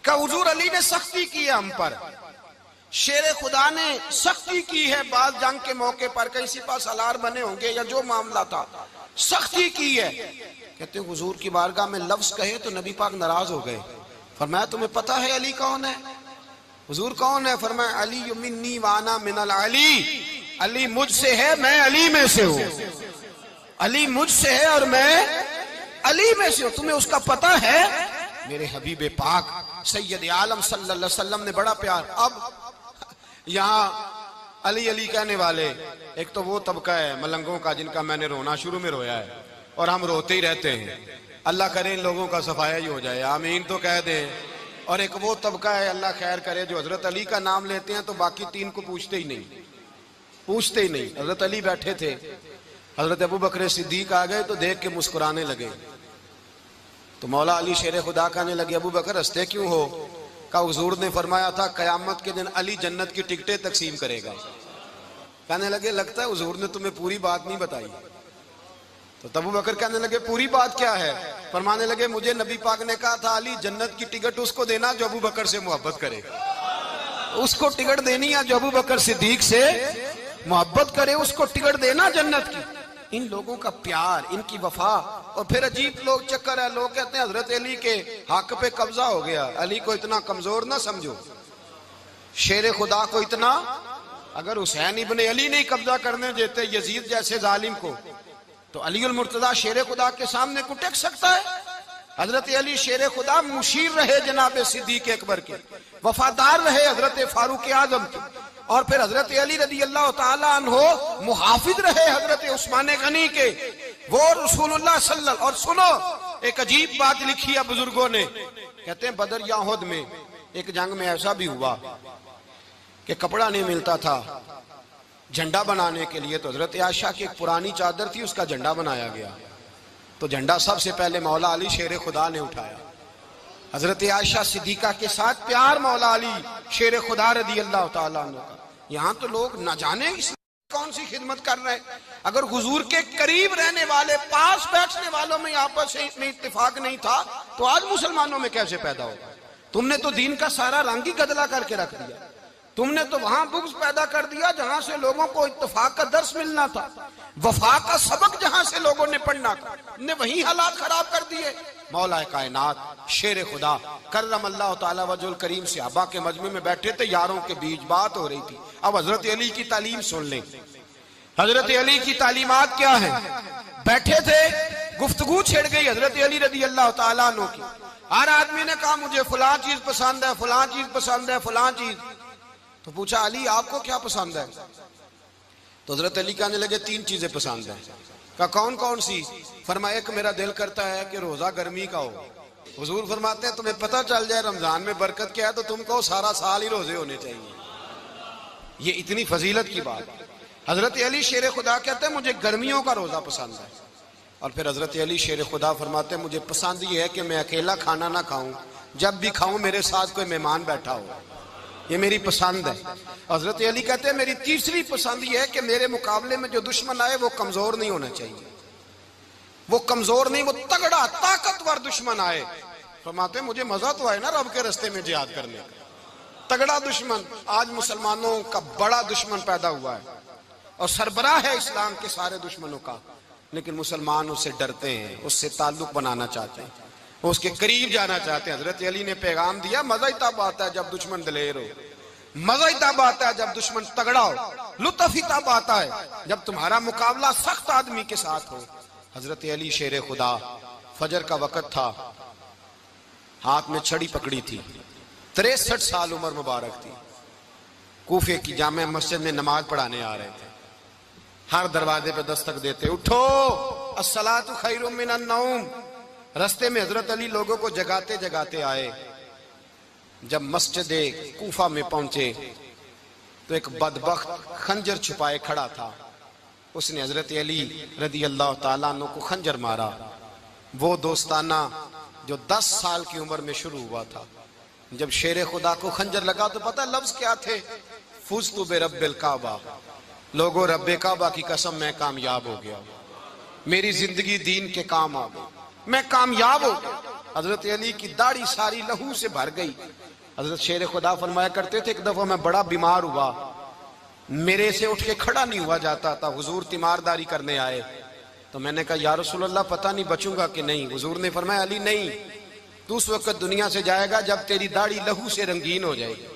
کہ حضور علی نے سختی کی ہے ہم پر، شیر خدا نے سختی کی ہے، بعض جنگ کے موقع پر کہیں سپاہ سالار بنے ہوں گے یا جو معاملہ تھا، سختی کی ہے۔ کہتے ہیں حضور کی بارگاہ میں لفظ کہے تو نبی پاک ناراض ہو گئے۔ فرمایا تمہیں پتہ ہے علی کون ہے؟ حضور کون ہے؟ فرمایا علی منی وانا من العلی، علی مجھ سے ہے میں علی میں سے ہوں، علی مجھ سے ہے اور میں علی میں سے ہوں، تمہیں اس کا پتہ ہے؟ میرے حبیب پاک سید عالم صلی اللہ علیہ وسلم نے بڑا پیار۔ اب یہاں علی علی کہنے والے ایک تو وہ طبقہ ہے ملنگوں کا جن کا میں نے رونا شروع میں رویا ہے اور ہم روتے ہی رہتے ہیں، اللہ کرے ان لوگوں کا صفایا ہی ہو جائے، آمین تو کہہ دیں۔ اور ایک وہ طبقہ ہے اللہ خیر کرے جو حضرت علی کا نام لیتے ہیں تو باقی تین کو پوچھتے ہی نہیں، پوچھتے ہی نہیں۔ حضرت علی بیٹھے تھے، حضرت ابو بکر صدیق آ گئے تو دیکھ کے مسکرانے لگے، تو مولا علی شیر خدا کہنے لگے ابو بکر ہنستے کیوں ہو؟ کہ حضور نے فرمایا تھا قیامت کے دن علی جنت کی ٹکٹیں تقسیم کرے گا۔ کہنے لگے لگتا ہے حضور نے تمہیں پوری بات نہیں بتائی۔ تو ابو بکر کہنے لگے پوری بات کیا ہے؟ فرمانے لگے مجھے نبی پاک نے کہا تھا علی جنت کی ٹکٹ اس کو دینا جو ابو بکر سے محبت کرے، اس کو ٹکٹ دینی ہے جو ابو بکر صدیق سے محبت کرے، اس کو ٹکٹ دینا جنت کی۔ ان لوگوں کا پیار، ان کی وفا۔ اور پھر عجیب لوگ چکر ہے، لوگ کہتے ہیں حضرت علی کے حق پہ قبضہ ہو گیا، علی کو اتنا کمزور نہ سمجھو، شیر خدا کو اتنا، اگر حسین ابن علی نہیں قبضہ کرنے دیتے یزید جیسے ظالم کو تو علی المرتضیٰ شیر خدا کے سامنے کو ٹک سکتا ہے؟ حضرت علی شیر خدا مشیر رہے جناب صدیق اکبر کے، وفادار رہے حضرت فاروق اعظم کے، اور پھر حضرت علی رضی اللہ تعالیٰ عنہ محافظ رہے حضرت عثمان غنی کے، وہ رسول اللہ صلی اللہ علیہ وسلم۔ اور سنو ایک عجیب بات لکھی ہے بزرگوں نے، کہتے ہیں بدر یا احد میں ایک جنگ میں ایسا بھی ہوا کہ کپڑا نہیں ملتا تھا جھنڈا بنانے کے لیے، تو حضرت عائشہ کی ایک پرانی چادر تھی، اس کا جھنڈا بنایا گیا، تو جھنڈا سب سے پہلے مولا علی شیر خدا نے اٹھایا۔ حضرت عائشہ صدیقہ کے ساتھ پیار مولا علی شیر خدا رضی اللہ تعالیٰ عنہ کا۔ یہاں تو لوگ نہ جانے اس کون سی خدمت کر رہے ہیں۔ اگر حضور کے قریب رہنے والے، پاس بیٹھنے والوں میں آپس میں اتفاق نہیں تھا تو آج مسلمانوں میں کیسے پیدا ہوگا؟ تم نے تو دین کا سارا رنگ ہی گدلا کر کے رکھ دیا، تم نے تو وہاں بغض پیدا کر دیا جہاں سے لوگوں کو اتفاق کا درس ملنا تھا، وفا کا سبق جہاں سے لوگوں نے پڑھنا تھا، نے وہی حالات خراب کر دیے۔ مولا کائنات شیر خدا کرم اللہ تعالی وجہ الکریم صحابہ کے مجمع میں بیٹھے تھے، یاروں کے بیچ بات ہو رہی تھی۔ اب حضرت علی کی تعلیم سن لیں، حضرت علی کی تعلیمات کیا ہیں؟ بیٹھے تھے، گفتگو چھڑ گئی حضرت علی رضی اللہ تعالیٰ عنہ کی، ہر آدمی نے کہا مجھے فلاں چیز پسند ہے، فلاں چیز پسند ہے، فلاں چیز۔ تو پوچھا علی آپ کو کیا پسند ہے؟ تو حضرت علی کہنے لگے تین چیزیں پسند ہیں۔ کہا کون کون سی؟ فرمایا ایک میرا دل کرتا ہے کہ روزہ گرمی کا ہو۔ حضور فرماتے ہیں تمہیں پتہ چل جائے رمضان میں برکت کیا ہے تو تم کو سارا سال ہی روزے ہونے چاہیے، یہ اتنی فضیلت کی بات۔ حضرت علی شیر خدا کہتے ہیں مجھے گرمیوں کا روزہ پسند ہے۔ اور پھر حضرت علی شیر خدا فرماتے ہیں مجھے پسند یہ ہے کہ میں اکیلا کھانا نہ کھاؤں، جب بھی کھاؤں میرے ساتھ کوئی مہمان بیٹھا ہو، یہ میری پسند ہے۔ حضرت علی کہتے ہیں میری تیسری پسند یہ ہے کہ میرے مقابلے میں جو دشمن آئے وہ کمزور نہیں ہونا چاہیے، وہ کمزور نہیں، وہ تگڑا طاقتور دشمن آئے۔ فرماتے ہیں مجھے مزہ تو آئے نا رب کے رستے میں جہاد کرنے کا، تگڑا دشمن۔ آج مسلمانوں کا بڑا دشمن پیدا ہوا ہے اور سربراہ ہے اسلام کے سارے دشمنوں کا، لیکن مسلمان اس سے ڈرتے ہیں، اس سے تعلق بنانا چاہتے ہیں، اس کے قریب جانا چاہتے ہیں۔ حضرت علی نے پیغام دیا مزہ ہی تب آتا ہے جب دشمن دلیر ہو، مزہ ہی تب آتا ہے جب دشمن تگڑا ہو، لطف ہی تب آتا ہے جب تمہارا مقابلہ سخت آدمی کے ساتھ ہو۔ حضرت علی شیر خدا، فجر کا وقت تھا، ہاتھ میں چھڑی پکڑی تھی، 63 سال عمر مبارک تھی، کوفے کی جامع مسجد میں نماز پڑھانے آ رہے تھے، ہر دروازے پہ دستک دیتے اٹھو الصلاۃ خیر من النوم۔ رستے میں حضرت علی لوگوں کو جگاتے جگاتے آئے، جب مسجد کوفہ میں پہنچے تو ایک بدبخت خنجر چھپائے کھڑا تھا، اس نے حضرت علی رضی اللہ تعالیٰ عنہ کو خنجر مارا، وہ دوستانہ جو 10 سال کی عمر میں شروع ہوا تھا. جب شیر خدا کو خنجر لگا تو پتہ لفظ کیا تھے؟ فزت برب الکعبہ. لوگوں رب کعبہ کی قسم میں کامیاب ہو گیا, میری زندگی دین کے کام آ گئی, میں کامیاب ہو گیا. حضرت علی کی داڑھی ساری لہو سے بھر گئی. حضرت شیر خدا فرمایا کرتے تھے ایک دفعہ میں بڑا بیمار ہوا, میرے سے اٹھ کے کھڑا نہیں ہوا جاتا تھا. حضور تیمارداری کرنے آئے تو میں نے کہا یا رسول اللہ پتہ نہیں بچوں گا کہ نہیں. حضور نے فرمایا علی نہیں, تو اس وقت دنیا سے جائے گا جب تیری داڑھی لہو سے رنگین ہو جائے گی.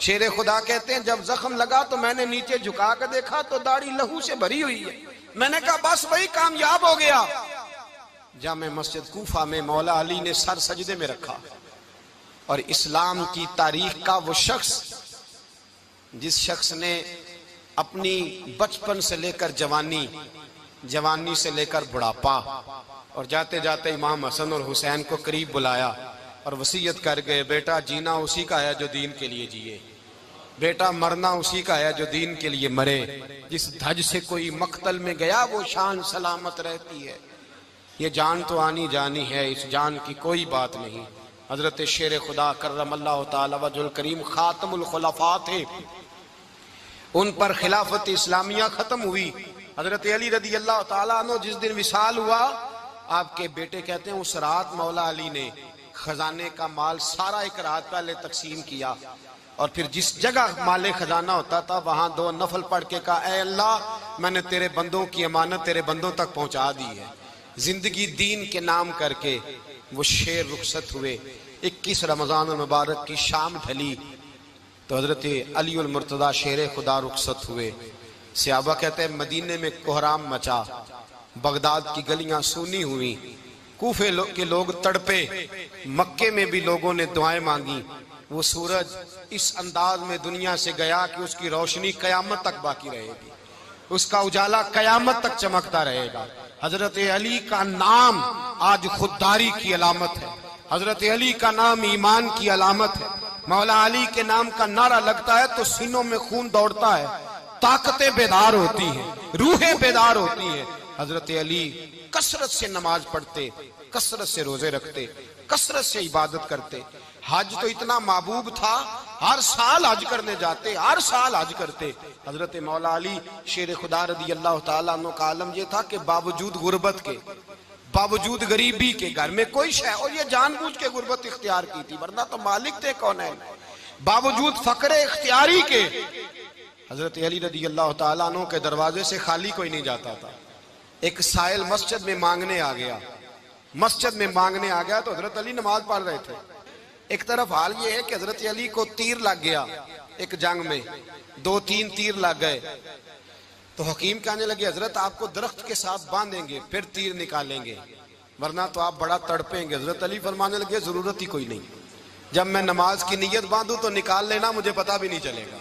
شیر خدا کہتے ہیں جب زخم لگا تو میں نے نیچے جھکا کر دیکھا تو داڑھی لہو سے بھری ہوئی ہے. میں نے کہا بس وہی کامیاب ہو گیا. جامع مسجد کوفہ میں مولا علی نے سر سجدے میں رکھا, اور اسلام کی تاریخ کا وہ شخص جس شخص نے اپنی بچپن سے لے کر جوانی, جوانی سے لے کر بڑھاپا, اور جاتے جاتے امام حسن اور حسین کو قریب بلایا اور وصیت کر گئے بیٹا جینا اسی کا ہے جو دین کے لیے جیے, بیٹا مرنا اسی کا ہے جو دین کے لیے مرے. جس دھج سے کوئی مقتل میں گیا وہ شان سلامت رہتی ہے. یہ جان تو آنی جانی ہے, اس جان کی کوئی بات نہیں. حضرت شیر خدا کرم اللہ تعالی وجہ الکریم خاتم الخلفاء تھے, ان پر خلافت اسلامیہ ختم ہوئی. حضرت علی رضی اللہ تعالیٰ عنہ جس دن وصال ہوا, آپ کے بیٹے کہتے ہیں اس رات مولا علی نے خزانے کا مال سارا ایک رات پہلے تقسیم کیا, اور پھر جس جگہ مال خزانہ ہوتا تھا وہاں 2 نفل پڑھ کے کہا اے اللہ میں نے تیرے بندوں کی امانت تیرے بندوں تک پہنچا دی ہے. زندگی دین کے نام کر کے وہ شیر رخصت ہوئے. 21 رمضان المبارک کی شام ڈھلی تو حضرت علی المرتضی شیر خدا رخصت ہوئے. صحابہ کہتے ہیں مدینے میں کوہرام مچا, بغداد کی گلیاں سونی ہوئی, کوفے کے لوگ تڑپے, مکے میں بھی لوگوں نے دعائیں مانگی. وہ سورج اس انداز میں دنیا سے گیا کہ اس کی روشنی قیامت تک باقی رہے گی, اس کا اجالا قیامت تک چمکتا رہے گا. حضرت علی کا نام آج خودداری کی علامت ہے, حضرت علی کا نام ایمان کی علامت ہے. مولا علی کے نام کا نعرہ لگتا ہے تو سینوں میں خون دوڑتا ہے, طاقتیں بیدار ہوتی ہیں, روحیں بیدار ہوتی ہیں. حضرت علی کثرت سے نماز پڑھتے, کثرت سے روزے رکھتے, کثرت سے عبادت کرتے. حج تو اتنا محبوب تھا, ہر سال حج کرنے جاتے, ہر سال حج کرتے. حضرت مولا علی شیر خدا رضی اللہ تعالیٰ عنہ کا عالم یہ تھا کہ باوجود غربت کے, باوجود غریبی کے, گھر میں کوئی شے, اور یہ جان بوجھ کے غربت اختیار کی تھی ورنہ تو مالک تھے کون ہے, باوجود فقر اختیاری کے حضرت علی رضی اللہ تعالیٰ عنہ کے دروازے سے خالی کوئی نہیں جاتا تھا. ایک سائل مسجد میں مانگنے آ گیا, مسجد میں مانگنے آ گیا تو حضرت علی نماز پڑھ رہے تھے. ایک طرف حال یہ ہے کہ حضرت علی کو تیر لگ گیا ایک جنگ میں, 2-3 تیر لگ گئے تو حکیم کہنے لگے حضرت آپ کو درخت کے ساتھ باندھیں گے پھر تیر نکالیں گے ورنہ تو آپ بڑا تڑپیں گے. حضرت علی فرمانے لگے ضرورت ہی کوئی نہیں, جب میں نماز کی نیت باندھوں تو نکال لینا, مجھے پتا بھی نہیں چلے گا.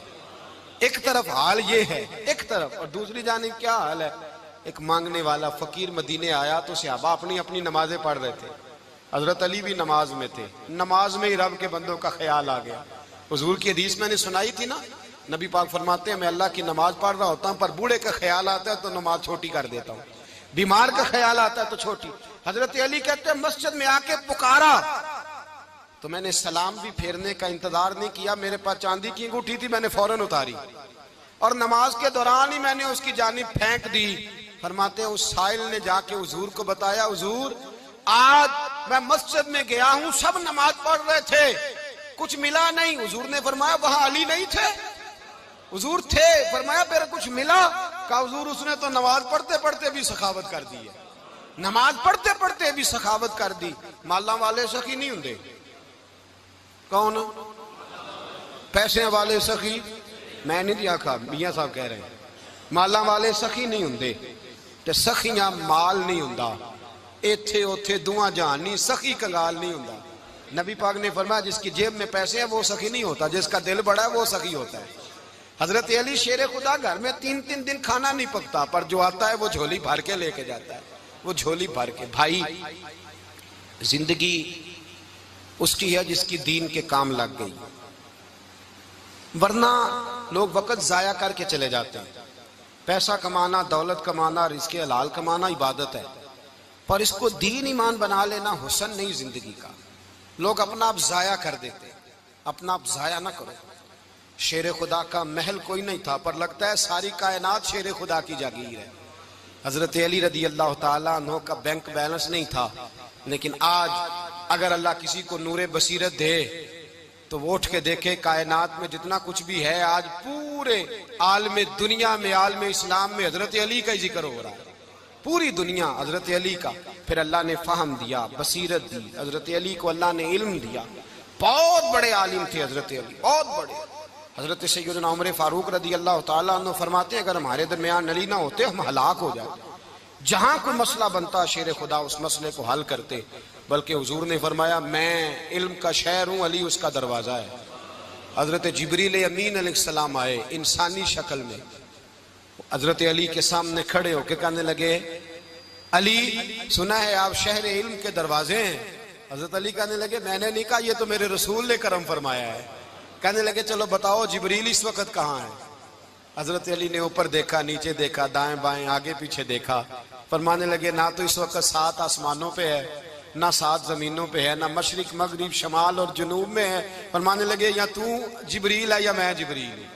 ایک طرف حال یہ ہے, ایک طرف, اور دوسری جانب کیا حال ہے, ایک مانگنے والا فقیر مدینے آیا تو صحابہ اپنی اپنی نمازیں پڑھ رہے تھے, حضرت علی بھی نماز میں تھے. نماز میں ہی رب کے بندوں کا خیال آ گیا. حضور کی حدیث میں نے سنائی تھی نا, نبی پاک فرماتے ہیں میں اللہ کی نماز پڑھ رہا ہوتا ہوں پر بوڑھے کا خیال آتا ہے تو نماز چھوٹی کر دیتا ہوں, بیمار کا خیال آتا ہے تو چھوٹی. حضرت علی کہتے ہیں مسجد میں آ کے پکارا تو میں نے سلام بھی پھیرنے کا انتظار نہیں کیا, میرے پاس چاندی کی انگوٹھی تھی, میں نے فوراً اتاری اور نماز کے دوران ہی میں نے اس کی جانب پھینک دی. فرماتے ہیں اس سائل نے جا کے حضور کو بتایا, حضور آج میں مسجد میں گیا ہوں, سب نماز پڑھ رہے تھے, کچھ ملا نہیں. حضور نے فرمایا وہاں علی نہیں تھے؟ حضور تھے. فرمایا پھر کچھ ملا؟ کہا حضور اس نے تو نماز پڑھتے پڑھتے بھی سخاوت کر دی ہے, نماز پڑھتے پڑھتے بھی سخاوت کر دی. مالاں والے سخی نہیں ہوندے, کون پیسے والے سخی, میں نہیں دیا کہا, میاں صاحب کہہ رہے ہیں مالاں والے سخی نہیں ہوندے تے سخیاں مال نہیں ہوندا, ایتھے اوتھے دعا جہان نہیں, سخی کنگال نہیں ہوندا. نبی پاک نے فرمایا جس کی جیب میں پیسے ہیں وہ سخی نہیں ہوتا, جس کا دل بڑا ہے وہ سخی ہوتا ہے. حضرت علی شیر خدا گھر میں 3 دن کھانا نہیں پکتا پر جو آتا ہے وہ جھولی بھر کے لے کے جاتا ہے, وہ جھولی بھر کے. بھائی زندگی اس کی ہے جس کی دین کے کام لگ گئی, ورنہ لوگ وقت ضائع کر کے چلے جاتے ہیں. پیسہ کمانا, دولت کمانا, رزق حلال کمانا عبادت ہے, پر اس کو دین ایمان بنا لینا حسن نہیں زندگی کا. لوگ اپنا آپ ضائع کر دیتے. اپنا آپ ضائع نہ کرو. شیر خدا کا محل کوئی نہیں تھا، پر لگتا ہے ساری کائنات شیر خدا کی جاگیر ہے. حضرت علی رضی اللہ تعالیٰ عنہ کا بینک بیلنس نہیں تھا، لیکن آج اگر اللہ کسی کو نور بصیرت دے تو وہ اٹھ کے دیکھے کائنات میں جتنا کچھ بھی ہے، آج پورے عالم دنیا میں، عالم اسلام میں حضرت علی کا ہی ذکر ہو رہا ہے. پوری دنیا حضرت علی کا. پھر اللہ نے فہم دیا، بصیرت دی. حضرت علی کو اللہ نے علم دیا. بہت بڑے عالم تھے حضرت علی، بہت بڑے. حضرت سیدنا عمر فاروق رضی اللہ تعالیٰ عنہ فرماتے ہیں اگر ہمارے درمیان علی نہ ہوتے ہم ہلاک ہو جاتے. جہاں کوئی مسئلہ بنتا شیر خدا اس مسئلے کو حل کرتے. بلکہ حضور نے فرمایا میں علم کا شہر ہوں، علی اس کا دروازہ ہے. حضرت جبریل امین علیہ السلام آئے انسانی شکل میں، حضرت علی کے سامنے کھڑے ہو کے کہنے لگے علی سنا ہے آپ شہر علم کے دروازے ہیں. حضرت علی کہنے لگے میں نے نہیں کہا، یہ تو میرے رسول نے کرم فرمایا ہے. کہنے لگے چلو بتاؤ جبریل اس وقت کہاں ہے. حضرت علی نے اوپر دیکھا، نیچے دیکھا، دائیں بائیں آگے پیچھے دیکھا. فرمانے لگے نہ تو اس وقت 7 آسمانوں پہ ہے، نہ 7 زمینوں پہ ہے، نہ مشرق مغرب شمال اور جنوب میں ہے. فرمانے لگے یا تو جبریل ہے یا میں جبریل ہوں،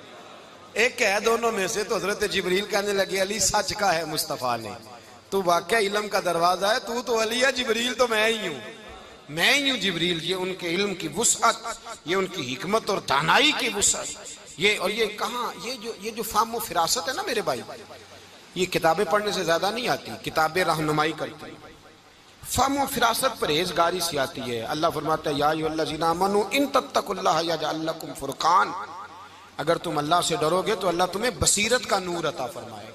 ایک ہے دونوں میں سے. تو حضرت جبریل کہنے لگے علی سچ کا ہے مصطفیٰ نے، تو واقعہ علم کا دروازہ ہے. تو علی ہے، جبریل تو میں ہی ہوں، میں ہی ہوں جبریل. یہ ان کے علم کی وسعت، یہ ان کی حکمت اور دانائی کی وسعت. اور یہ کہاں یہ جو فہم و فراست ہے نا میرے بھائی، یہ کتابیں پڑھنے سے زیادہ نہیں آتی، کتابیں رہنمائی کرتی. فہم و فراست پرہیزگاری سے آتی ہے. اللہ فرماتا ہے یا ایھا الذین آمنوا ان تتقوا اللہ یجعل لکم فرقان. اگر تم اللہ سے ڈرو گے تو اللہ تمہیں بصیرت کا نور عطا فرمائے،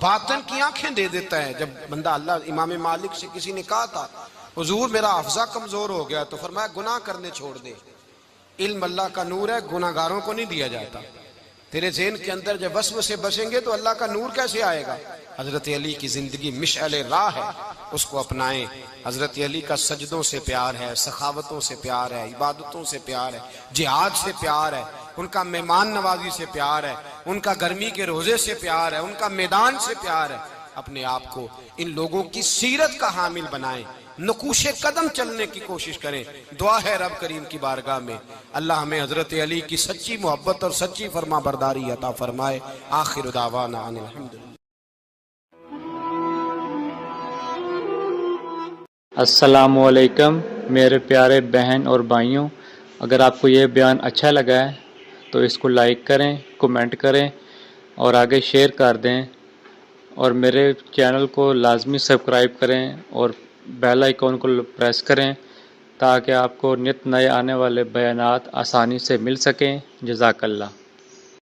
باطن کی آنکھیں دے دیتا ہے. جب بندہ اللہ، امام مالک سے کسی نے کہا تھا حضور میرا حافظہ کمزور ہو گیا، تو فرمایا گناہ کرنے چھوڑ دے. علم اللہ کا نور ہے، گناہ گاروں کو نہیں دیا جاتا. تیرے ذہن کے اندر جب وسوسے بسیں گے تو اللہ کا نور کیسے آئے گا. حضرت علی کی زندگی مشعل راہ ہے، اس کو اپنائیں. حضرت علی کا سجدوں سے پیار ہے، سخاوتوں سے پیار ہے، عبادتوں سے پیار ہے، جہاد سے پیار ہے، ان کا مہمان نوازی سے پیار ہے، ان کا گرمی کے روزے سے پیار ہے، ان کا میدان سے پیار ہے. اپنے آپ کو ان لوگوں کی سیرت کا حامل بنائیں، نقوش قدم چلنے کی کوشش کریں. دعا ہے رب کریم کی بارگاہ میں اللہ ہمیں حضرت علی کی سچی محبت اور سچی فرما برداری عطا فرمائے. آخر دعوانا ان الحمدللہ. السلام علیکم میرے پیارے بہن اور بھائیوں، اگر آپ کو یہ بیان اچھا لگا ہے تو اس کو لائک کریں، کمنٹ کریں اور آگے شیئر کر دیں، اور میرے چینل کو لازمی سبسکرائب کریں اور بیل آئیکن کو پریس کریں تاکہ آپ کو نت نئے آنے والے بیانات آسانی سے مل سکیں. جزاک اللہ.